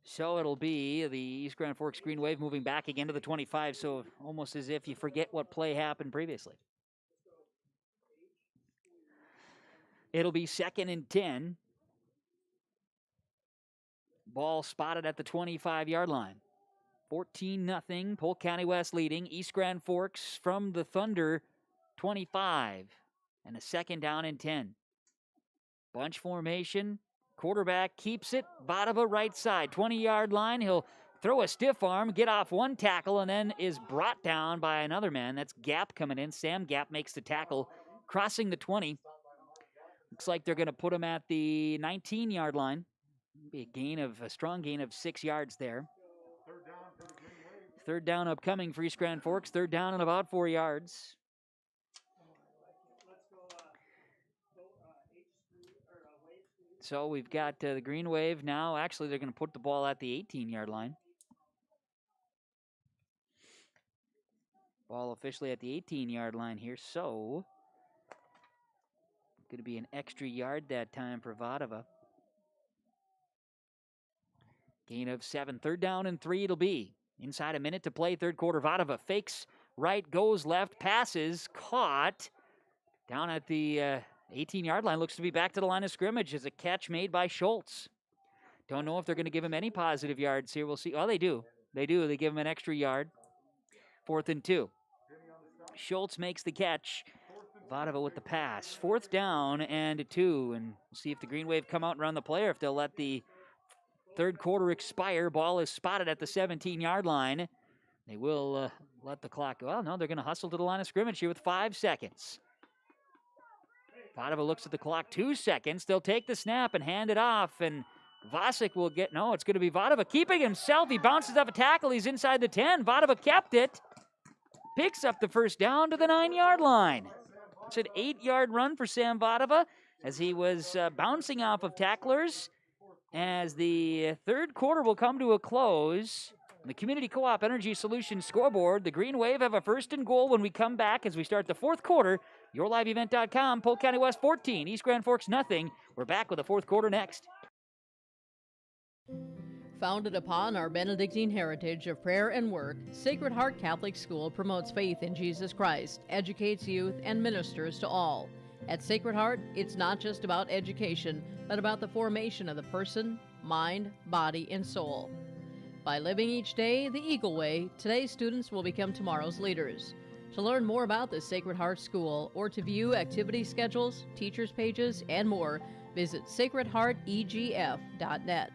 So it'll be the East Grand Forks Green Wave moving back again to the 25, so almost as if you forget what play happened previously. It'll be 2nd and 10. Ball spotted at the 25-yard line. 14-0, Polk County West leading. East Grand Forks from the Thunder, 25. And a second down and 10. Bunch formation. Quarterback keeps it. Vadava right side, 20-yard line. He'll throw a stiff arm, get off one tackle, and then is brought down by another man. That's Gap coming in. Sam Gap makes the tackle, crossing the 20. Looks like they're going to put him at the 19-yard line. Be a strong gain of 6 yards there. Third down upcoming for East Grand Forks. Third down and about 4 yards. So we've got the Green Wave now. Actually, they're going to put the ball at the 18-yard line. Ball officially at the 18-yard line here. So going to be an extra yard that time for Vadava. Gain of 7. Third down and 3 it'll be. Inside a minute to play, third quarter. Vadava fakes right, goes left, passes, caught. Down at the 18-yard line, looks to be back to the line of scrimmage as a catch made by Schultz. Don't know if they're going to give him any positive yards here. We'll see. Oh, they do. They do. They give him an extra yard. 4th and 2. Schultz makes the catch. Vadava with the pass. 4th down and 2. And we'll see if the Green Wave come out and run the play or if they'll let the third quarter expire. Ball is spotted at the 17-yard line. They will let the clock go. Well, no, they're going to hustle to the line of scrimmage here with 5 seconds. Vadava looks at the clock. 2 seconds. They'll take the snap and hand it off. And Vasic will get, no, it's going to be Vadava keeping himself. He bounces off a tackle. He's inside the 10. Vadava kept it. Picks up the first down to the 9-yard line. It's an 8-yard run for Sam Vadava as he was bouncing off of tacklers. As the third quarter will come to a close, the Community Co-op Energy Solutions scoreboard, the Green Wave have a 1st and goal when we come back as we start the fourth quarter. YourLiveEvent.com, Polk County West 14, East Grand Forks nothing. We're back with the fourth quarter next. Founded upon our Benedictine heritage of prayer and work, Sacred Heart Catholic School promotes faith in Jesus Christ, educates youth, and ministers to all. At Sacred Heart, it's not just about education, but about the formation of the person, mind, body, and soul. By living each day the Eagle Way, today's students will become tomorrow's leaders. To learn more about the Sacred Heart School or to view activity schedules, teachers' pages, and more, visit sacredheartegf.net.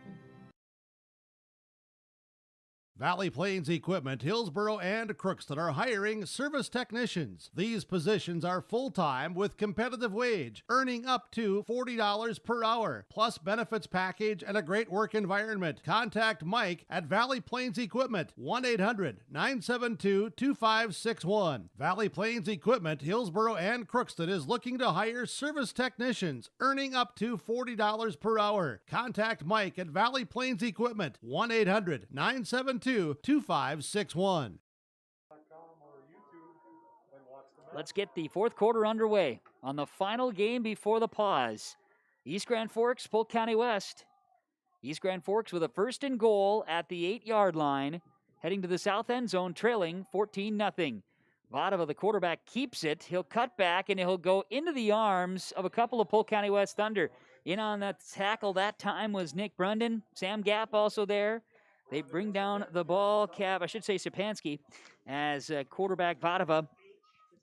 Valley Plains Equipment, Hillsboro, and Crookston are hiring service technicians. These positions are full-time with competitive wage, earning up to $40 per hour, plus benefits package and a great work environment. Contact Mike at Valley Plains Equipment, 1-800-972-2561. Valley Plains Equipment, Hillsboro, and Crookston is looking to hire service technicians, earning up to $40 per hour. Contact Mike at Valley Plains Equipment, 1-800-972-2561. Let's get the fourth quarter underway on the final game before the pause. East Grand Forks, Polk County West. East Grand Forks with a 1st and goal at the 8-yard line, heading to the south end zone, trailing 14-0. Vadava, the quarterback, keeps it. He'll cut back, and he'll go into the arms of a couple of Polk County West Thunder. In on that tackle that time was Nick Brundon. Sam Gap also there. They bring down the ball cap, I should say Sapansky, as quarterback Vadava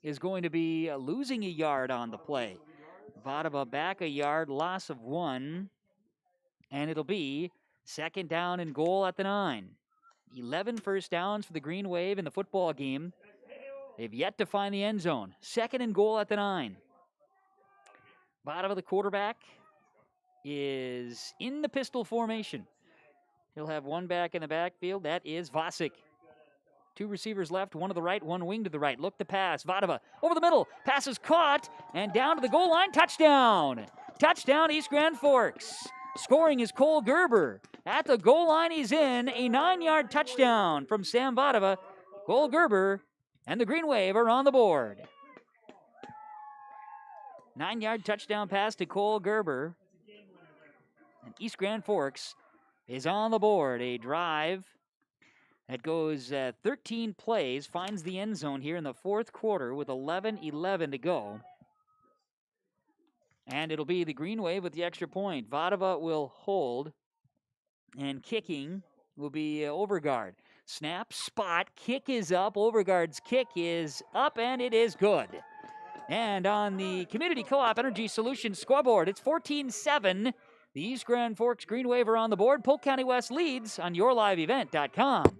is going to be losing a yard on the play. Vadava back a yard, loss of 1, and it'll be 2nd down and goal at the 9. 11 first downs for the Green Wave in the football game. They've yet to find the end zone. 2nd and goal at the 9. Vadava, the quarterback, is in the pistol formation. He'll have one back in the backfield. That is Vasic. 2 receivers left, one to the right, one wing to the right. Look to pass. Vadava over the middle. Pass is caught and down to the goal line. Touchdown. Touchdown, East Grand Forks. Scoring is Cole Gerber. At the goal line, he's in. A 9-yard touchdown from Sam Vadava. Cole Gerber and the Green Wave are on the board. 9-yard touchdown pass to Cole Gerber. And East Grand Forks is on the board. A drive that goes 13 plays, finds the end zone here in the fourth quarter with 11:11 to go. And it'll be the Green Wave with the extra point. Vadava will hold. And kicking will be Overgard. Snap, spot, kick is up. Overgard's kick is up, and it is good. And on the Community Co-op Energy Solutions scoreboard, it's 14-7. The East Grand Forks Green Wave are on the board. Polk County West leads on yourliveevent.com.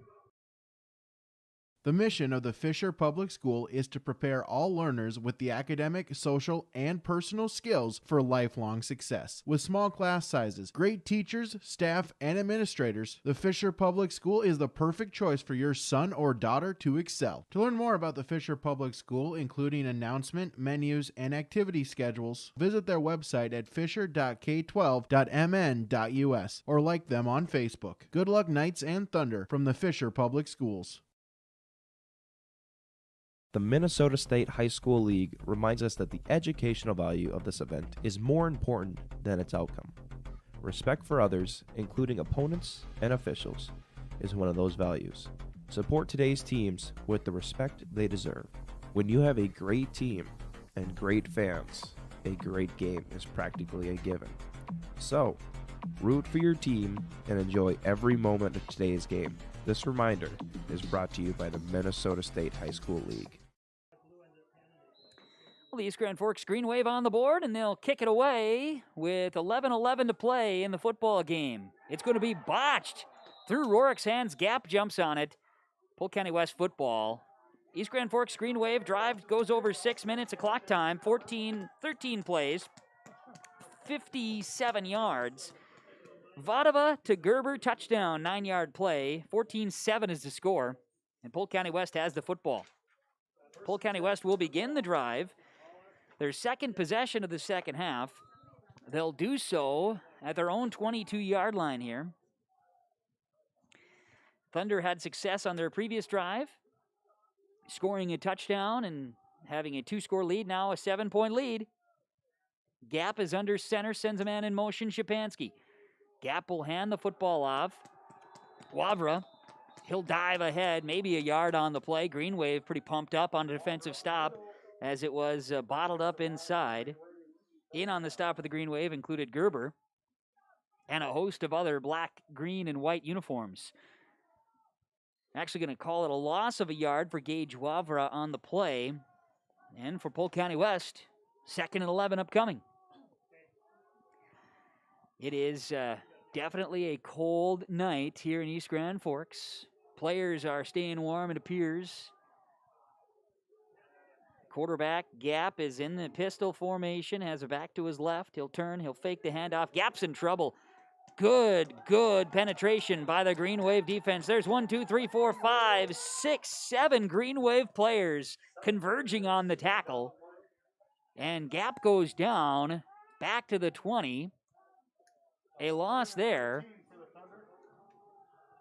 The mission of the Fisher Public School is to prepare all learners with the academic, social, and personal skills for lifelong success. With small class sizes, great teachers, staff, and administrators, the Fisher Public School is the perfect choice for your son or daughter to excel. To learn more about the Fisher Public School, including announcement, menus, and activity schedules, visit their website at fisher.k12.mn.us or like them on Facebook. Good luck, Knights and Thunder, from the Fisher Public Schools. The Minnesota State High School League reminds us that the educational value of this event is more important than its outcome. Respect for others, including opponents and officials, is one of those values. Support today's teams with the respect they deserve. When you have a great team and great fans, a great game is practically a given. So, root for your team and enjoy every moment of today's game. This reminder is brought to you by the Minnesota State High School League. Well, the East Grand Forks Green Wave on the board, and they'll kick it away with 11:11 to play in the football game. It's going to be botched through Rorick's hands. Gap jumps on it. Polk County West football. East Grand Forks Green Wave drive goes over 6 minutes of clock time. 13 plays, 57 yards. Vadova to Gerber, touchdown, 9-yard play. 14-7 is the score, and Polk County West has the football. Polk County West will begin the drive. Their second possession of the second half. They'll do so at their own 22-yard line here. Thunder had success on their previous drive, scoring a touchdown and having a 2-score lead, now a 7-point lead. Gap is under center, sends a man in motion, Shapansky. Gap will hand the football off. Wavra, he'll dive ahead, maybe a yard on the play. Green Wave pretty pumped up on a defensive stop as it was bottled up inside. In on the stop of the Green Wave included Gerber and a host of other black, green, and white uniforms. Actually going to call it a loss of a yard for Gage Wavra on the play. And for Polk County West, 2nd and 11 upcoming. It is definitely a cold night here in East Grand Forks. Players are staying warm, it appears. Quarterback Gap is in the pistol formation, has a back to his left. He'll turn, he'll fake the handoff. Gap's in trouble. Good penetration by the Green Wave defense. There's 1, 2, 3, 4, 5, 6, 7 Green Wave players converging on the tackle. And Gap goes down, back to the 20. A loss there.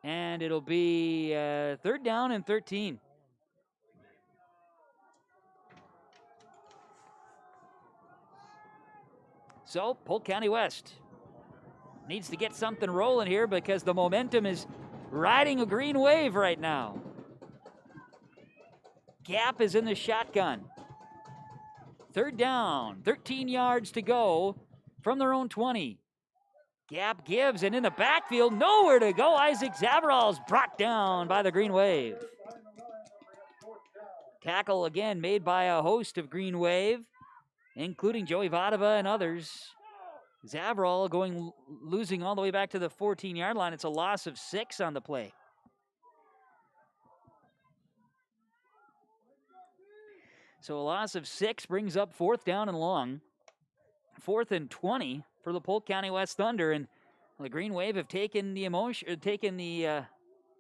And it'll be 3rd down and 13. So, Polk County West needs to get something rolling here because the momentum is riding a Green Wave right now. Gap is in the shotgun. 3rd down, 13 yards to go from their own 20. Gap gives, and in the backfield, nowhere to go. Isaac Zavaral's brought down by the Green Wave. Tackle again made by a host of Green Wave, including Joey Vadova and others. Zavaral losing all the way back to the 14-yard line. It's a loss of 6 on the play. So a loss of 6 brings up 4th down and long. 4th and 20 for the Polk County West Thunder, and the Green Wave have taken the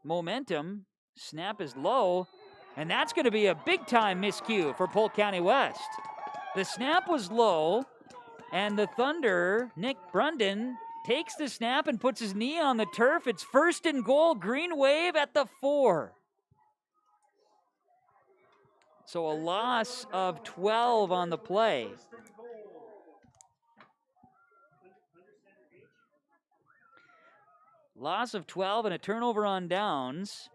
momentum. Snap is low, and that's going to be a big-time miscue for Polk County West. The snap was low, and the Thunder, Nick Brunden, takes the snap and puts his knee on the turf. It's 1st and goal, Green Wave at the 4. So a loss of 12 on the play. Loss of 12 and a turnover on downs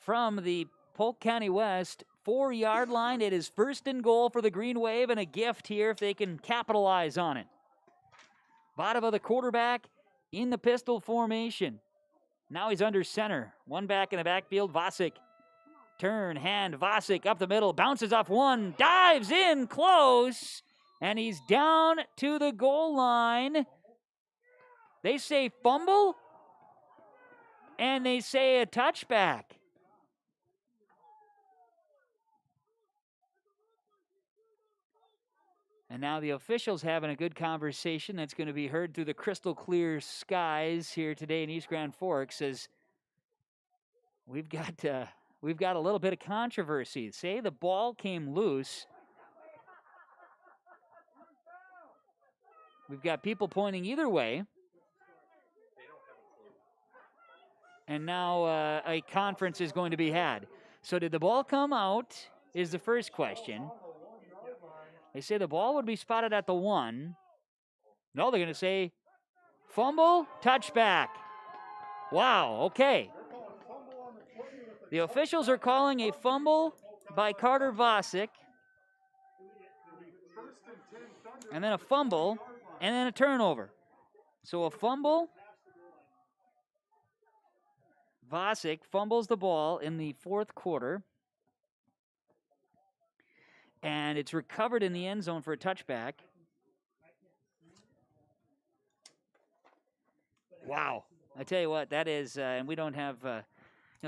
from the Polk County West 4-yard line. It is 1st and goal for the Green Wave, and a gift here if they can capitalize on it. Vadova, the quarterback, in the pistol formation. Now he's under center. One back in the backfield, Vasic. Turn, hand, Vasic up the middle, bounces off one, dives in close, and he's down to the goal line. They say fumble, and they say a touchback. And now the officials having a good conversation that's going to be heard through the crystal clear skies here today in East Grand Forks as we've got a little bit of controversy. Say the ball came loose. We've got people pointing either way. And now a conference is going to be had. So did the ball come out is the first question. They say the ball would be spotted at the 1. No, they're going to say fumble, touchback. Wow, okay. The officials are calling a fumble by Carter Vasic. And then a fumble, and then a turnover. So a fumble. Vasic fumbles the ball in the fourth quarter. And it's recovered in the end zone for a touchback. Wow. I tell you what, that is, and we don't have,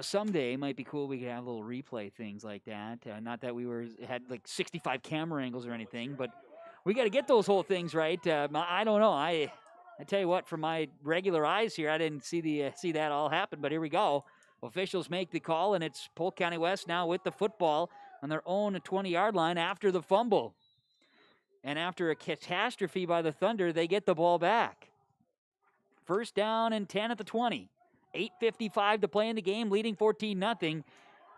someday it might be cool we could have little replay things like that. Not that we had like 65 camera angles or anything, but we got to get those whole things right. I don't know. I tell you what, from my regular eyes here, I didn't see that all happen, but here we go. Officials make the call, and it's Polk County West now with the football on their own 20-yard line after the fumble. And after a catastrophe by the Thunder, they get the ball back. First down and 10 at the 20. 8:55 to play in the game, leading 14-0.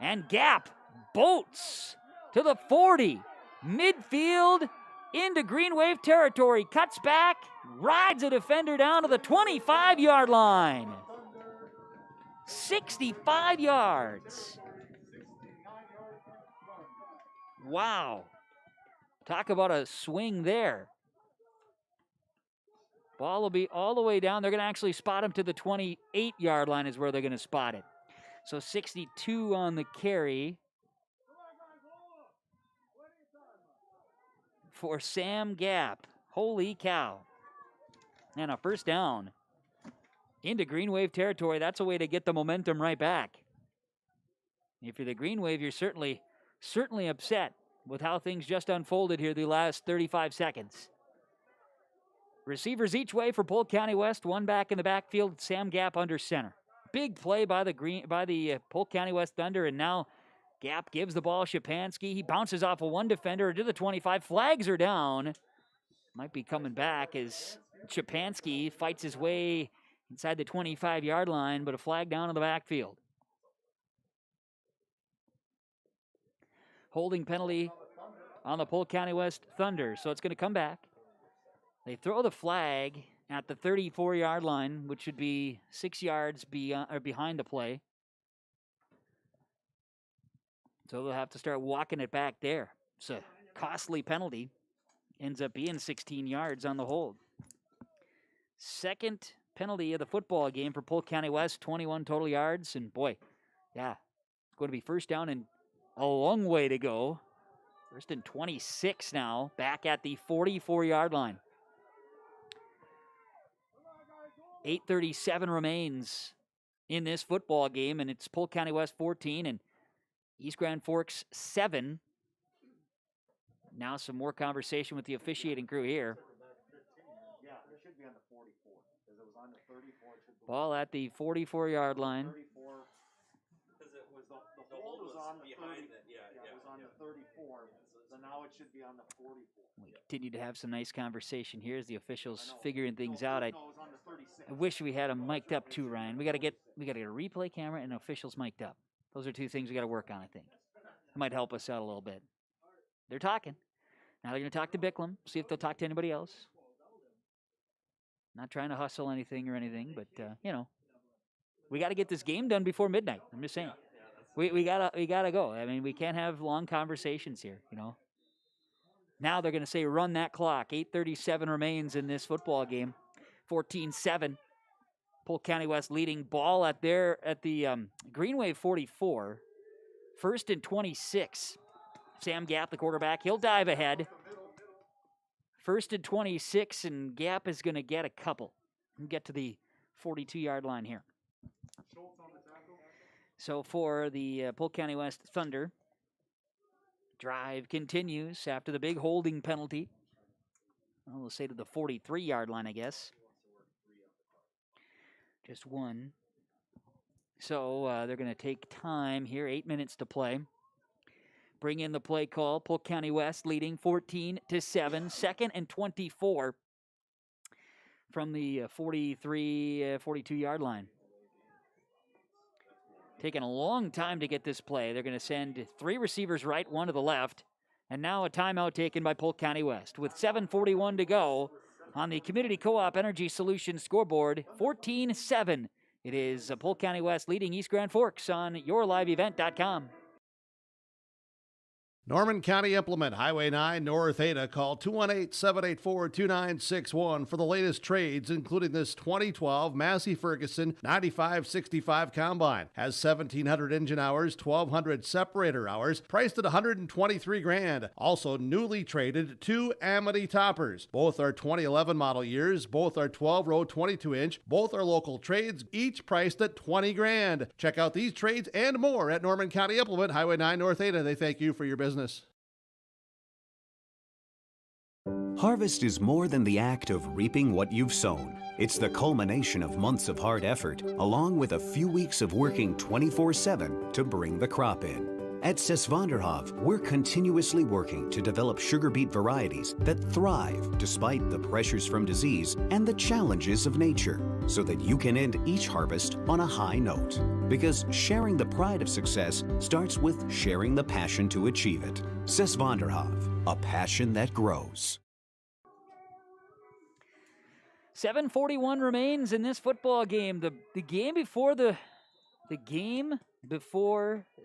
And Gap bolts to the 40. Midfield into Green Wave territory. Cuts back, rides a defender down to the 25-yard line. 65 yards. Wow. Talk about a swing there. Ball will be all the way down. They're going to actually spot him to the 28-yard line is where they're going to spot it. So 62 on the carry for Sam Gap. Holy cow. And a first down into Green Wave territory. That's a way to get the momentum right back. If you're the Green Wave, you're certainly upset with how things just unfolded here the last 35 seconds. Receivers each way for Polk County West. One back in the backfield, Sam Gap under center. Big play by the Polk County West Thunder, and now Gap gives the ball Shapansky. He bounces off of one defender to the 25. Flags are down. Might be coming back as Shapansky fights his way inside the 25-yard line, but a flag down in the backfield. Holding penalty on the Polk County West Thunder, so it's going to come back. They throw the flag at the 34-yard line, which should be 6 yards behind the play. So they'll have to start walking it back there. It's a costly penalty. Ends up being 16 yards on the hold. Second penalty of the football game for Polk County West, 21 total yards. And boy, yeah, it's going to be first down and a long way to go. First and 26 now, back at the 44-yard line. 8:37 remains in this football game, and it's Polk County West 14 and East Grand Forks 7. Now some more conversation with the officiating crew here. Yeah, it should be on the 44 because it was on the 34. Ball at the 44-yard line. 34 because it was the hold was on the 30. It was on the 34. So now it should be on the 44. We continue to have some nice conversation here as the officials figuring things out. I wish we had them mic'd up too, Ryan. We got to get a replay camera and officials mic'd up. Those are two things we got to work on, I think. It might help us out a little bit. They're talking. Now they're going to talk to Bicklem, see if they'll talk to anybody else. Not trying to hustle anything or anything, but, we got to get this game done before midnight. I'm just saying. We gotta go. I mean, we can't have long conversations here, Now they're going to say run that clock. 8:37 remains in this football game. 14-7. Polk County West leading ball at the Green Wave 44. 1st and 26. Sam Gap, the quarterback, he'll dive ahead. 1st and 26, and Gap is going to get a couple. We'll get to the 42-yard line here. So for the Polk County West Thunder, drive continues after the big holding penalty. Well, we'll say to the 43-yard line, I guess. Just one. So they're going to take time here, 8 minutes to play. Bring in the play call. Polk County West leading 14-7. 2nd and 24 from the 42-yard line. Taking a long time to get this play. They're going to send 3 receivers right, 1 to the left. And now a timeout taken by Polk County West. With 7:41 to go on the Community Co-op Energy Solutions scoreboard, 14-7. It is Polk County West leading East Grand Forks on yourliveevent.com. Norman County Implement, Highway 9, North Ada. Call 218-784-2961 for the latest trades, including this 2012 Massey Ferguson 9565 Combine. Has 1,700 engine hours, 1,200 separator hours, priced at $123,000. Also newly traded 2 Amity toppers. Both are 2011 model years. Both are 12-row 22-inch. Both are local trades, each priced at $20,000. Check out these trades and more at Norman County Implement, Highway 9, North Ada. They thank you for your business. Harvest is more than the act of reaping what you've sown. It's the culmination of months of hard effort, along with a few weeks of working 24/7 to bring the crop in. At Sesvanderhof, we're continuously working to develop sugar beet varieties that thrive despite the pressures from disease and the challenges of nature, so that you can end each harvest on a high note. Because sharing the pride of success starts with sharing the passion to achieve it. Sesvanderhof, a passion that grows. 7:41 remains in this football game. The game before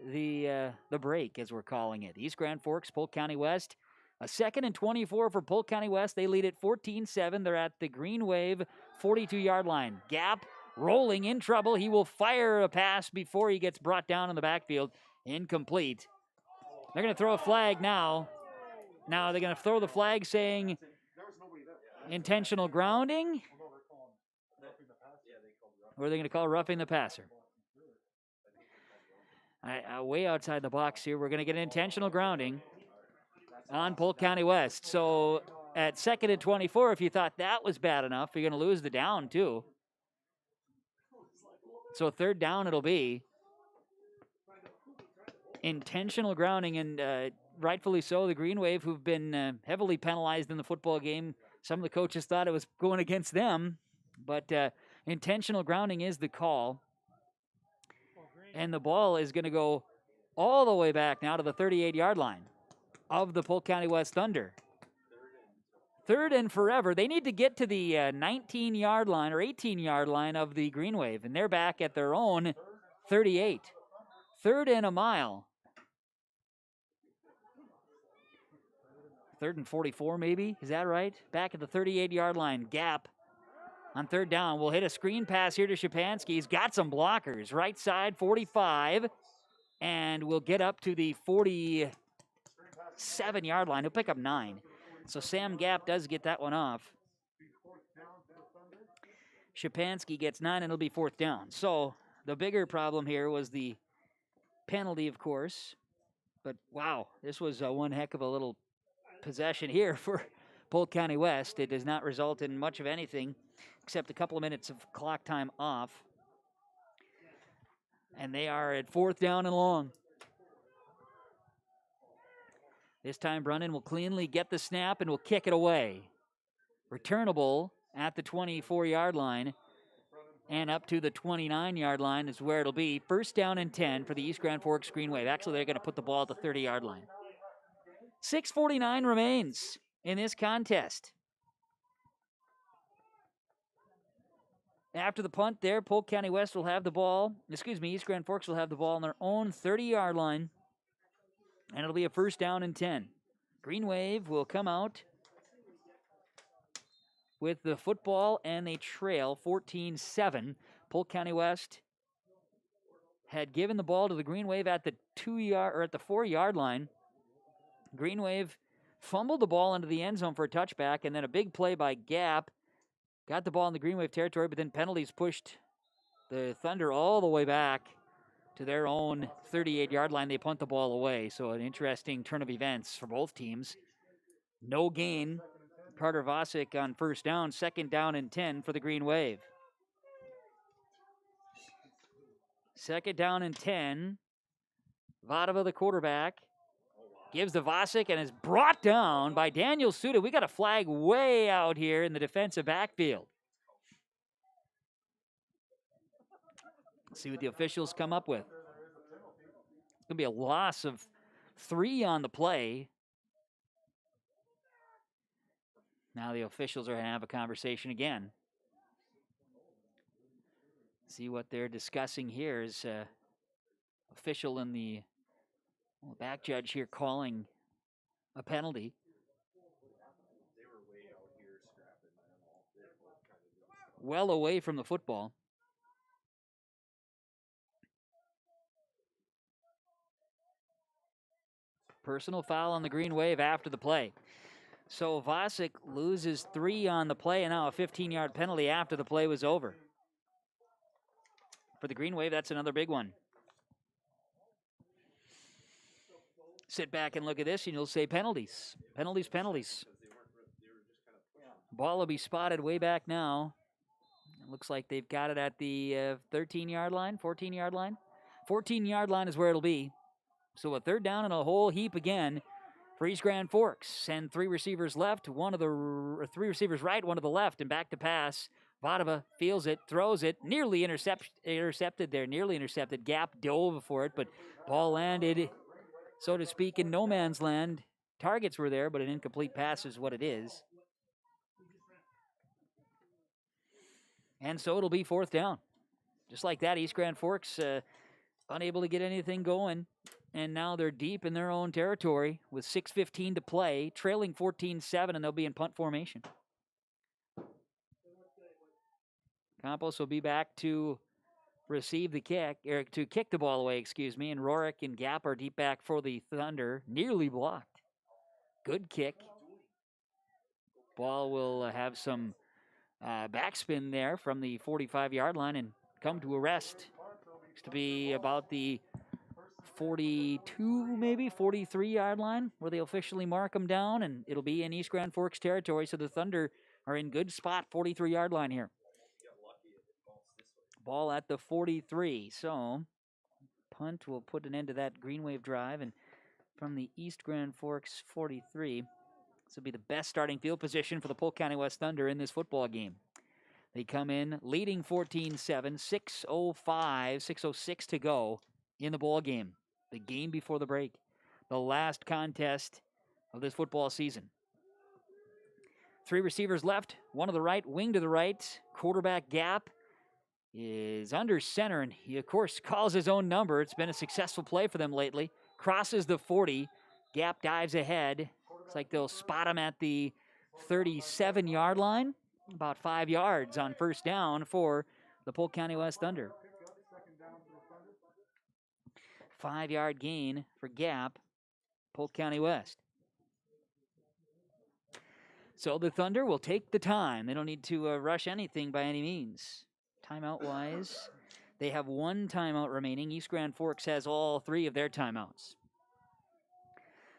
the break, as we're calling it. East Grand Forks, Polk County West. A 2nd and 24 for Polk County West. They lead it 14-7. They're at the Green Wave 42-yard line. Gap rolling in trouble. He will fire a pass before he gets brought down in the backfield. Incomplete. They're going to throw a flag now. Now they're going to throw the flag saying intentional grounding. Or are they going to call roughing the passer? Way outside the box here. We're going to get intentional grounding on Polk County West. So at 2nd and 24, if you thought that was bad enough, you're going to lose the down too. So 3rd down it'll be. Intentional grounding, and rightfully so. The Green Wave, who've been heavily penalized in the football game, some of the coaches thought it was going against them, but intentional grounding is the call. And the ball is going to go all the way back now to the 38-yard line of the Polk County West Thunder. 3rd and forever. They need to get to the 19-yard line or 18-yard line of the Green Wave, and they're back at their own 38. 3rd and a mile. 3rd and 44 maybe? Is that right? Back at the 38-yard line. Gap on 3rd down. We'll hit a screen pass here to Shapansky. He's got some blockers. Right side, 45. And we'll get up to the 47-yard line. He'll pick up 9. So Sam Gap does get that one off. Shapansky gets 9, and it'll be 4th down. So the bigger problem here was the penalty, of course. But, wow, this was one heck of a little possession here for Polk County West. It does not result in much of anything except a couple of minutes of clock time off. And they are at 4th down and long. This time Brunnan will cleanly get the snap and will kick it away. Returnable at the 24-yard line and up to the 29-yard line is where it'll be. 1st down and 10 for the East Grand Forks Green Wave. Actually, they're going to put the ball at the 30-yard line. 6:49 remains in this contest. After the punt there, Polk County West will have the ball. East Grand Forks will have the ball on their own 30-yard line. And it'll be a 1st down and 10. Green Wave will come out with the football, and they trail 14-7. Polk County West had given the ball to the Green Wave at the 4-yard line. Green Wave fumbled the ball into the end zone for a touchback, and then a big play by Gap. Got the ball in the Green Wave territory, but then penalties pushed the Thunder all the way back to their own 38-yard line. They punt the ball away, so an interesting turn of events for both teams. No gain. Carter Vosick on first down, 2nd down and 10 for the Green Wave. 2nd down and 10. Vadova, the quarterback, gives to Vosick and is brought down by Daniel Suda. We got a flag way out here in the defensive backfield. Let's see what the officials come up with. It's going to be a loss of 3 on the play. Now the officials are going to have a conversation again. See what they're discussing here is official in the back judge here calling a penalty. Well away from the football. Personal foul on the Green Wave after the play. So Vosick loses 3 on the play, and now a 15-yard penalty after the play was over. For the Green Wave, that's another big one. Sit back and look at this, and you'll say penalties. Penalties, penalties. Ball will be spotted way back now. It looks like they've got it at the 13-yard line, 14-yard line. 14-yard line is where it'll be. So a 3rd down and a whole heap again for East Grand Forks. And 3 receivers left, 3 receivers right, 1 to the left, and back to pass. Vadova feels it, throws it, nearly intercepted there, nearly intercepted. Gap dove for it, but ball landed, so to speak, in no man's land. Targets were there, but an incomplete pass is what it is. And so it'll be 4th down. Just like that, East Grand Forks unable to get anything going. And now they're deep in their own territory with 6:15 to play, trailing 14-7, and they'll be in punt formation. Campos will be back to receive the kick, or to kick the ball away, and Rorick and Gap are deep back for the Thunder. Nearly blocked. Good kick. Ball will have some backspin there from the 45-yard line and come to a rest. Looks to be about the 42, maybe 43-yard line where they officially mark them down, and it'll be in East Grand Forks territory, so the Thunder are in good spot, 43-yard line here. Ball at the 43, so punt will put an end to that Green Wave drive, and from the East Grand Forks 43, this will be the best starting field position for the Polk County West Thunder in this football game. They come in leading 14-7, 6:06 to go in the ball game. The game before the break. The last contest of this football season. 3 receivers left, 1 to the right, wing to the right. Quarterback Gap is under center, and he, of course, calls his own number. It's been a successful play for them lately. Crosses the 40. Gap dives ahead. Looks like they'll spot him at the 37-yard line. About 5 yards on 1st down for the Polk County West Thunder. 5-yard gain for Gap, Polk County West. So the Thunder will take the time. They don't need to rush anything by any means. Timeout-wise, they have 1 timeout remaining. East Grand Forks has all 3 of their timeouts.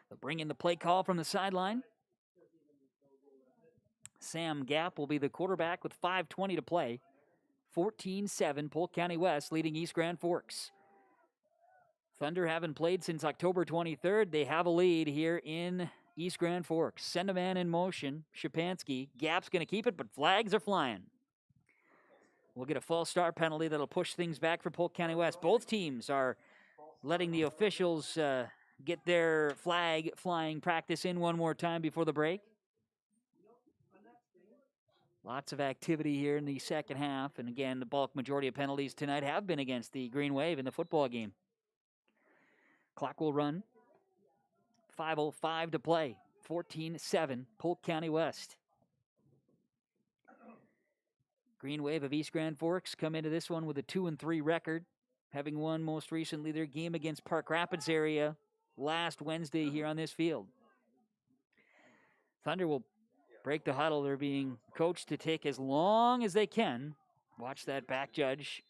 They'll bring in the play call from the sideline. Sam Gap will be the quarterback with 5:20 to play. 14-7, Polk County West leading East Grand Forks. Thunder haven't played since October 23rd. They have a lead here in East Grand Forks. Send a man in motion. Shapansky. Gap's going to keep it, but flags are flying. We'll get a false start penalty that'll push things back for Polk County West. Both teams are letting the officials get their flag flying practice in one more time before the break. Lots of activity here in the second half. And again, the bulk majority of penalties tonight have been against the Green Wave in the football game. Clock will run. 5:05 to play. 14-7, Polk County West. Green Wave of East Grand Forks come into this one with a 2-3 record, having won most recently their game against Park Rapids area last Wednesday here on this field. Thunder will break the huddle. They're being coached to take as long as they can. Watch that back judge.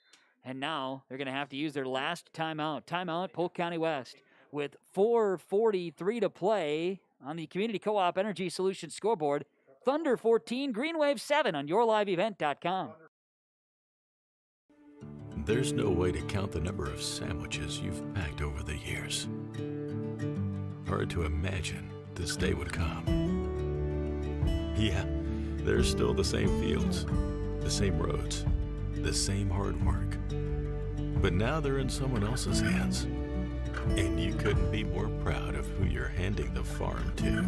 And now they're going to have to use their last timeout. Timeout, Polk County West. With 4:43 to play on the Community Co-op Energy Solutions scoreboard. Thunder 14, Green Wave 7 on yourliveevent.com. There's no way to count the number of sandwiches you've packed over the years. Hard to imagine this day would come. Yeah, there's still the same fields, the same roads, the same hard work. But now they're in someone else's hands. And you couldn't be more proud of who you're handing the farm to.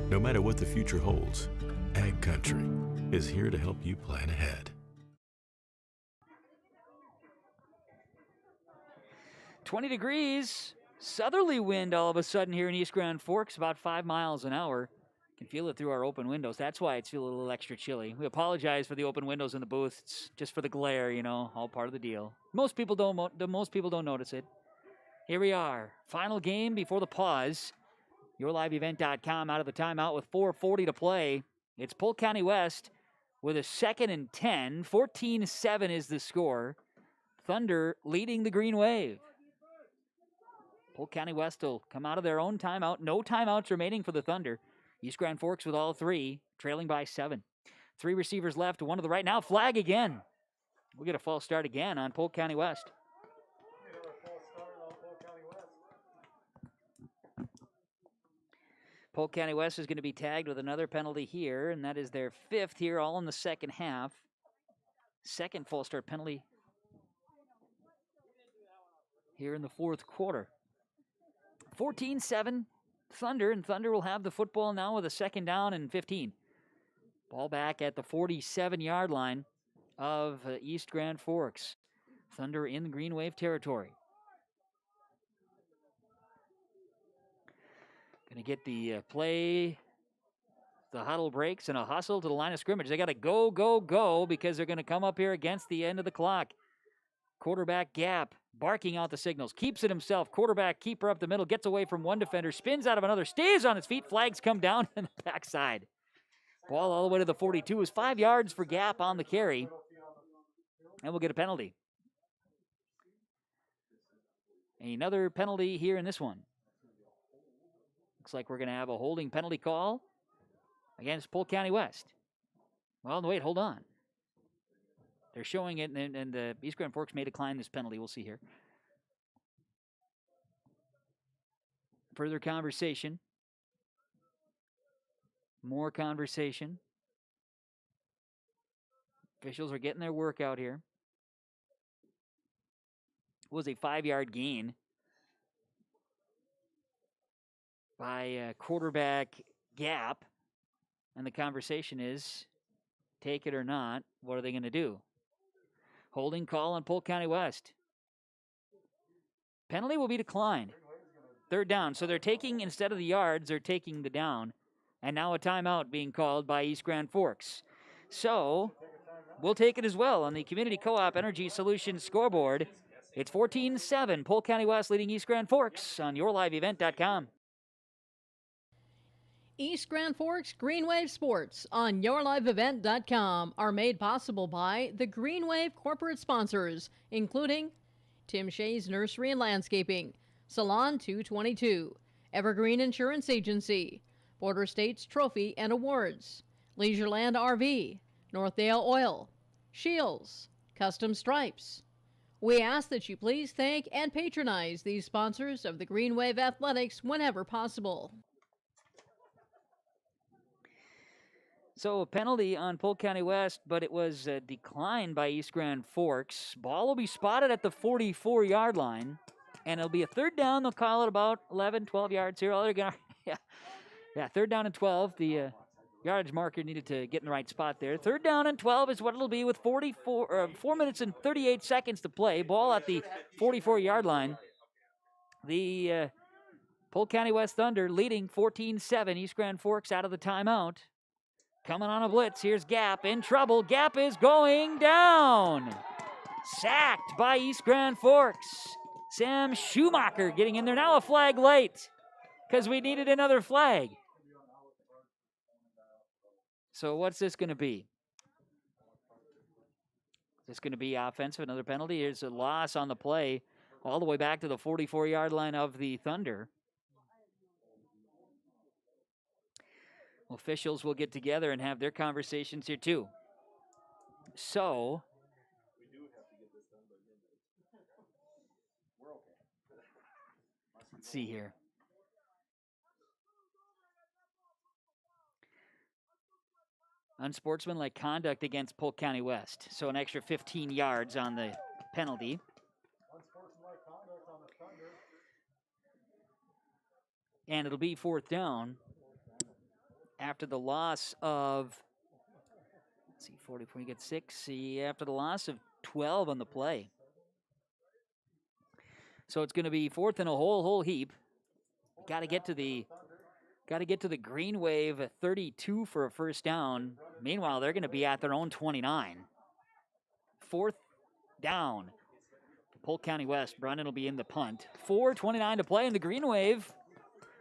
No matter what the future holds, Ag Country is here to help you plan ahead. 20 degrees, southerly wind all of a sudden here in East Grand Forks, about 5 miles an hour. Can feel it through our open windows. That's why it's feeling a little extra chilly. We apologize for the open windows in the booth. It's just for the glare, you know, all part of the deal. Most people don't notice it. Here we are. Final game before the pause. YourLiveEvent.com out of the timeout with 4:40 to play. It's Polk County West with a 2nd and 10. 14-7 is the score. Thunder leading the Green Wave. Polk County West will come out of their own timeout. No timeouts remaining for the Thunder. East Grand Forks with all 3, trailing by 7. 3 receivers left, 1 to the right. Now flag again. We'll get a false start again on Polk County West. Polk County West is going to be tagged with another penalty here, and that is their 5th here, all in the second half. Second false start penalty here in the 4th quarter. 14-7. Thunder, and Thunder will have the football now with a 2nd down and 15. Ball back at the 47-yard line of East Grand Forks. Thunder in the Green Wave territory. Going to get the play. The huddle breaks and a hustle to the line of scrimmage. They got to go, go, go because they're going to come up here against the end of the clock. Quarterback gap, barking out the signals, keeps it himself. Quarterback keeper up the middle, gets away from one defender, spins out of another, stays on his feet. Flags come down in the backside. Ball all the way to the 42 is 5 yards for gap on the carry. And we'll get a penalty. Another penalty here in this one. Looks like we're going to have a holding penalty call against Polk County West. Well, wait, hold on. They're showing it, and the East Grand Forks may decline this penalty. We'll see here. Further conversation. More conversation. Officials are getting their work out here. It was a 5-yard gain by quarterback gap. And the conversation is, take it or not, what are they going to do? Holding call on Polk County West. Penalty will be declined. 3rd down. So they're taking, instead of the yards, they're taking the down. And now a timeout being called by East Grand Forks. So we'll take it as well on the Community Co-op Energy Solutions scoreboard. It's 14-7. Polk County West leading East Grand Forks on yourliveevent.com. East Grand Forks Green Wave Sports on yourliveevent.com are made possible by the Green Wave corporate sponsors, including Tim Shea's Nursery and Landscaping, Salon 222, Evergreen Insurance Agency, Border States Trophy and Awards, Leisureland RV, Northdale Oil, Shields, Custom Stripes. We ask that you please thank and patronize these sponsors of the Green Wave Athletics whenever possible. So a penalty on Polk County West, but it was declined by East Grand Forks. Ball will be spotted at the 44-yard line, and it'll be a 3rd down. They'll call it about 11, 12 yards here. Yeah, 3rd down and 12. The yardage marker needed to get in the right spot there. 3rd down and 12 is what it'll be with 4 minutes and 38 seconds to play. Ball at the 44-yard line. The Polk County West Thunder leading 14-7. East Grand Forks out of the timeout. Coming on a blitz. Here's Gap in trouble. Gap is going down. Sacked by East Grand Forks. Sam Schumacher getting in there. Now a flag late because we needed another flag. So what's this going to be? Is this going to be offensive? Another penalty? Here's a loss on the play all the way back to the 44-yard line of the Thunder. Officials will get together and have their conversations here too. So, let's see here. Unsportsmanlike conduct against Polk County West. So an extra 15 yards on the penalty. And it'll be 4th down after the loss of, let's see, 44, you get 6. See, after the loss of 12 on the play. So it's going to be 4th and a whole heap. Got to get to the Green Wave 32 for a first down. Meanwhile, they're going to be at their own 29. 4th down. Polk County West. Brendan will be in the punt. 4:29 to play, and the Green Wave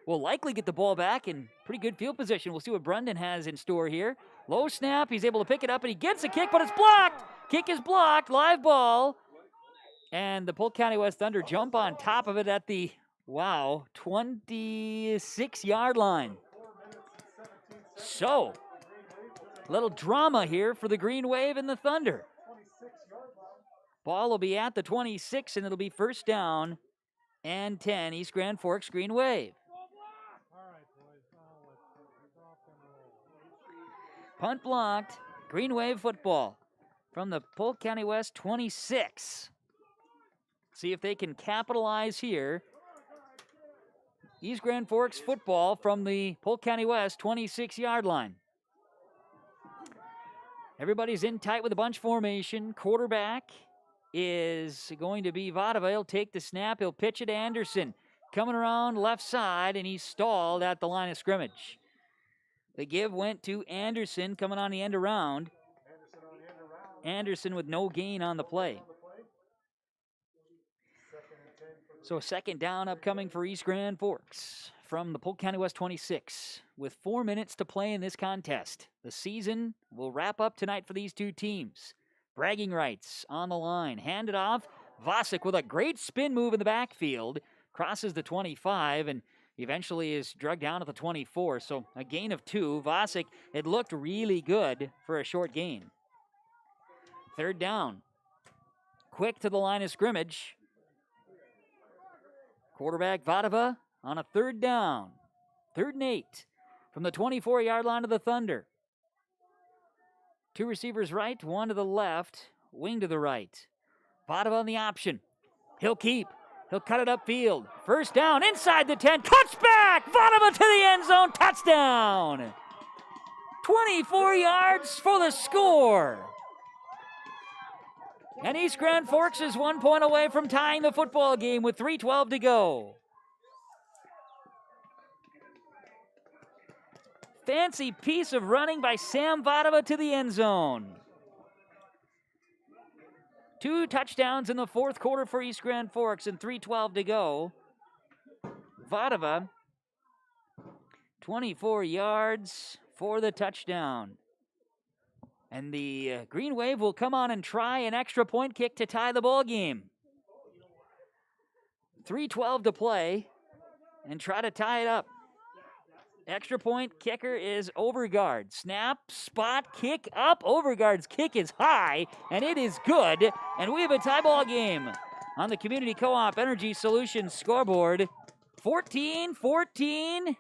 will likely get the ball back in pretty good field position. We'll see what Brendan has in store here. Low snap. He's able to pick it up, and he gets a kick, but it's blocked. Kick is blocked. Live ball. And the Polk County West Thunder jump on top of it at the, 26-yard line. So, a little drama here for the Green Wave and the Thunder. Ball will be at the 26, and it'll be first down and 10. East Grand Forks Green Wave. Punt blocked. Green Wave football from the Polk County West 26. See if they can capitalize here. East Grand Forks football from the Polk County West 26-yard line. Everybody's in tight with a bunch formation. Quarterback is going to be Vadava. He'll take the snap. He'll pitch it to Anderson. Coming around left side, and he's stalled at the line of scrimmage. The give went to Anderson coming on the end around. Anderson with no gain on the play. So second down upcoming for East Grand Forks from the Polk County West 26 with 4 minutes to play in this contest. The season will wrap up tonight for these two teams. Bragging rights on the line. Handed off. Vosick with a great spin move in the backfield. Crosses the 25 and eventually is dragged down at the 24. So a gain of 2. Vosick, it looked really good for a short gain. Third down. Quick to the line of scrimmage. Quarterback Vadava on a third down. 3rd and 8 from the 24-yard line of the Thunder. 2 receivers right, 1 to the left, wing to the right. Vadava on the option. He'll keep. He'll cut it upfield. First down inside the 10. Cuts back. Vadava to the end zone. Touchdown. 24 yards for the score. And East Grand Forks is 1 point away from tying the football game with 3:12 to go. Fancy piece of running by Sam Vadava to the end zone. 2 touchdowns in the 4th quarter for East Grand Forks and 3:12 to go. Vadava, 24 yards for the touchdown. And the Green Wave will come on and try an extra point kick to tie the ball game. 3:12 to play and try to tie it up. Extra point kicker is Overgaard. Snap, spot, kick up. Overgaard's kick is high, and it is good. And we have a tie ball game on the Community Co-op Energy Solutions scoreboard. 14-14.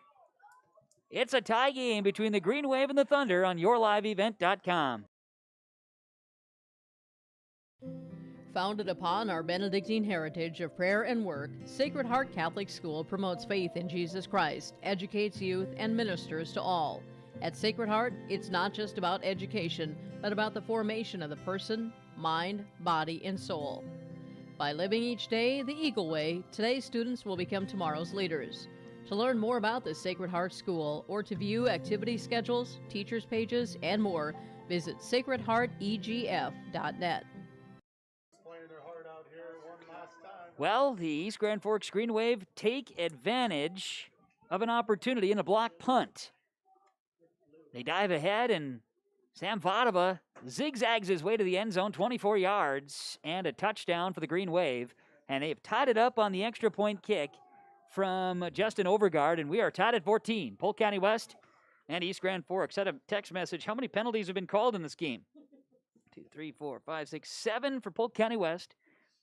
It's a tie game between the Green Wave and the Thunder on yourliveevent.com. Founded upon our Benedictine heritage of prayer and work, Sacred Heart Catholic School promotes faith in Jesus Christ, educates youth, and ministers to all. At Sacred Heart, it's not just about education, but about the formation of the person, mind, body, and soul. By living each day the Eagle Way, today's students will become tomorrow's leaders. To learn more about the Sacred Heart School or to view activity schedules, teachers' pages, and more, visit sacredheartegf.net. Well, the East Grand Forks Green Wave take advantage of an opportunity in a block punt. They dive ahead, and Sam Vadova zigzags his way to the end zone, 24 yards, and a touchdown for the Green Wave. And they've tied it up on the extra point kick from Justin Overgaard, and we are tied at 14. Polk County West and East Grand Forks. Sent a text message. How many penalties have been called in this game? 2, 3, 4, 5, 6, 7 for Polk County West.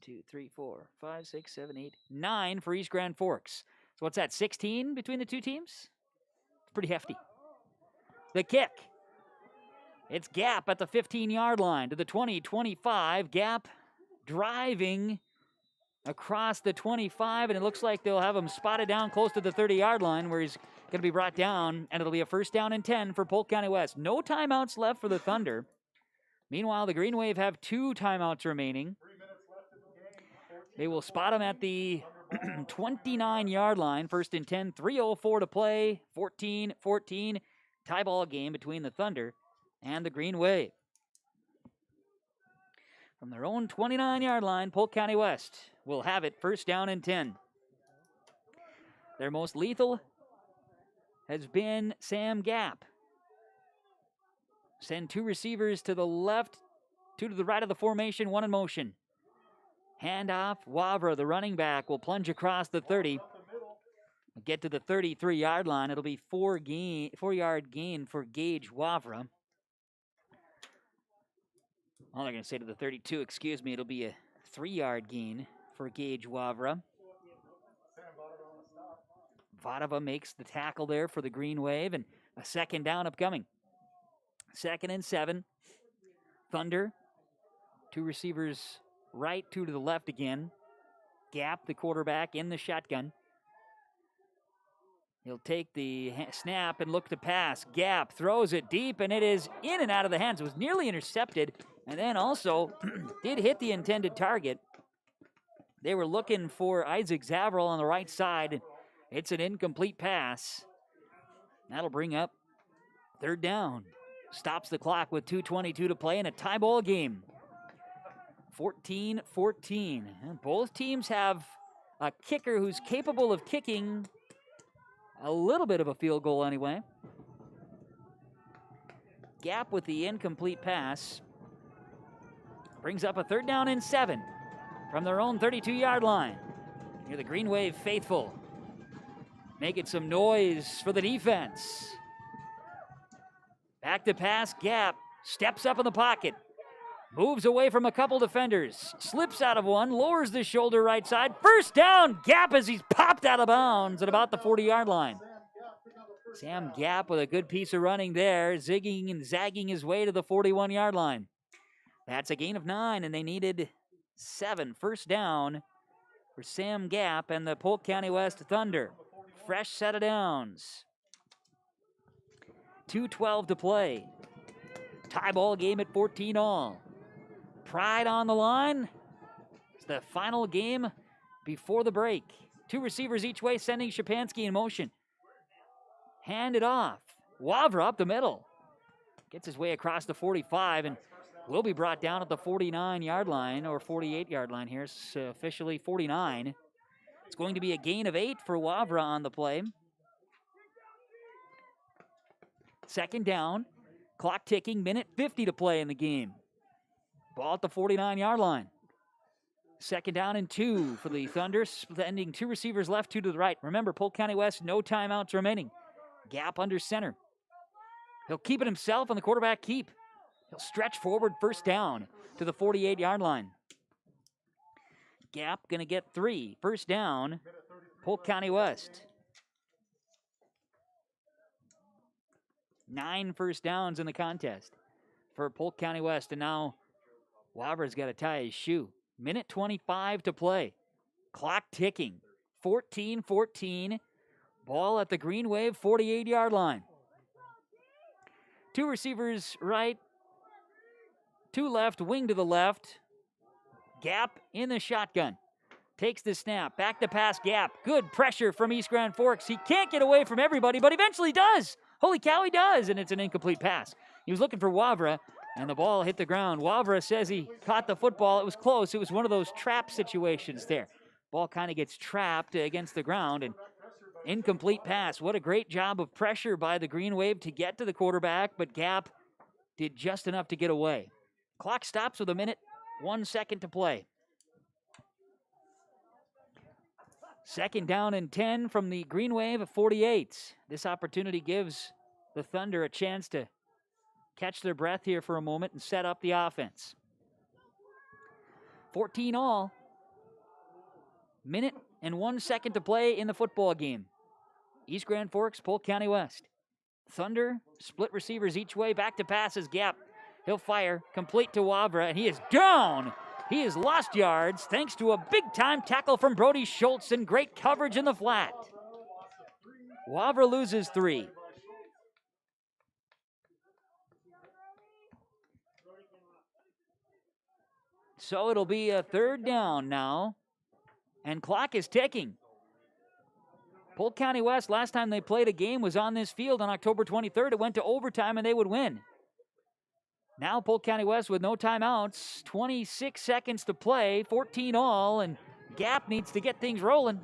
2, 3, 4, 5, 6, 7, 8, 9 for East Grand Forks. So what's that, 16 between the two teams? It's pretty hefty. The kick. It's Gap at the 15-yard line to the 20, 25. Gap driving across the 25, and it looks like they'll have him spotted down close to the 30-yard line where he's going to be brought down, and it'll be a first down and 10 for Polk County West. No timeouts left for the Thunder. Meanwhile, the Green Wave have 2 timeouts remaining. They will spot him at the 29-yard line, first and 10, 3:04 to play, 14-14. Tie ball game between the Thunder and the Green Wave. From their own 29-yard line, Polk County West will have it first down and 10. Their most lethal has been Sam Gap. Send 2 receivers to the left, 2 to the right of the formation, 1 in motion. Handoff, Wavra, the running back, will plunge across the 30. Get to the 33-yard line. It'll be 4-yard gain for Gage Wavra. All they're going to say to the 32, excuse me, it'll be a 3-yard gain for Gage Wavra. Vadova makes the tackle there for the Green Wave, and a second down upcoming. 2nd and 7. Thunder. 2 receivers right, 2 to the left again. Gap, the quarterback, in the shotgun. He'll take the snap and look to pass. Gap throws it deep, and it is in and out of the hands. It was nearly intercepted, and then also did hit the intended target. They were looking for Isaac Zavril on the right side. It's an incomplete pass. That'll bring up 3rd down. Stops the clock with 2:22 to play in a tie ball game. 14-14. And both teams have a kicker who's capable of kicking a little bit of a field goal anyway. Gap with the incomplete pass. Brings up a 3rd down and 7 from their own 32-yard line. Here the Green Wave faithful making some noise for the defense. Back to pass, Gap steps up in the pocket. Moves away from a couple defenders. Slips out of one, lowers the shoulder right side. First down, Gap as he's popped out of bounds at about the 40-yard line. Sam Gap with a good piece of running there, zigging and zagging his way to the 41-yard line. That's a gain of 9, and they needed 7. First down for Sam Gap and the Polk County West Thunder. Fresh set of downs. 2:12 to play. Tie ball game at 14-all. Pride on the line. It's the final game before the break. 2 receivers each way, sending Shapansky in motion. Hand it off. Wavra up the middle. Gets his way across the 45 and will be brought down at the 49-yard line, or 48-yard line here. It's officially 49. It's going to be a gain of 8 for Wavra on the play. 2nd down. Clock ticking, minute 50 to play in the game. Ball at the 49-yard line. 2nd down and 2 for the Thunder, sending 2 receivers left, 2 to the right. Remember, Polk County West, no timeouts remaining. Gap under center. He'll keep it himself on the quarterback keep. He'll stretch forward, first down to the 48-yard line. Gap going to get 3. First down, Polk County West. 9 first downs in the contest for Polk County West. And now Wavra's got to tie his shoe. Minute 25 to play. Clock ticking. 14-14. Ball at the Green Wave 48-yard line. 2 receivers right. 2 left, wing to the left. Gap in the shotgun. takes the snap. Back to pass, Gap. Good pressure from East Grand Forks. He can't get away from everybody, but eventually does. Holy cow, he does, and it's an incomplete pass. He was looking for Wavra, and the ball hit the ground. Wavra says he caught the football. It was close. It was one of those trap situations there. Ball kind of gets trapped against the ground, and incomplete pass. What a great job of pressure by the Green Wave to get to the quarterback, but Gap did just enough to get away. Clock stops with 1 second to play. 2nd down and 10 from the Green Wave at 48. This opportunity gives the Thunder a chance to catch their breath here for a moment and set up the offense. 14 all. 1 second to play in the football game. East Grand Forks, Polk County West. Thunder, split receivers each way, back to passes, Gap. He'll fire, complete to Wavra, and he is down. He has lost yards thanks to a big-time tackle from Brody Schultz and great coverage in the flat. Wavra loses 3. So it'll be a 3rd down now, and clock is ticking. Polk County West, last time they played a game was on this field on October 23rd. It went to overtime, and they would win. Now Polk County West with no timeouts, 26 seconds to play, 14 all, and Gap needs to get things rolling.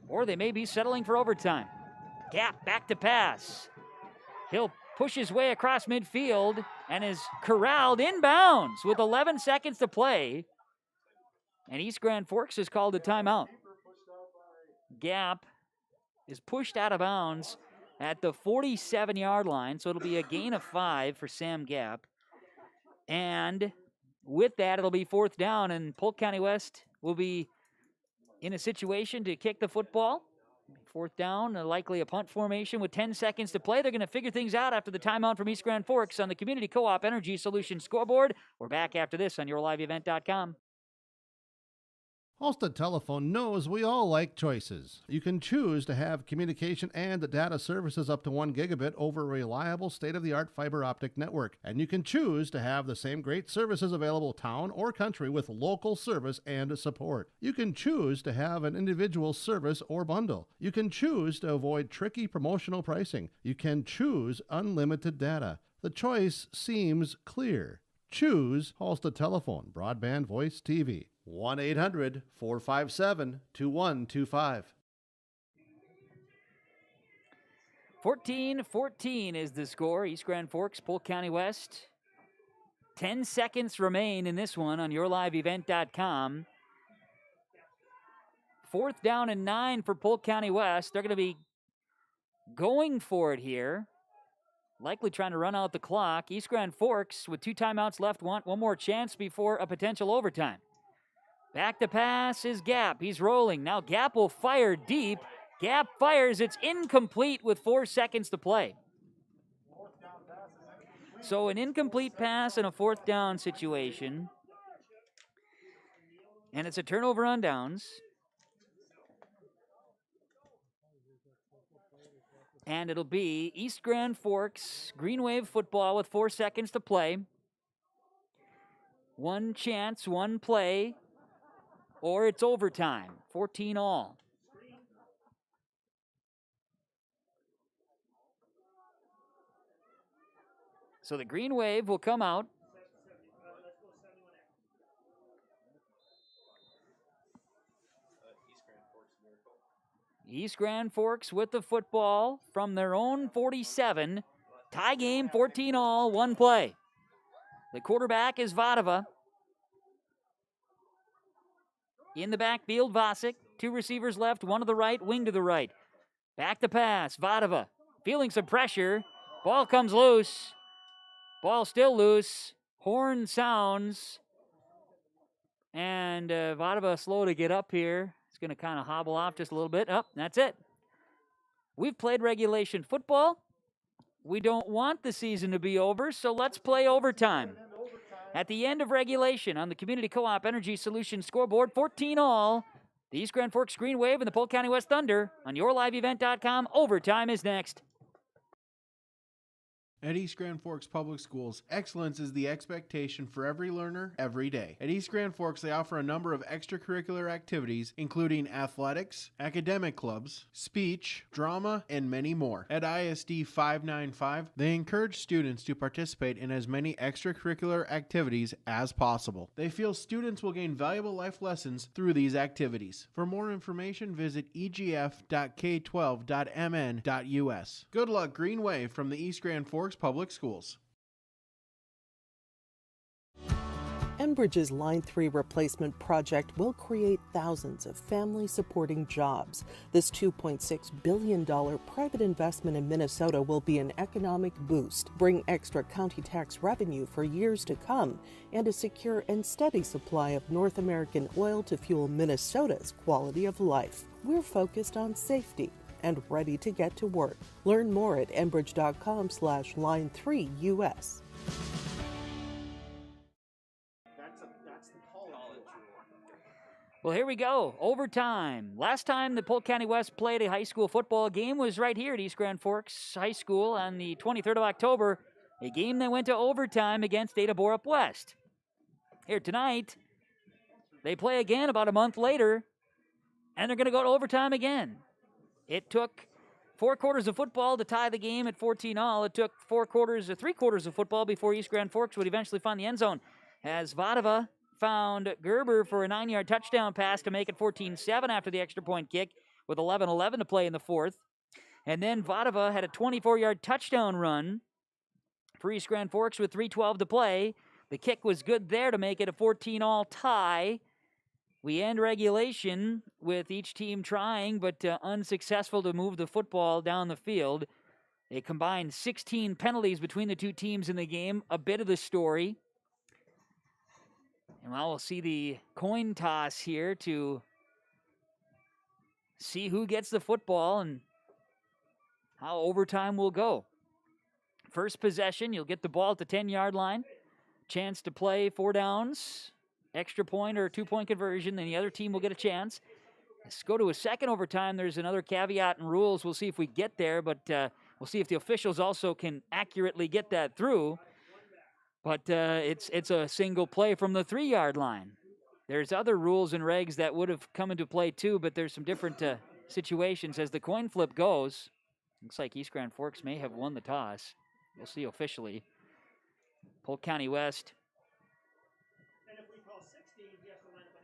Or they may be settling for overtime. Gap back to pass. He'll push his way across midfield and is corralled inbounds with 11 seconds to play. And East Grand Forks has called a timeout. Gap is pushed out of bounds at the 47-yard line, so it'll be a gain of 5 for Sam Gap. And with that, it'll be 4th down, and Polk County West will be in a situation to kick the football. 4th down, likely a punt formation with 10 seconds to play. They're going to figure things out after the timeout from East Grand Forks on the Community Co-op Energy Solutions scoreboard. We're back after this on yourliveevent.com. Halstead Telephone knows we all like choices. You can choose to have communication and data services up to 1 gigabit over a reliable state-of-the-art fiber optic network. And you can choose to have the same great services available town or country with local service and support. You can choose to have an individual service or bundle. You can choose to avoid tricky promotional pricing. You can choose unlimited data. The choice seems clear. Choose Halstead Telephone, broadband voice TV. 1-800-457-2125. 14-14 is the score. East Grand Forks, Polk County West. 10 seconds remain in this one on yourliveevent.com. 4th down and 9 for Polk County West. They're going to be going for it here. Likely trying to run out the clock. East Grand Forks, with 2 timeouts left, want one more chance before a potential overtime. Back to pass is Gap. He's rolling. Now Gap will fire deep. Gap fires. It's incomplete with 4 seconds to play. So an incomplete pass in a 4th down situation. And it's a turnover on downs. And it'll be East Grand Forks Green Wave football with 4 seconds to play. 1 chance, 1 play, or it's overtime. 14 all. So the Green Wave will come out. East Grand Forks with the football from their own 47. Tie game, 14 all, 1 play. The quarterback is Vadova. In the backfield, Vasic. 2 receivers left, 1 to the right, wing to the right. Back to pass, Vadova. Feeling some pressure. Ball comes loose. Ball still loose. Horn sounds. And Vadova slow to get up here. He's going to kind of hobble off just a little bit. Oh, that's it. We've played regulation football. We don't want the season to be over, so let's play overtime. At the end of regulation on the Community Co-op Energy Solutions scoreboard, 14 all. The East Grand Forks Green Wave and the Polk County West Thunder on yourliveevent.com. Overtime is next. At East Grand Forks Public Schools, excellence is the expectation for every learner, every day. At East Grand Forks, they offer a number of extracurricular activities, including athletics, academic clubs, speech, drama, and many more. At ISD 595, they encourage students to participate in as many extracurricular activities as possible. They feel students will gain valuable life lessons through these activities. For more information, visit egf.k12.mn.us. Good luck, Green Wave, from the East Grand Forks Public Schools. Enbridge's Line 3 replacement project will create thousands of family-supporting jobs. This $2.6 billion private investment in Minnesota will be an economic boost, bring extra county tax revenue for years to come, and a secure and steady supply of North American oil to fuel Minnesota's quality of life. We're focused on safety and ready to get to work. Learn more at enbridge.com/line3us. Well, here we go. Overtime. Last time the Polk County West played a high school football game was right here at East Grand Forks High School on the 23rd of October, a game that went to overtime against Ada Borup West. Here tonight, they play again about a month later, and they're going to go to overtime again. It took 4 quarters of football to tie the game at 14-all. It took 3 quarters of football before East Grand Forks would eventually find the end zone, as Vadova found Gerber for a 9-yard touchdown pass to make it 14-7 after the extra point kick with 11:11 to play in the fourth. And then Vadova had a 24-yard touchdown run for East Grand Forks with 3:12 to play. The kick was good there to make it a 14-all tie. We end regulation with each team trying, but unsuccessful to move the football down the field. A combined 16 penalties between the two teams in the game, a bit of the story. And well, we'll see the coin toss here to see who gets the football and how overtime will go. First possession, you'll get the ball at the 10-yard line. Chance to play 4 downs. Extra point or 2-point conversion, then the other team will get a chance. Let's go to a second overtime. There's another caveat in rules. We'll see if we get there, but we'll see if the officials also can accurately get that through. But it's a single play from the 3-yard line. There's other rules and regs that would have come into play too, but there's some different situations. As the coin flip goes, looks like East Grand Forks may have won the toss. We'll see officially. Polk County West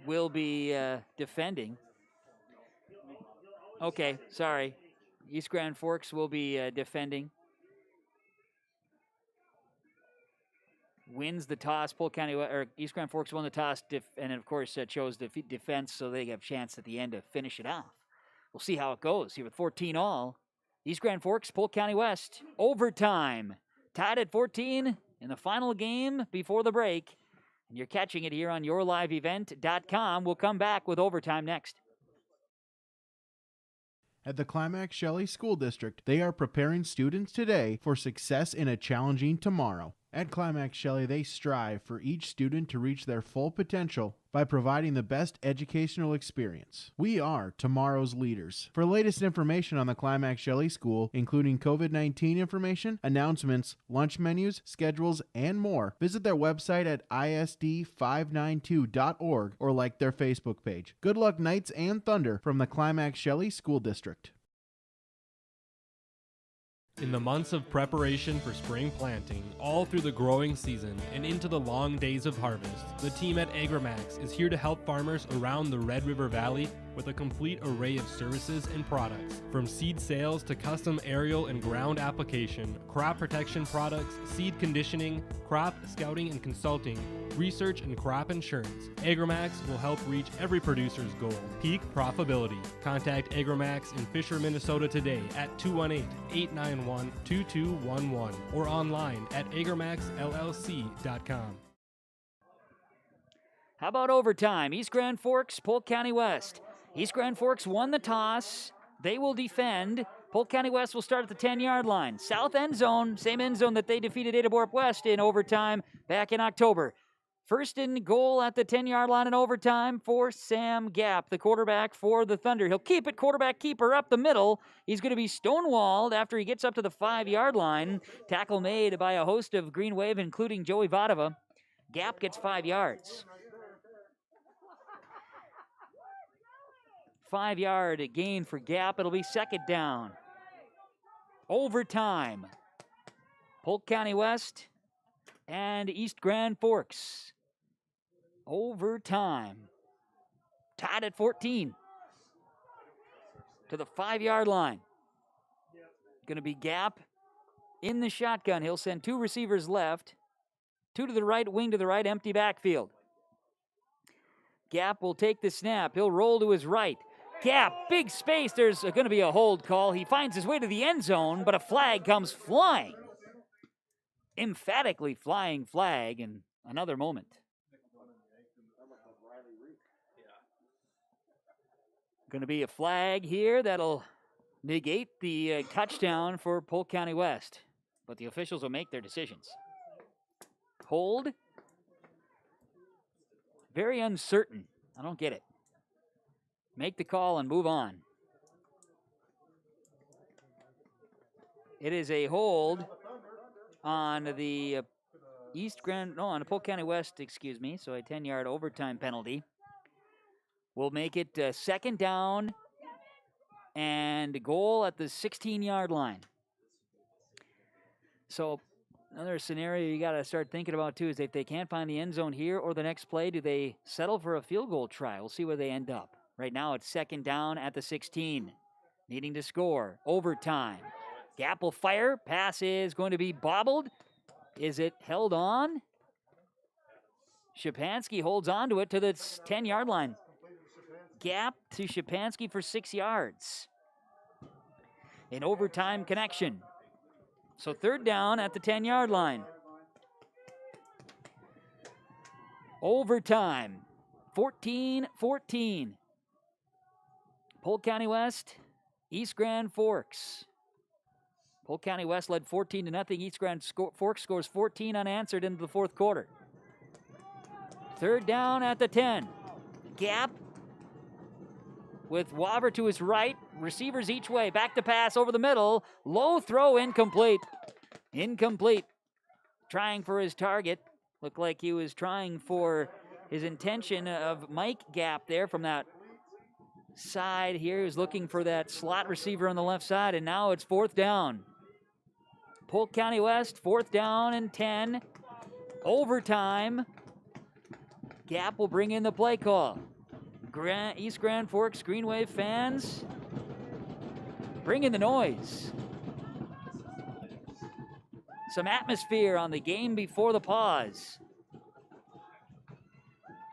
will be defending. Okay, sorry. East Grand Forks will be defending. Wins the toss. Polk County or East Grand Forks won the toss, and of course chose the defense, so they have a chance at the end to finish it off. We'll see how it goes here with 14-all. East Grand Forks, Polk County West, overtime, tied at 14 in the final game before the break. And you're catching it here on yourliveevent.com. We'll come back with overtime next. At the Climax Shelley School District, they are preparing students today for success in a challenging tomorrow. At Climax Shelley, they strive for each student to reach their full potential by providing the best educational experience. We are tomorrow's leaders. For latest information on the Climax Shelley School, including COVID-19 information, announcements, lunch menus, schedules, and more, visit their website at isd592.org or like their Facebook page. Good luck, Knights and Thunder, from the Climax Shelley School District. In the months of preparation for spring planting, all through the growing season and into the long days of harvest, the team at AgriMax is here to help farmers around the Red River Valley with a complete array of services and products. From seed sales to custom aerial and ground application, crop protection products, seed conditioning, crop scouting and consulting, research and crop insurance, AgriMax will help reach every producer's goal, peak profitability. Contact AgriMax in Fisher, Minnesota today at 218-891-2211 or online at agrimaxllc.com. How about overtime? East Grand Forks, Polk County West. East Grand Forks won the toss. They will defend. Polk County West will start at the 10-yard line. South end zone, same end zone that they defeated Ada Borup West in overtime back in October. First and goal at the 10-yard line in overtime for Sam Gap, the quarterback for the Thunder. He'll keep it, quarterback keeper up the middle. He's going to be stonewalled after he gets up to the 5-yard line. Tackle made by a host of Green Wave, including Joey Vadova. Gap gets 5 yards. 5-yard gain for Gap. It'll be second down. Overtime. Polk County West and East Grand Forks. Overtime. Tied at 14. To the 5-yard line. Going to be Gap in the shotgun. He'll send 2 receivers left. 2 to the right, wing to the right, empty backfield. Gap will take the snap. He'll roll to his right. Gap, big space. There's going to be a hold call. He finds his way to the end zone, but a flag comes flying. Emphatically flying flag in another moment. Going to be a flag here that'll negate the touchdown for Polk County West. But the officials will make their decisions. Hold. Very uncertain. I don't get it. Make the call and move on. It is a hold on the on the Polk County West, excuse me. So a 10-yard overtime penalty. We'll make it second down and goal at the 16-yard line. So another scenario you got to start thinking about, too, is if they can't find the end zone here or the next play, do they settle for a field goal try? We'll see where they end up. Right now it's second down at the 16. Needing to score. Overtime. Gap will fire. Pass is going to be bobbled. Is it held on? Shapansky holds on to it to the 10-yard line. Gap to Shapansky for 6 yards. An overtime connection. So third down at the 10-yard line. Overtime. 14-14. Polk County West, East Grand Forks. Polk County West led 14-0. East Grand Forks scores 14 unanswered into the fourth quarter. Third down at the 10. Gap with Wobber to his right. Receivers each way. Back to pass over the middle. Low throw, incomplete. Incomplete. Trying for his target. Looked like he was trying for his intention of Mike Gap there from that side here. He was looking for that slot receiver on the left side, and now it's fourth down. Polk County West, fourth down and 10. Overtime. Gap will bring in the play call. East Grand Forks Green Wave fans, bring in the noise. Some atmosphere on the game before the pause.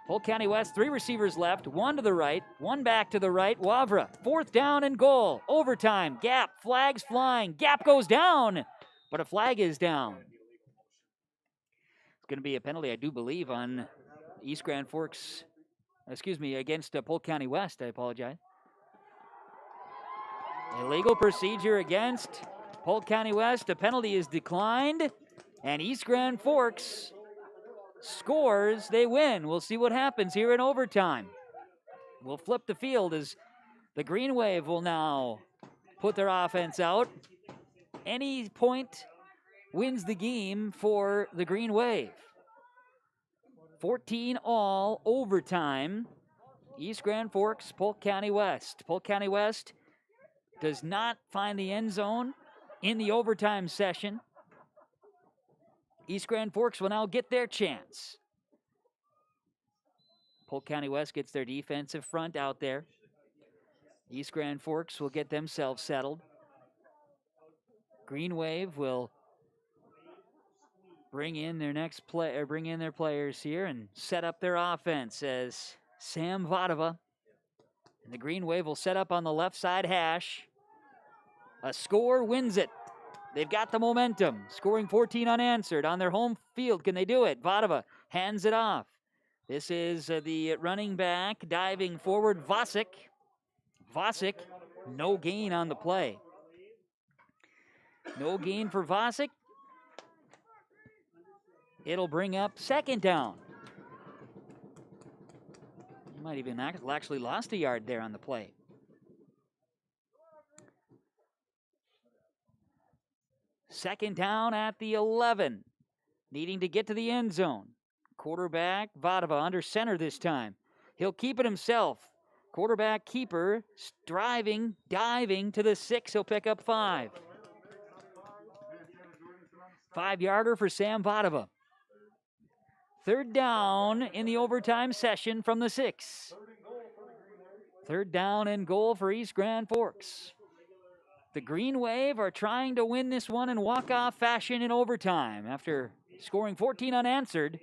Polk County West, 3 receivers left, 1 to the right, 1 back to the right. Wavra, fourth down and goal. Overtime. Gap, flags flying. Gap goes down, but a flag is down. It's going to be a penalty, I do believe, on East Grand Forks, against Polk County West. I apologize. Illegal procedure against Polk County West. A penalty is declined, and East Grand Forks scores. They win. We'll see what happens here in overtime. We'll flip the field as the Green Wave will now put their offense out. Any point wins the game for the Green Wave. 14 all, overtime. East Grand Forks, Polk County West. Polk County West does not find the end zone in the overtime session. East Grand Forks will now get their chance. Polk County West gets their defensive front out there. East Grand Forks will get themselves settled. Green Wave will bring in their their players here and set up their offense as Sam Vadova. And the Green Wave will set up on the left side hash. A score wins it. They've got the momentum, scoring 14 unanswered on their home field. Can they do it? Vadova hands it off. This is the running back diving forward, Vasic. Vasic, no gain on the play. No gain for Vasic. It'll bring up second down. Might even actually lost a yard there on the play. Second down at the 11. Needing to get to the end zone. Quarterback Vadova under center this time. He'll keep it himself. Quarterback keeper driving, diving to the 6. He'll pick up 5. 5-yarder for Sam Vadova. Third down in the overtime session from the 6. Third down and goal for East Grand Forks. The Green Wave are trying to win this one in walk-off fashion in overtime. After scoring 14 unanswered,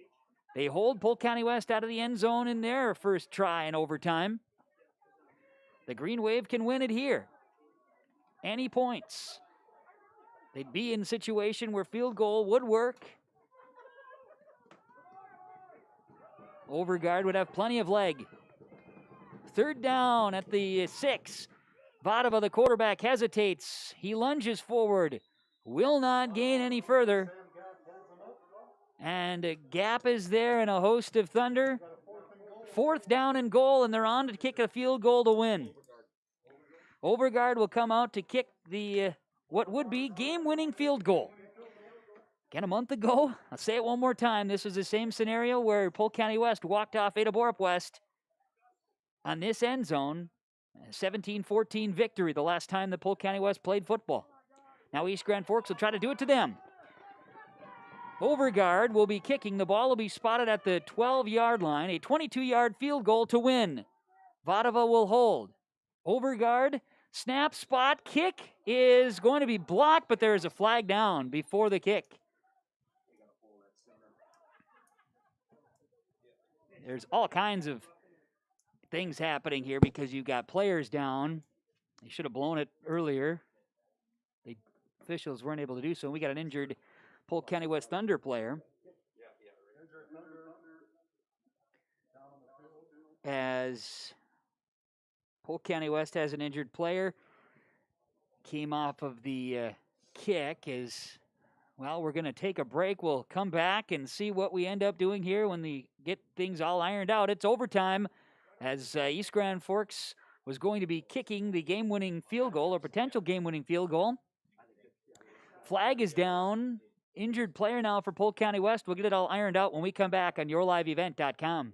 they hold Polk County West out of the end zone in their first try in overtime. The Green Wave can win it here. Any points. They'd be in a situation where field goal would work. Overguard would have plenty of leg. Third down at the 6. Vadova, the quarterback, hesitates. He lunges forward. Will not gain any further. And a gap is there and a host of thunder. Fourth down and goal, and they're on to kick a field goal to win. Overguard will come out to kick the what would be game-winning field goal. Again, a month ago, I'll say it one more time, this was the same scenario where Polk County West walked off Ada Borup West on this end zone. 17-14 victory the last time that Polk County West played football. Now East Grand Forks will try to do it to them. Overguard will be kicking. The ball will be spotted at the 12-yard line. A 22-yard field goal to win. Vadova will hold. Overguard, snap, spot, kick is going to be blocked, but there is a flag down before the kick. There's all kinds of things happening here because you've got players down. They should have blown it earlier. The officials weren't able to do so. We got an injured Polk County West Thunder player. As Polk County West has an injured player. Came off of the kick as, well, we're going to take a break. We'll come back and see what we end up doing here when we get things all ironed out. It's overtime as East Grand Forks was going to be kicking the game-winning field goal or potential game-winning field goal. Flag is down. Injured player now for Polk County West. We'll get it all ironed out when we come back on yourliveevent.com.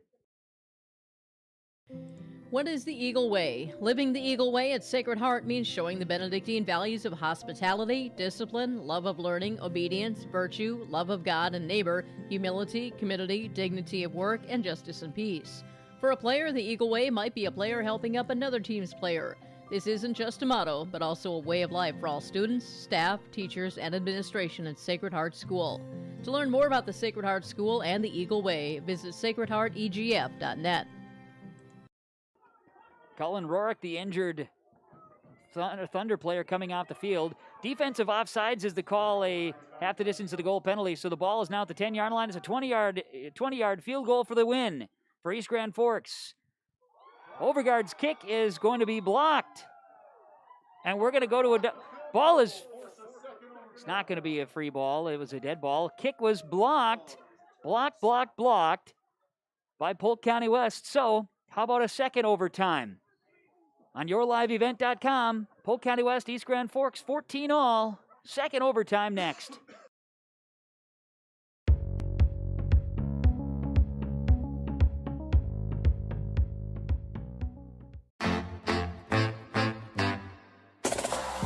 What is the Eagle Way? Living the Eagle Way at Sacred Heart means showing the Benedictine values of hospitality, discipline, love of learning, obedience, virtue, love of God and neighbor, humility, community, dignity of work, and justice and peace. For a player, the Eagle Way might be a player helping up another team's player. This isn't just a motto, but also a way of life for all students, staff, teachers, and administration at Sacred Heart School. To learn more about the Sacred Heart School and the Eagle Way, visit sacredheartegf.net. Colin Rorick, the injured Thunder player coming off the field. Defensive offsides is the call, a half the distance of the goal penalty. So the ball is now at the 10-yard line. It's a 20-yard field goal for the win for East Grand Forks. Overguard's kick is going to be blocked. And we're going to go to a ball is, it's not going to be a free ball. It was a dead ball. Kick was blocked by Polk County West. So how about a second overtime? On yourliveevent.com, Polk County West, East Grand Forks, 14-all. Second overtime next.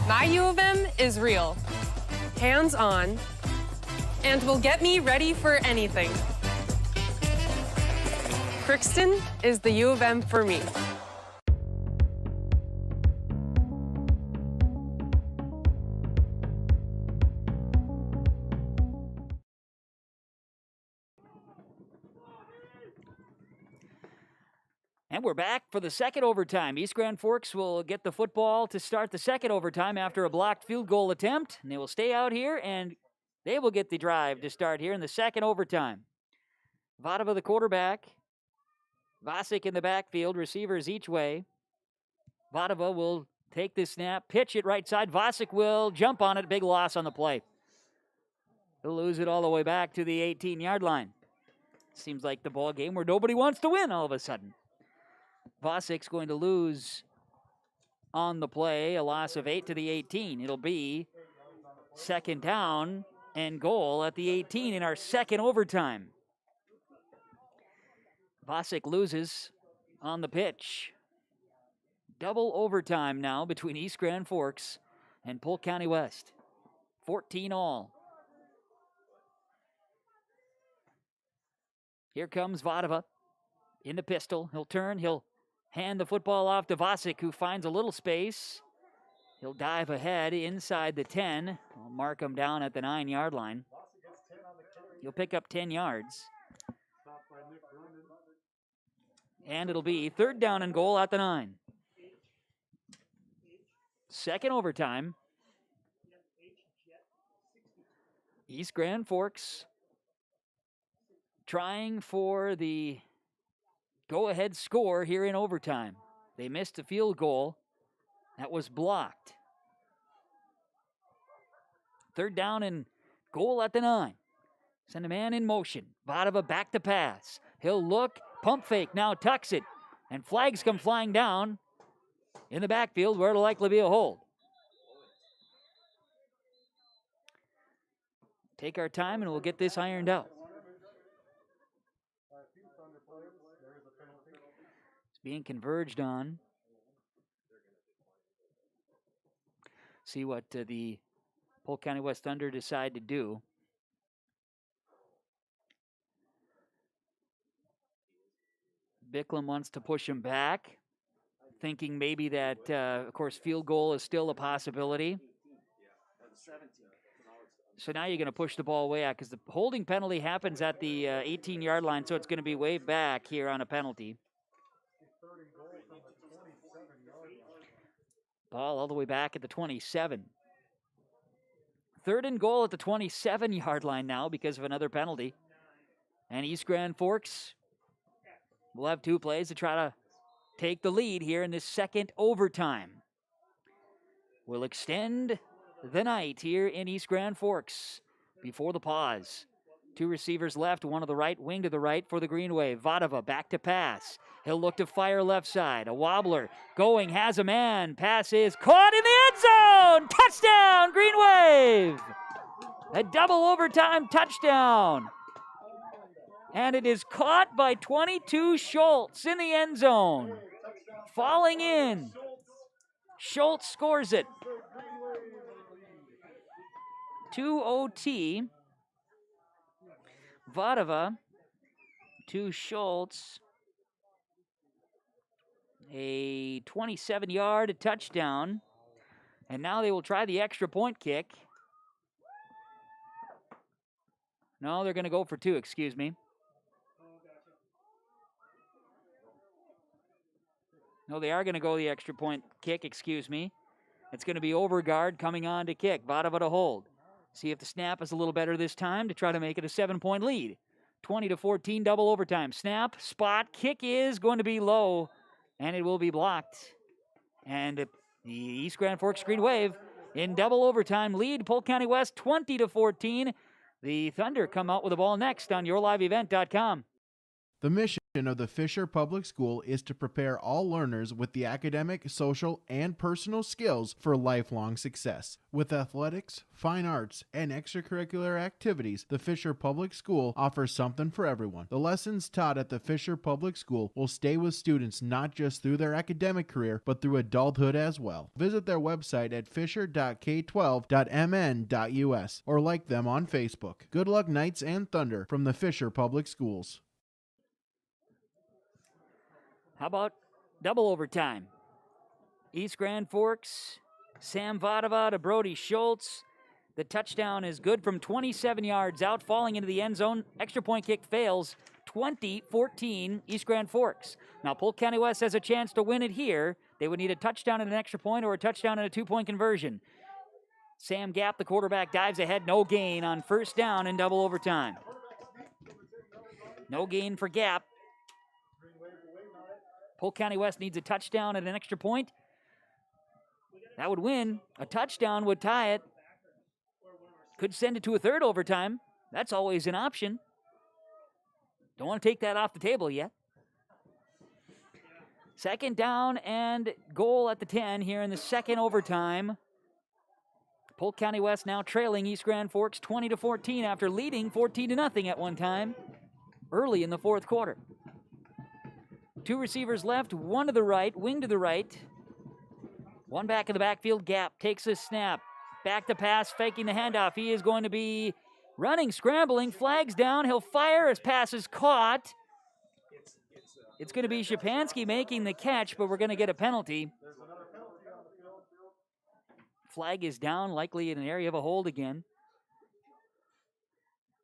My U of M is real, hands-on, and will get me ready for anything. Crookston is the U of M for me. And we're back for the second overtime. East Grand Forks will get the football to start the second overtime after a blocked field goal attempt. And they will stay out here, and they will get the drive to start here in the second overtime. Vadova, the quarterback. Vasic in the backfield, receivers each way. Vadova will take the snap, pitch it right side. Vasic will jump on it. Big loss on the play. He'll lose it all the way back to the 18-yard line. Seems like the ball game where nobody wants to win all of a sudden. Vossick's going to lose on the play, a loss of 8 to the 18. It'll be second down and goal at the 18 in our second overtime. Vossick loses on the pitch. Double overtime now between East Grand Forks and Polk County West. 14 all. Here comes Vadova in the pistol. He'll turn. He'll hand the football off to Vossick, who finds a little space. He'll dive ahead inside the 10. I'll mark him down at the 9-yard line. He'll pick up 10 yards. And it'll be third down and goal at the 9. Second overtime. East Grand Forks trying for the go-ahead score here in overtime. They missed a field goal that was blocked. Third down and goal at the 9. Send a man in motion. Vadova back to pass. He'll look, pump fake, now tucks it. And flags come flying down in the backfield where it'll likely be a hold. Take our time and we'll get this ironed out. It's being converged on. See what the Polk County West Thunder decide to do. Bicklum wants to push him back, thinking maybe that, of course, field goal is still a possibility. So now you're going to push the ball way out because the holding penalty happens at the 18-yard line, so it's going to be way back here on a penalty. Ball all the way back at the 27. Third and goal at the 27-yard line now because of another penalty. And East Grand Forks will have 2 plays to try to take the lead here in this second overtime. We'll extend the night here in East Grand Forks before the pause. 2 receivers left, one to the right, wing to the right for the Green Wave. Vadova back to pass. He'll look to fire left side. A wobbler going, has a man. Pass is caught in the end zone. Touchdown, Green Wave. A double overtime touchdown. And it is caught by 22 Schultz in the end zone. Falling in. Schultz scores it. 2 OT. Vadova to Schultz. A 27-yard touchdown. And now they will try the extra point kick. No, they're going to go for 2, excuse me. No, they are going to go the extra point kick, excuse me. It's going to be Overgaard coming on to kick. Vadova to hold. See if the snap is a little better this time to try to make it a 7-point lead. 20-14 double overtime. Snap, spot, kick is going to be low, and it will be blocked. And the East Grand Forks Green Wave in double overtime lead Polk County West 20-14. The Thunder come out with the ball next on YourLiveEvent.com. The mission of the Fisher Public School is to prepare all learners with the academic, social, and personal skills for lifelong success. With athletics, fine arts, and extracurricular activities, the Fisher Public School offers something for everyone. The lessons taught at the Fisher Public School will stay with students not just through their academic career, but through adulthood as well. Visit their website at fisher.k12.mn.us or like them on Facebook. Good luck, Knights and Thunder, from the Fisher Public Schools. How about double overtime? East Grand Forks, Sam Vadova to Brody Schultz. The touchdown is good from 27 yards out, falling into the end zone. Extra point kick fails. 20-14 East Grand Forks. Now Polk County West has a chance to win it here. They would need a touchdown and an extra point or a touchdown and a 2-point conversion. Sam Gapp, the quarterback, dives ahead. No gain on first down in double overtime. No gain for Gapp. Polk County West needs a touchdown and an extra point. That would win. A touchdown would tie it. Could send it to a third overtime. That's always an option. Don't want to take that off the table yet. Second down and goal at the 10 here in the second overtime. Polk County West now trailing East Grand Forks 20-14 after leading 14-0 at one time early in the fourth quarter. Two receivers left, one to the right, wing to the right. One back in the backfield. Gap takes a snap. Back to pass, faking the handoff. He is going to be running, scrambling, flags down. He'll fire. His pass is caught. It's going to be Shapansky making the catch, but we're going to get a penalty. Flag is down, likely in an area of a hold again.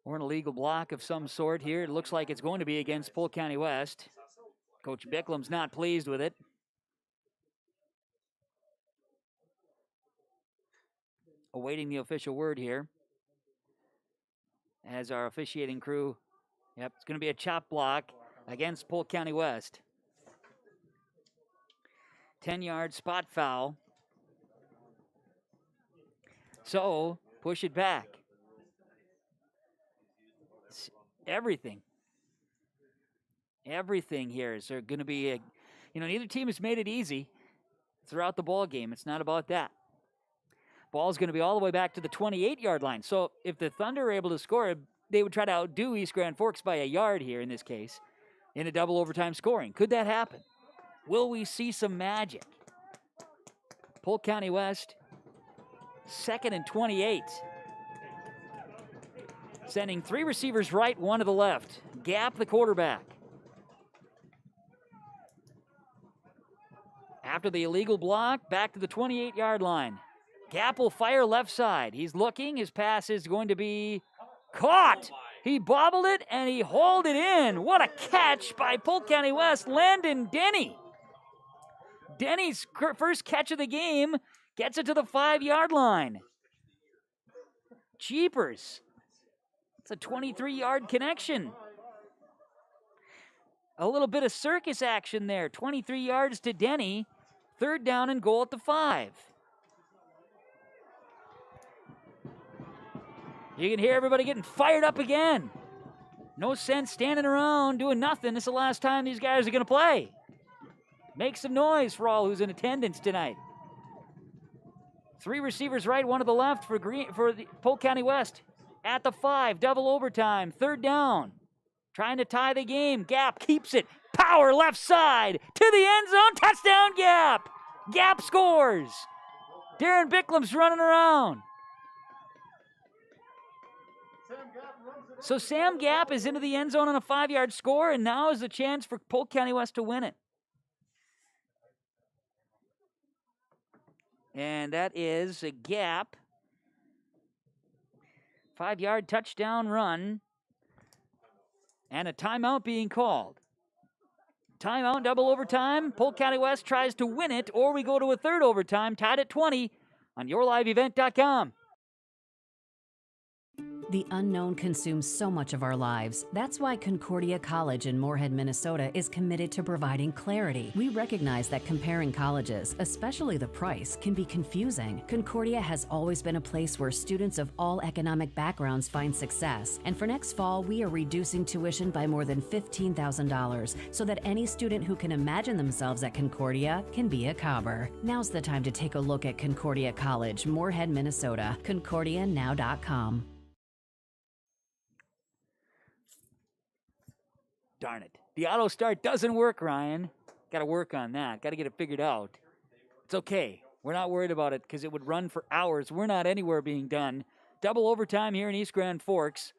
Or an illegal block of some sort here. It looks like it's going to be against Polk County West. Coach Bicklum's not pleased with it. Awaiting the official word here. As our officiating crew, it's going to be a chop block against Polk County West. 10-yard spot foul. So, push it back. Everything here is going to be, neither team has made it easy throughout the ball game. It's not about that. Ball's going to be all the way back to the 28-yard line. So if the Thunder are able to score, they would try to outdo East Grand Forks by a yard here in this case in a double overtime scoring. Could that happen? Will we see some magic? Polk County West, 2nd and 28. Sending three receivers right, one to the left. Gap the quarterback. After the illegal block, back to the 28-yard line. Gap will fire left side. He's looking. His pass is going to be caught. He bobbled it, and he hauled it in. What a catch by Polk County West, Landon Denny. Denny's first catch of the game gets it to the 5-yard line. Jeepers. It's a 23-yard connection. A little bit of circus action there. 23 yards to Denny. 3rd down and goal at the 5. You can hear everybody getting fired up again. No sense standing around doing nothing. This is the last time these guys are going to play. Make some noise for all who's in attendance tonight. Three receivers right, one to the left for the Polk County West. At the 5, double overtime, 3rd down. Trying to tie the game. Gap keeps it. Power left side to the end zone. Touchdown Gap. Gap scores. Darren Bicklum's running around. So Sam Gap is into the end zone on a 5-yard score, and now is the chance for Polk County West to win it. And that is a Gap. 5-yard touchdown run. And a timeout being called. Timeout, double overtime. Polk County West tries to win it, or we go to a 3rd overtime, tied at 20 on yourliveevent.com. The unknown consumes so much of our lives. That's why Concordia College in Moorhead, Minnesota is committed to providing clarity. We recognize that comparing colleges, especially the price, can be confusing. Concordia has always been a place where students of all economic backgrounds find success. And for next fall, we are reducing tuition by more than $15,000 so that any student who can imagine themselves at Concordia can be a Cobber. Now's the time to take a look at Concordia College, Moorhead, Minnesota. ConcordiaNow.com. Darn it. The auto start doesn't work, Ryan. Got to work on that. Got to get it figured out. It's okay. We're not worried about it because it would run for hours. We're not anywhere being done. Double overtime here in East Grand Forks.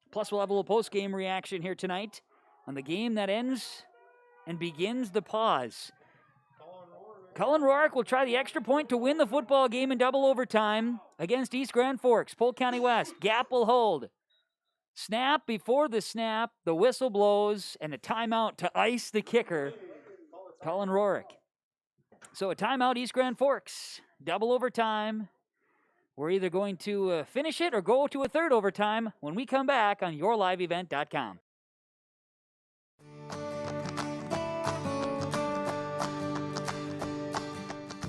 Plus, we'll have a little post-game reaction here tonight on the game that ends and begins the pause. Cullen Rourke will try the extra point to win the football game in double overtime against East Grand Forks. Polk County West. Gap will hold. Snap, before the snap, the whistle blows, and a timeout to ice the kicker, Cullen Rourke. So a timeout, East Grand Forks. Double overtime. We're either going to finish it or go to a 3rd overtime when we come back on yourliveevent.com.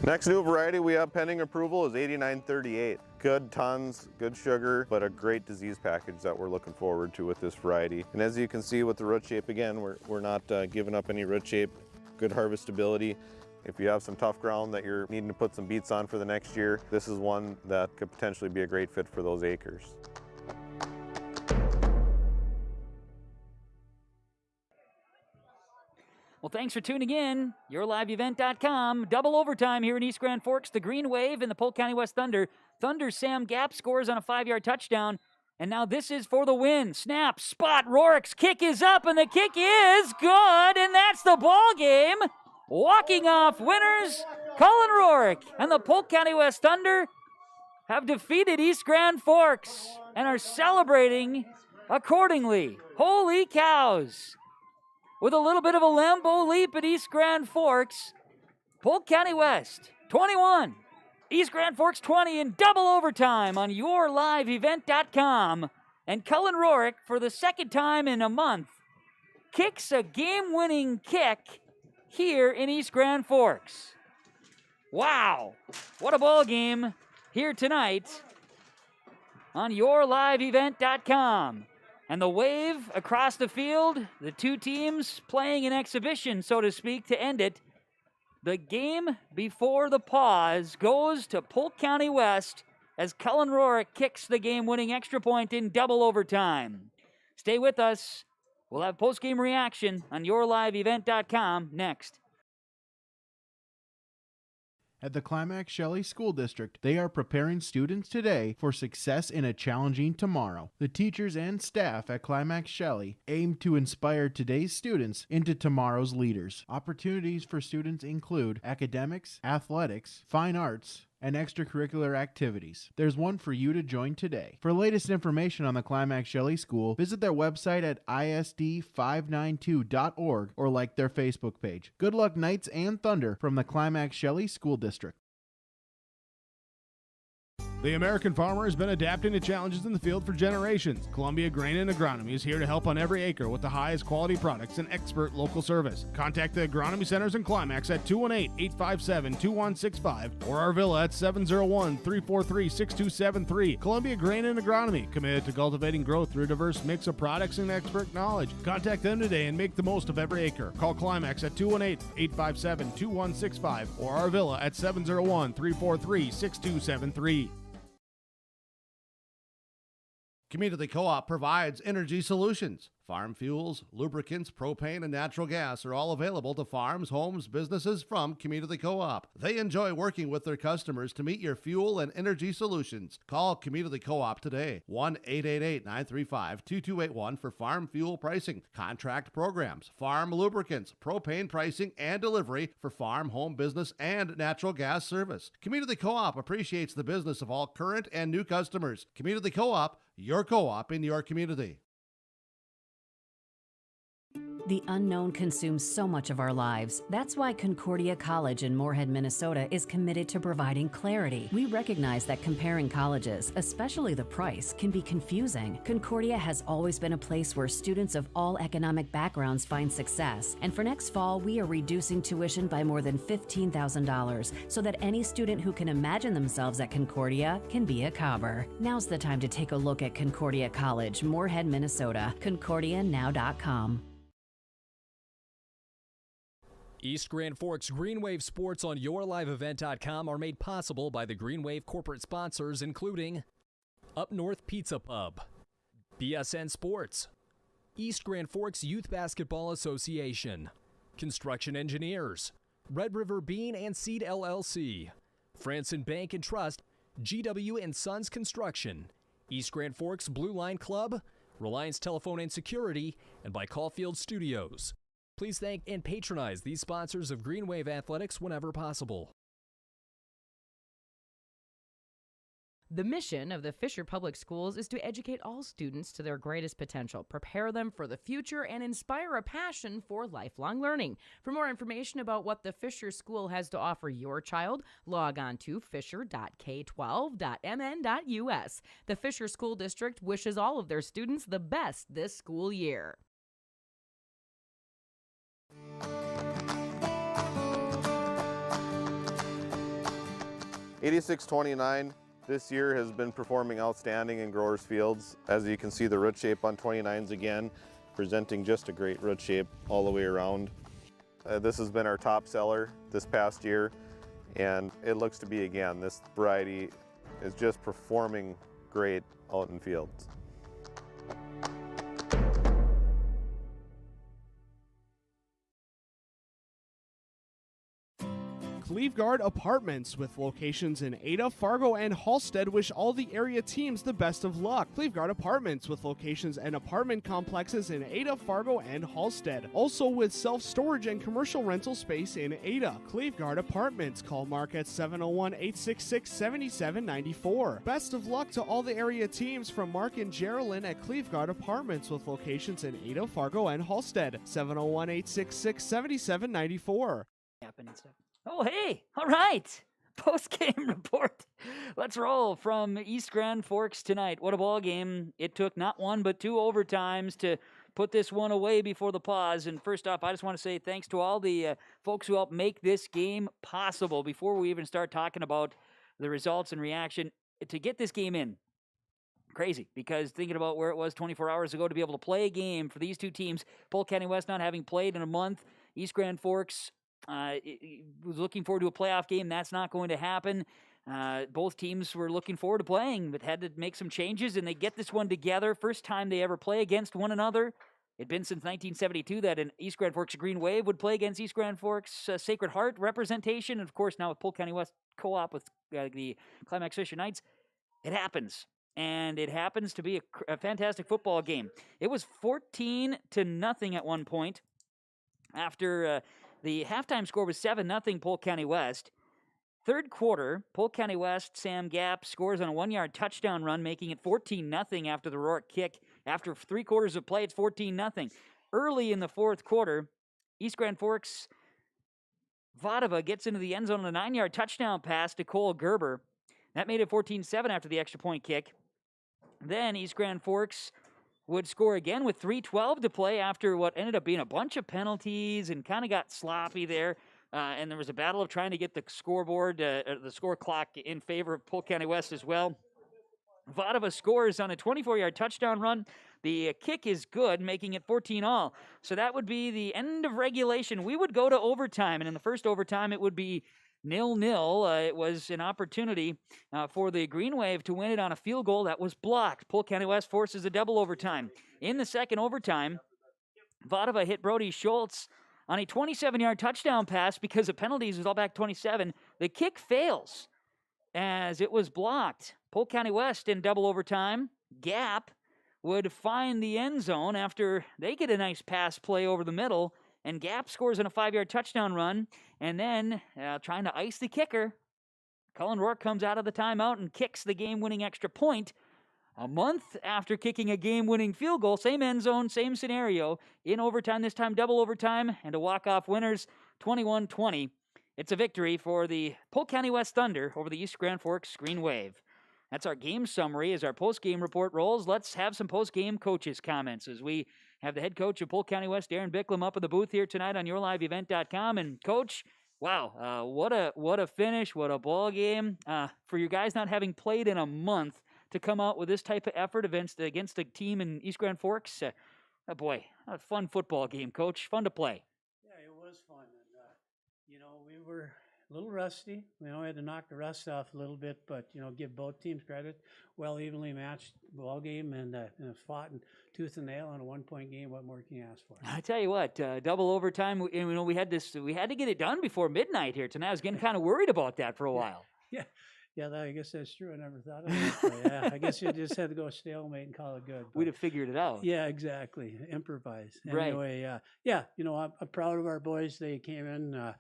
Next new variety we have pending approval is 8938. Good tons, good sugar, but a great disease package that we're looking forward to with this variety. And as you can see with the root shape, again, we're not giving up any root shape. good harvestability. If you have some tough ground that you're needing to put some beets on for the next year, this is one that could potentially be a great fit for those acres. Well, thanks for tuning in. YourLiveEvent.com. Double overtime here in East Grand Forks. The Green Wave and the Polk County West Thunder. Thunder Sam Gap scores on a 5-yard touchdown. And now this is for the win. Snap, spot, Rorick's kick is up, and the kick is good, and that's the ball game. Walking off winners, Colin Rorick and the Polk County West Thunder have defeated East Grand Forks and are celebrating accordingly. Holy cows. With a little bit of a Lambeau leap at East Grand Forks, Polk County West 21, East Grand Forks 20 in double overtime on YourLiveEvent.com. And Cullen Rorick, for the second time in a month, kicks a game-winning kick here in East Grand Forks. Wow, what a ball game here tonight on YourLiveEvent.com. And the wave across the field, the two teams playing an exhibition, so to speak, to end it. The game before the pause goes to Polk County West as Cullen Rorick kicks the game-winning extra point in double overtime. Stay with us. We'll have post-game reaction on YourLiveEvent.com next. At the Climax Shelley School District, they are preparing students today for success in a challenging tomorrow. The teachers and staff at Climax Shelley aim to inspire today's students into tomorrow's leaders. Opportunities for students include academics, athletics, fine arts, and extracurricular activities. There's one for you to join today. For latest information on the Climax Shelley School, visit their website at isd592.org or like their Facebook page. Good luck, Knights and Thunder, from the Climax Shelley School District. The American farmer has been adapting to challenges in the field for generations. Columbia Grain and Agronomy is here to help on every acre with the highest quality products and expert local service. Contact the agronomy centers in Climax at 218-857-2165 or our villa at 701-343-6273. Columbia Grain and Agronomy, committed to cultivating growth through a diverse mix of products and expert knowledge. Contact them today and make the most of every acre. Call Climax at 218-857-2165 or our villa at 701-343-6273. Community Co-op provides energy solutions. Farm fuels, lubricants, propane, and natural gas are all available to farms, homes, businesses from Community Co-op. They enjoy working with their customers to meet your fuel and energy solutions. Call Community Co-op today, 1-888-935-2281 for farm fuel pricing, contract programs, farm lubricants, propane pricing, and delivery for farm, home, business, and natural gas service. Community Co-op appreciates the business of all current and new customers. Community Co-op, your co-op in your community. The unknown consumes so much of our lives. That's why Concordia College in Moorhead, Minnesota is committed to providing clarity. We recognize that comparing colleges, especially the price, can be confusing. Concordia has always been a place where students of all economic backgrounds find success. And for next fall, we are reducing tuition by more than $15,000 so that any student who can imagine themselves at Concordia can be a Cobber. Now's the time to take a look at Concordia College, Moorhead, Minnesota. ConcordiaNow.com. East Grand Forks Green Wave Sports on YourLiveEvent.com are made possible by the Green Wave corporate sponsors, including Up North Pizza Pub, BSN Sports, East Grand Forks Youth Basketball Association, Construction Engineers, Red River Bean and Seed LLC, Franson Bank and Trust, GW and Sons Construction, East Grand Forks Blue Line Club, Reliance Telephone and Security, and by Caulfield Studios. Please thank and patronize these sponsors of Green Wave Athletics whenever possible. The mission of the Fisher Public Schools is to educate all students to their greatest potential, prepare them for the future, and inspire a passion for lifelong learning. For more information about what the Fisher School has to offer your child, log on to fisher.k12.mn.us. The Fisher School District wishes all of their students the best this school year. 8629 this year has been performing outstanding in growers fields. As you can see, the root shape on 29s again, presenting just a great root shape all the way around. This has been our top seller this past year, and it looks to be again. This variety is just performing great out in fields. Cleveguard Apartments, with locations in Ada, Fargo, and Halstead, wish all the area teams the best of luck. Cleveguard Apartments, with locations and apartment complexes in Ada, Fargo, and Halstead. Also with self-storage and commercial rental space in Ada. Cleveguard Apartments. Call Mark at 701-866-7794. Best of luck to all the area teams from Mark and Geraldine at Cleveguard Apartments, with locations in Ada, Fargo, and Halstead. 701-866-7794. Happening stuff. Oh, hey, all right. Post-game report. Let's roll from East Grand Forks tonight. What a ball game. It took not one but two overtimes to put this one away before the pause. And first off, I just want to say thanks to all the folks who helped make this game possible. Before we even start talking about the results and reaction, to get this game in, crazy, because thinking about where it was 24 hours ago to be able to play a game for these two teams, Polk County West not having played in a month, East Grand Forks was looking forward to a playoff game. That's not going to happen. Both teams were looking forward to playing, but had to make some changes, and they get this one together. First time they ever play against one another. It'd been since 1972 that an East Grand Forks Green Wave would play against East Grand Forks Sacred Heart representation. And, of course, now with Polk County West co-op with the Climax Fisher Knights, it happens. And it happens to be a fantastic football game. It was 14-0 at one point after the halftime score was 7-0 Polk County West. Third quarter, Polk County West, Sam Gapp scores on a 1-yard touchdown run, making it 14-0 after the Rourke kick. After 3 quarters of play, it's 14-0. Early in the fourth quarter, East Grand Forks, Vadova gets into the end zone on a 9-yard touchdown pass to Cole Gerber. That made it 14-7 after the extra point kick. Then East Grand Forks would score again with 3:12 to play after what ended up being a bunch of penalties and kind of got sloppy there. And there was a battle of trying to get the scoreboard, the score clock in favor of Polk County West as well. Vadova scores on a 24-yard touchdown run. The kick is good, making it 14-all. So that would be the end of regulation. We would go to overtime, and in the first overtime, it would be 0-0. It was an opportunity for the Green Wave to win it on a field goal that was blocked. Polk County West forces a double overtime. In the second overtime, Vadova hit Brody Schultz on a 27-yard touchdown pass because of penalties. It was all back 27. The kick fails as it was blocked. Polk County West in double overtime. Gap would find the end zone after they get a nice pass play over the middle, and Gap scores on a 5-yard touchdown run. And then, trying to ice the kicker, Cullen Rourke comes out of the timeout and kicks the game-winning extra point. A month after kicking a game-winning field goal, same end zone, same scenario, in overtime, this time double overtime, and a walk-off winners, 21-20. It's a victory for the Polk County West Thunder over the East Grand Forks Green Wave. That's our game summary. As our post-game report rolls, let's have some post-game coaches' comments as we have the head coach of Polk County West, Darren Bicklum, up in the booth here tonight on YourLiveEvent.com. And, Coach, wow, what a finish, what a ball game. For you guys not having played in a month to come out with this type of effort against a team in East Grand Forks, oh boy, a fun football game, Coach. Fun to play. Yeah, it was fun. And, we were a little rusty. We had to knock the rust off a little bit, but, give both teams credit. Well, evenly matched ball game and fought in tooth and nail on a 1-point game. What more can you ask for? I tell you what, double overtime, we had to get it done before midnight here tonight. I was getting kind of worried about that for a while. Yeah, I guess that's true. I never thought of it. So, yeah, I guess you just had to go stalemate and call it good. We'd have figured it out. Yeah, exactly. Improvise. Right. Anyway, I'm proud of our boys. They came in,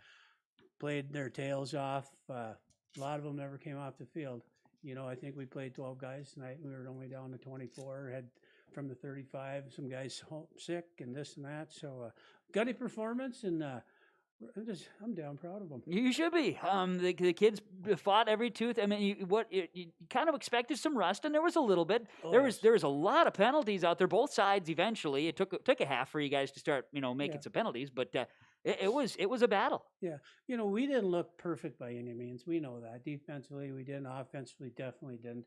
played their tails off. A lot of them never came off the field. I think we played 12 guys tonight. We were only down to 24. Had from the 35, some guys home sick and this and that. So, gutty performance, and I'm damn proud of them. You should be. The kids fought every tooth. I mean, you kind of expected some rust, and there was a little bit. Oh, there was a lot of penalties out there, both sides. Eventually, it took a half for you guys to start, making some penalties, but it was a battle. Yeah, we didn't look perfect by any means. We know that. Defensively, we didn't. Offensively, definitely didn't.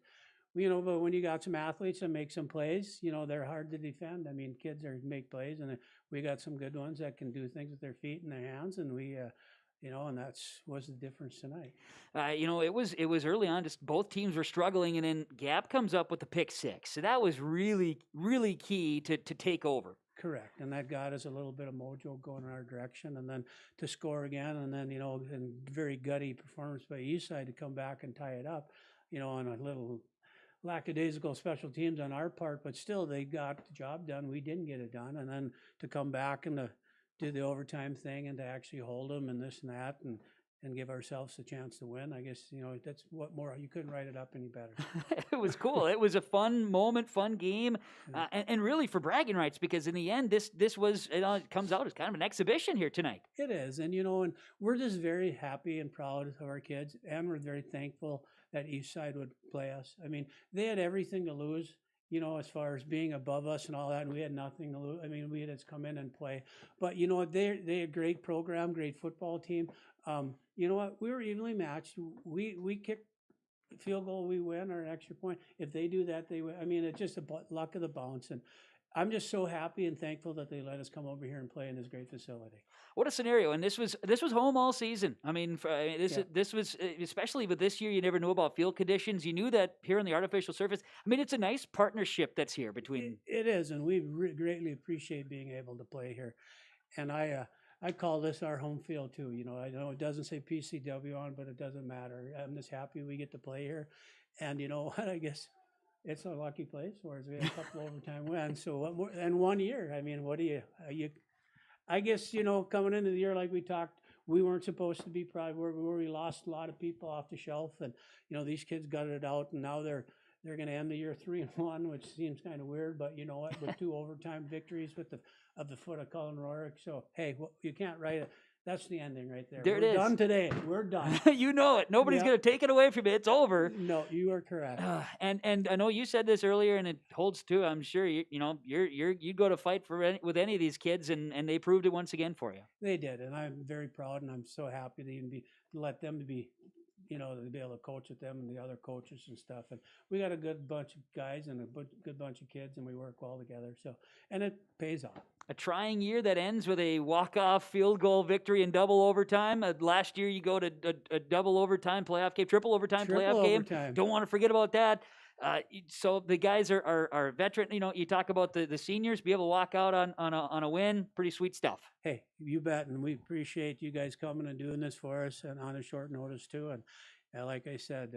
But when you got some athletes that make some plays, they're hard to defend. I mean, kids make plays, and we got some good ones that can do things with their feet and their hands, and we, and was the difference tonight. It was early on. Just both teams were struggling, and then Gap comes up with the pick six. So that was really, really key to take over. Correct, and that got us a little bit of mojo going in our direction, and then to score again, and then and very gutty performance by Eastside to come back and tie it up, on a little lackadaisical special teams on our part, but still they got the job done. We didn't get it done, and then to come back and to do the overtime thing and to actually hold them and this and that and give ourselves a chance to win. I guess, that's what more, you couldn't write it up any better. It was cool. It was a fun moment, fun game, and really for bragging rights, because in the end, this was, it comes out as kind of an exhibition here tonight. It is, and and we're just very happy and proud of our kids, and we're very thankful that Eastside would play us. I mean, they had everything to lose, as far as being above us and all that, and we had nothing to lose. I mean, we had to come in and play. But, they had a great program, great football team. You know what? We were evenly matched. We kicked field goal, we win, or an extra point. If they do that, they win. I mean, it's just a luck of the bounce. And I'm just so happy and thankful that they let us come over here and play in this great facility. What a scenario! And this was home all season. I mean, this was, especially with this year, you never knew about field conditions. You knew that here on the artificial surface. I mean, it's a nice partnership that's here between. It is, and we greatly appreciate being able to play here. And I call this our home field too. I know it doesn't say PCW on, but it doesn't matter. I'm just happy we get to play here. And you know what? I guess it's a lucky place for us. We had a couple overtime wins. So what more, and 1 year. I mean, what do you? I guess coming into the year, like we talked, we weren't supposed to be proud. Where we lost a lot of people off the shelf, and these kids gutted it out, and now they're going to end the year 3-1, which seems kind of weird. But you know what? With 2 overtime victories with the foot of Cullen Rorick. So hey, you can't write it. That's the ending right there. There it is. We're done today. We're done. You know it. Nobody's going to take it away from you. It's over. No, you are correct. And I know you said this earlier, and it holds too. I'm sure you'd go to fight with any of these kids, and they proved it once again for you. They did, and I'm very proud, and I'm so happy to even let them to be able to coach with them and the other coaches and stuff. And we got a good bunch of guys and a good bunch of kids, and we work well together. So, and it pays off. A trying year that ends with a walk-off field goal victory in double overtime. Last year, you go to a double overtime playoff game, triple overtime playoff game. Don't want to forget about that. So the guys are veteran. You talk about the seniors, be able to walk out on a win. Pretty sweet stuff. Hey, you bet, and we appreciate you guys coming and doing this for us, and on a short notice too. And like I said,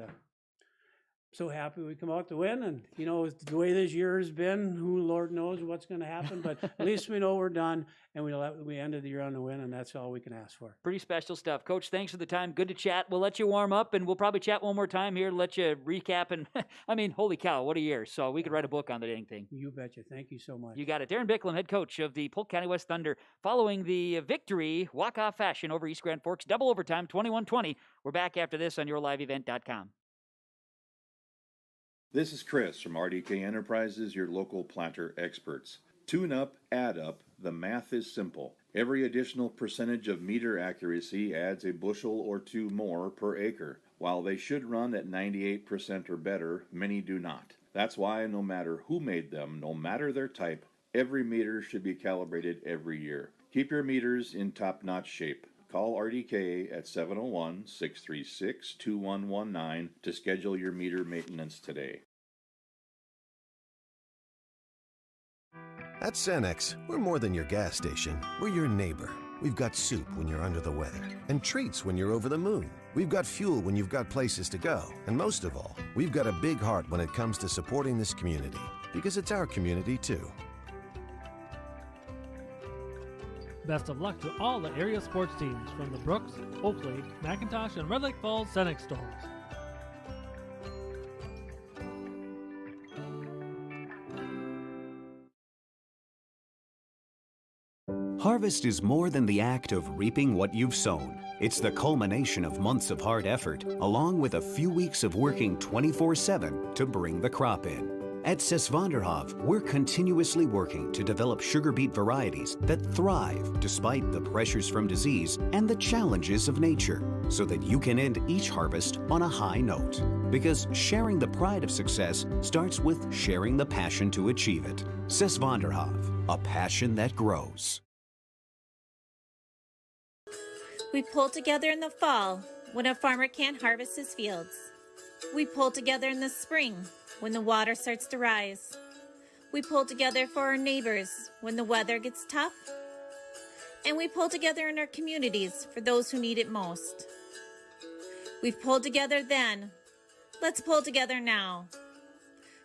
so happy we come out to win. And the way this year has been, who Lord knows what's going to happen, but at least we know we're done, and we ended the year on the win, and that's all we can ask for. Pretty special stuff. Coach, thanks for the time. Good to chat. We'll let you warm up, and we'll probably chat one more time here to let you recap. And I mean, holy cow, what a year. So we could write a book on the dang thing. You betcha. Thank you so much. You got it. Darren Bicklin, head coach of the Polk County West Thunder, following the victory, walk-off fashion over East Grand Forks, double overtime, 21-20. We're back after this on yourliveevent.com. This is Chris from RDK Enterprises, your local planter experts. Tune up, add up, the math is simple. Every additional percentage of meter accuracy adds a bushel or 2 more per acre. While they should run at 98% or better, many do not. That's why no matter who made them, no matter their type, every meter should be calibrated every year. Keep your meters in top-notch shape. Call RDK at 701-636-2119 to schedule your meter maintenance today. At Cenex, we're more than your gas station. We're your neighbor. We've got soup when you're under the weather and treats when you're over the moon. We've got fuel when you've got places to go. And most of all, we've got a big heart when it comes to supporting this community, because it's our community too. Best of luck to all the area sports teams from the Brooks, Oakley, McIntosh, and Red Lake Falls Cenex stores. Harvest is more than the act of reaping what you've sown. It's the culmination of months of hard effort, along with a few weeks of working 24/7 to bring the crop in. At Sesvanderhof, we're continuously working to develop sugar beet varieties that thrive despite the pressures from disease and the challenges of nature, so that you can end each harvest on a high note. Because sharing the pride of success starts with sharing the passion to achieve it. Sesvanderhof, a passion that grows. We pull together in the fall when a farmer can't harvest his fields. We pull together in the spring when the water starts to rise. We pull together for our neighbors when the weather gets tough. And we pull together in our communities for those who need it most. We've pulled together then. Let's pull together now.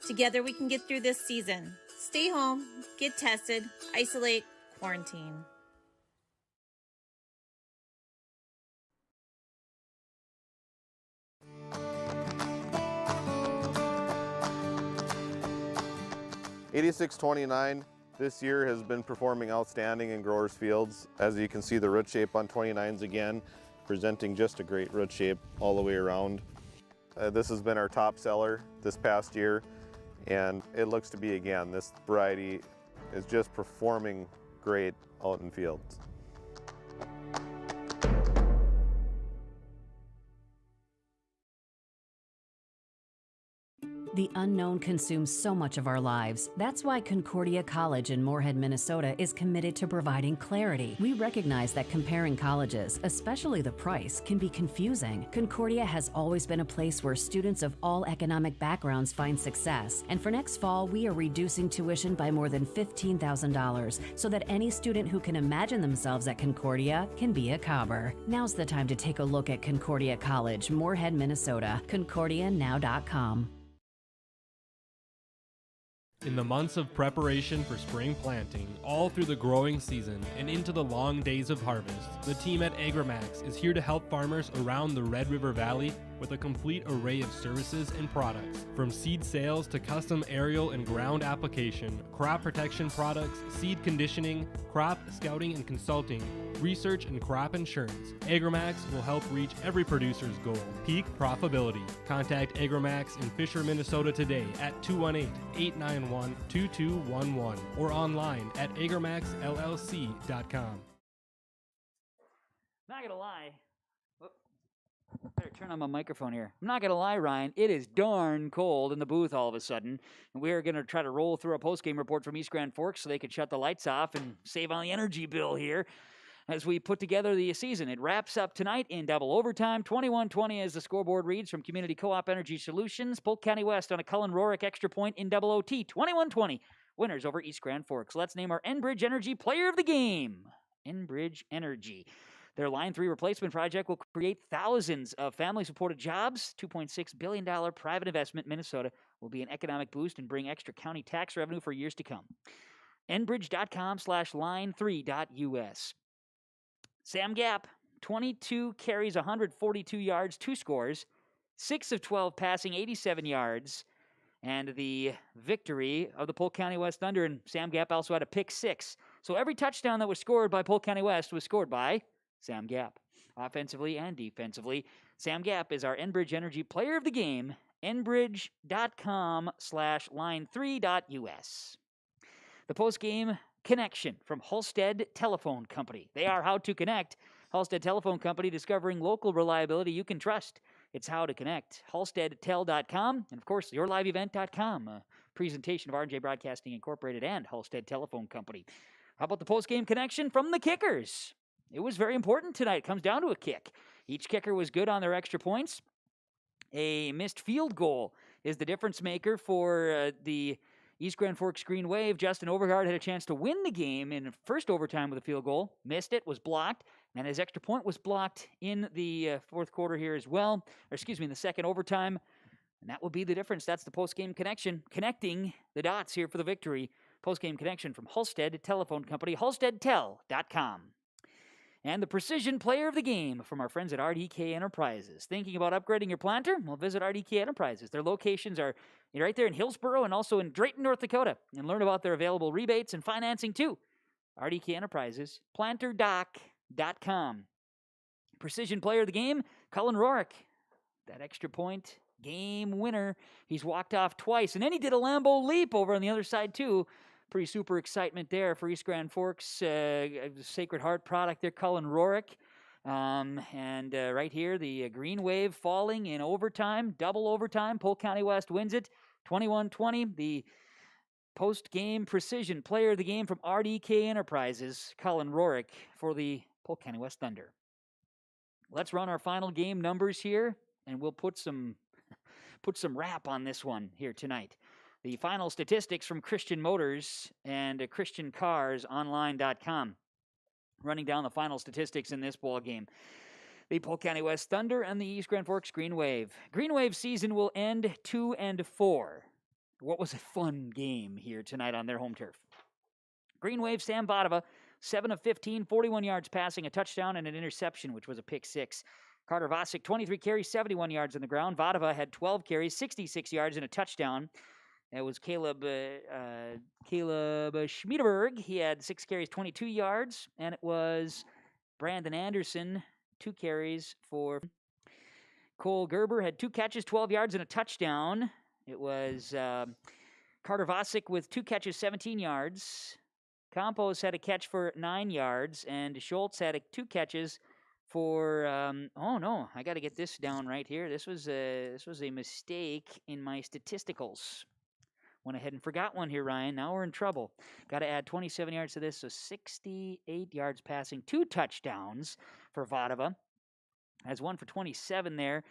Together we can get through this season. Stay home, get tested, isolate, quarantine. '86-29 this year has been performing outstanding in growers' fields. As you can see, the root shape on 29s again, presenting just a great root shape all the way around. This has been our top seller this past year, and it looks to be again. This variety is just performing great out in fields. The unknown consumes so much of our lives. That's why Concordia College in Moorhead, Minnesota is committed to providing clarity. We recognize that comparing colleges, especially the price, can be confusing. Concordia has always been a place where students of all economic backgrounds find success. And for next fall, we are reducing tuition by more than $15,000 so that any student who can imagine themselves at Concordia can be a Cobber. Now's the time to take a look at Concordia College, Moorhead, Minnesota. ConcordiaNow.com. In the months of preparation for spring planting, all through the growing season and into the long days of harvest, the team at AgriMax is here to help farmers around the Red River Valley with a complete array of services and products. From seed sales to custom aerial and ground application, crop protection products, seed conditioning, crop scouting and consulting, research and crop insurance, AgriMax will help reach every producer's goal, peak profitability. Contact AgriMax in Fisher, Minnesota today at 218-891-2211 or online at agrimaxllc.com. Not gonna lie. Better turn on my microphone here. I'm not going to lie, Ryan. It is darn cold in the booth all of a sudden. And we are going to try to roll through a post-game report from East Grand Forks so they could shut the lights off and save on the energy bill here as we put together the season. It wraps up tonight in double overtime. 21-20 as the scoreboard reads from Community Co-op Energy Solutions. Polk County West on a Cullen Rorick extra point in double OT. 21-20. Winners over East Grand Forks. Let's name our Enbridge Energy Player of the Game. Enbridge Energy. Their Line 3 replacement project will create thousands of family-supported jobs. $2.6 billion private investment in Minnesota will be an economic boost and bring extra county tax revenue for years to come. Enbridge.com/line3.us. Sam Gap, 22 carries, 142 yards, 2 scores, 6 of 12 passing, 87 yards, and the victory of the Polk County West Thunder. And Sam Gap also had a pick 6. So every touchdown that was scored by Polk County West was scored by Sam Gap, offensively and defensively. Sam Gap is our Enbridge Energy Player of the Game. Enbridge.com/line3.us. The post-game connection from Halstead Telephone Company. They are how to connect. Halstead Telephone Company, discovering local reliability you can trust. It's how to connect. HalsteadTel.com, and of course, YourLiveEvent.com. A presentation of R&J Broadcasting Incorporated and Halstead Telephone Company. How about the post-game connection from the Kickers? It was very important tonight. It comes down to a kick. Each kicker was good on their extra points. A missed field goal is the difference maker for the East Grand Forks Green Wave. Justin Overgaard had a chance to win the game in first overtime with a field goal. Missed it, was blocked, and his extra point was blocked in the fourth quarter here as well. In the second overtime. And that will be the difference. That's the post-game connection, connecting the dots here for the victory. Post-game connection from Halstead Telephone Company, HalsteadTel.com. And the Precision Player of the Game from our friends at RDK Enterprises. Thinking about upgrading your planter? Well, visit RDK Enterprises. Their locations are right there in Hillsboro and also in Drayton, North Dakota. And learn about their available rebates and financing too. RDK Enterprises, planterdoc.com. Precision Player of the Game, Cullen Rorick. That extra point game winner. He's walked off twice, and then he did a Lambeau leap over on the other side, too. Pretty super excitement there for East Grand Forks, Sacred Heart product there, Cullen Rorick. And right here, the Green Wave falling in overtime, double overtime. Polk County West wins it, 21-20. The post-game precision player of the game from RDK Enterprises, Cullen Rorick, for the Polk County West Thunder. Let's run our final game numbers here, and we'll put some wrap on this one here tonight. The final statistics from Christian Motors and ChristianCarsOnline.com. Running down the final statistics in this ball game. The Polk County West Thunder and the East Grand Forks Green Wave. Green Wave season will end 2-4. What was a fun game here tonight on their home turf. Green Wave, Sam Vadova, 7 of 15, 41 yards passing, a touchdown, and an interception, which was a pick six. Carter Vosick, 23 carries, 71 yards on the ground. Vadova had 12 carries, 66 yards, and a touchdown. That was Caleb Schmiedeberg. He had 6 carries, 22 yards. And it was Brandon Anderson, 2 carries for Cole Gerber. Had 2 catches, 12 yards, and a touchdown. It was Carter Vosick with 2 catches, 17 yards. Campos had a catch for 9 yards. And Schultz had 2 catches for, oh no, I got to get this down right here. This was a mistake in my statisticals. Went ahead and forgot one here, Ryan. Now we're in trouble. Got to add 27 yards to this, so 68 yards passing. 2 touchdowns for Vadova. Has 1 for 27 there.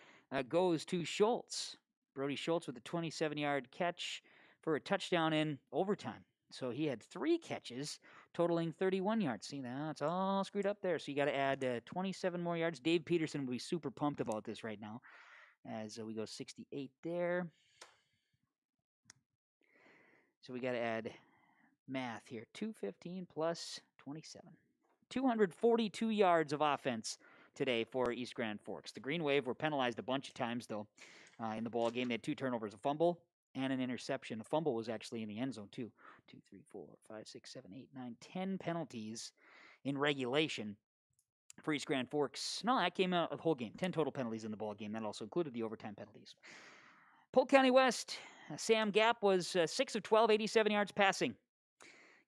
Goes to Schultz. Brody Schultz with a 27-yard catch for a touchdown in overtime. So he had 3 catches, totaling 31 yards. See, that's all screwed up there. So you got to add 27 more yards. Dave Peterson will be super pumped about this right now as we go 68 there. So we got to add math here. 215 plus 27. 242 yards of offense today for East Grand Forks. The Green Wave were penalized a bunch of times, though, in the ball game. They had 2 turnovers, a fumble and an interception. The fumble was actually in the end zone, too. 2, 3, 4, 5, 6, 7, 8, 9, 10 penalties in regulation for East Grand Forks. No, that came out of the whole game. 10 total penalties in the ball game. That also included the overtime penalties. Polk County West, Sam Gap was 6 of 12, 87 yards passing.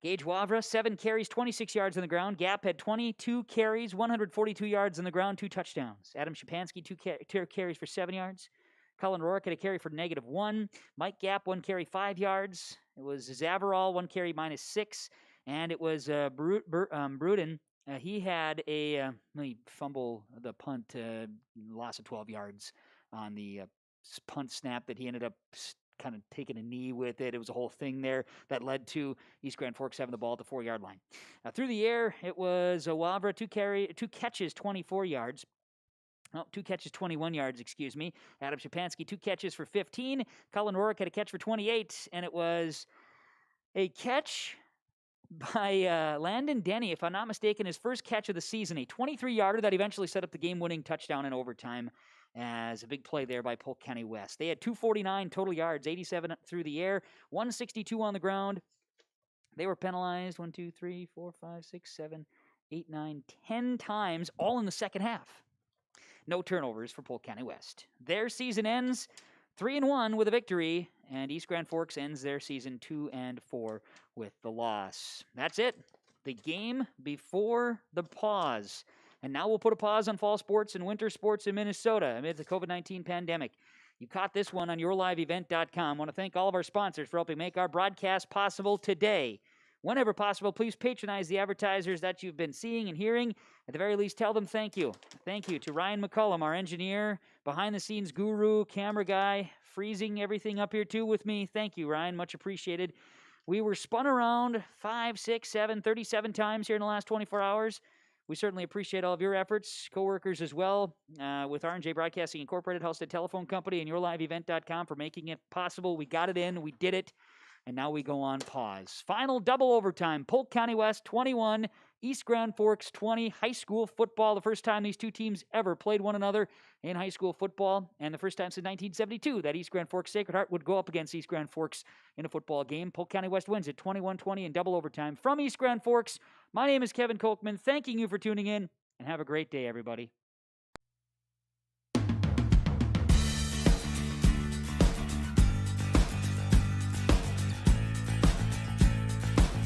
Gage Wavra, 7 carries, 26 yards on the ground. Gap had 22 carries, 142 yards on the ground, 2 touchdowns. Adam Shapansky, 2 carries for 7 yards. Cullen Rourke had a carry for -1. Mike Gap, 1 carry, 5 yards. It was Zavarol, 1 carry, -6. And it was Bruden. He had he fumble the punt, loss of 12 yards on the punt snap that he ended up kind of taking a knee with it. It was a whole thing there that led to East Grand Forks having the ball at the 4-yard line. Through the air, it was Wavra, 2 catches, 24 yards. No, 2 catches, 21 yards, excuse me. Adam Shapansky, 2 catches for 15. Colin Rourke had a catch for 28, and it was a catch by Landon Denny, if I'm not mistaken, his first catch of the season, a 23-yarder that eventually set up the game-winning touchdown in overtime as a big play there by Polk County West. They had 249 total yards, 87 through the air, 162 on the ground. They were penalized 1, 2, 3, 4, 5, 6, 7, 8, 9, 10 times, all in the second half. No turnovers for Polk County West. Their season ends 3-1 with a victory, and East Grand Forks ends their season 2-4 with the loss. That's it. The game before the pause. And now we'll put a pause on fall sports and winter sports in Minnesota amid the COVID-19 pandemic. You caught this one on yourliveevent.com. I want to thank all of our sponsors for helping make our broadcast possible today. Whenever possible, please patronize the advertisers that you've been seeing and hearing. At the very least, tell them thank you. Thank you to Ryan McCullum, our engineer, behind-the-scenes guru, camera guy, freezing everything up here too with me. Thank you, Ryan. Much appreciated. We were spun around 5, 6, 7, 37 times here in the last 24 hours. We certainly appreciate all of your efforts, coworkers as well, with R&J Broadcasting Incorporated, Halstead Telephone Company, and yourliveevent.com for making it possible. We got it in. We did it. And now we go on pause. Final double overtime. Polk County West 21, East Grand Forks 20. High school football, the first time these two teams ever played one another in high school football, and the first time since 1972 that East Grand Forks Sacred Heart would go up against East Grand Forks in a football game. Polk County West wins it 21-20 in double overtime. From East Grand Forks, my name is Kevin Kolkman, thanking you for tuning in, and have a great day, everybody.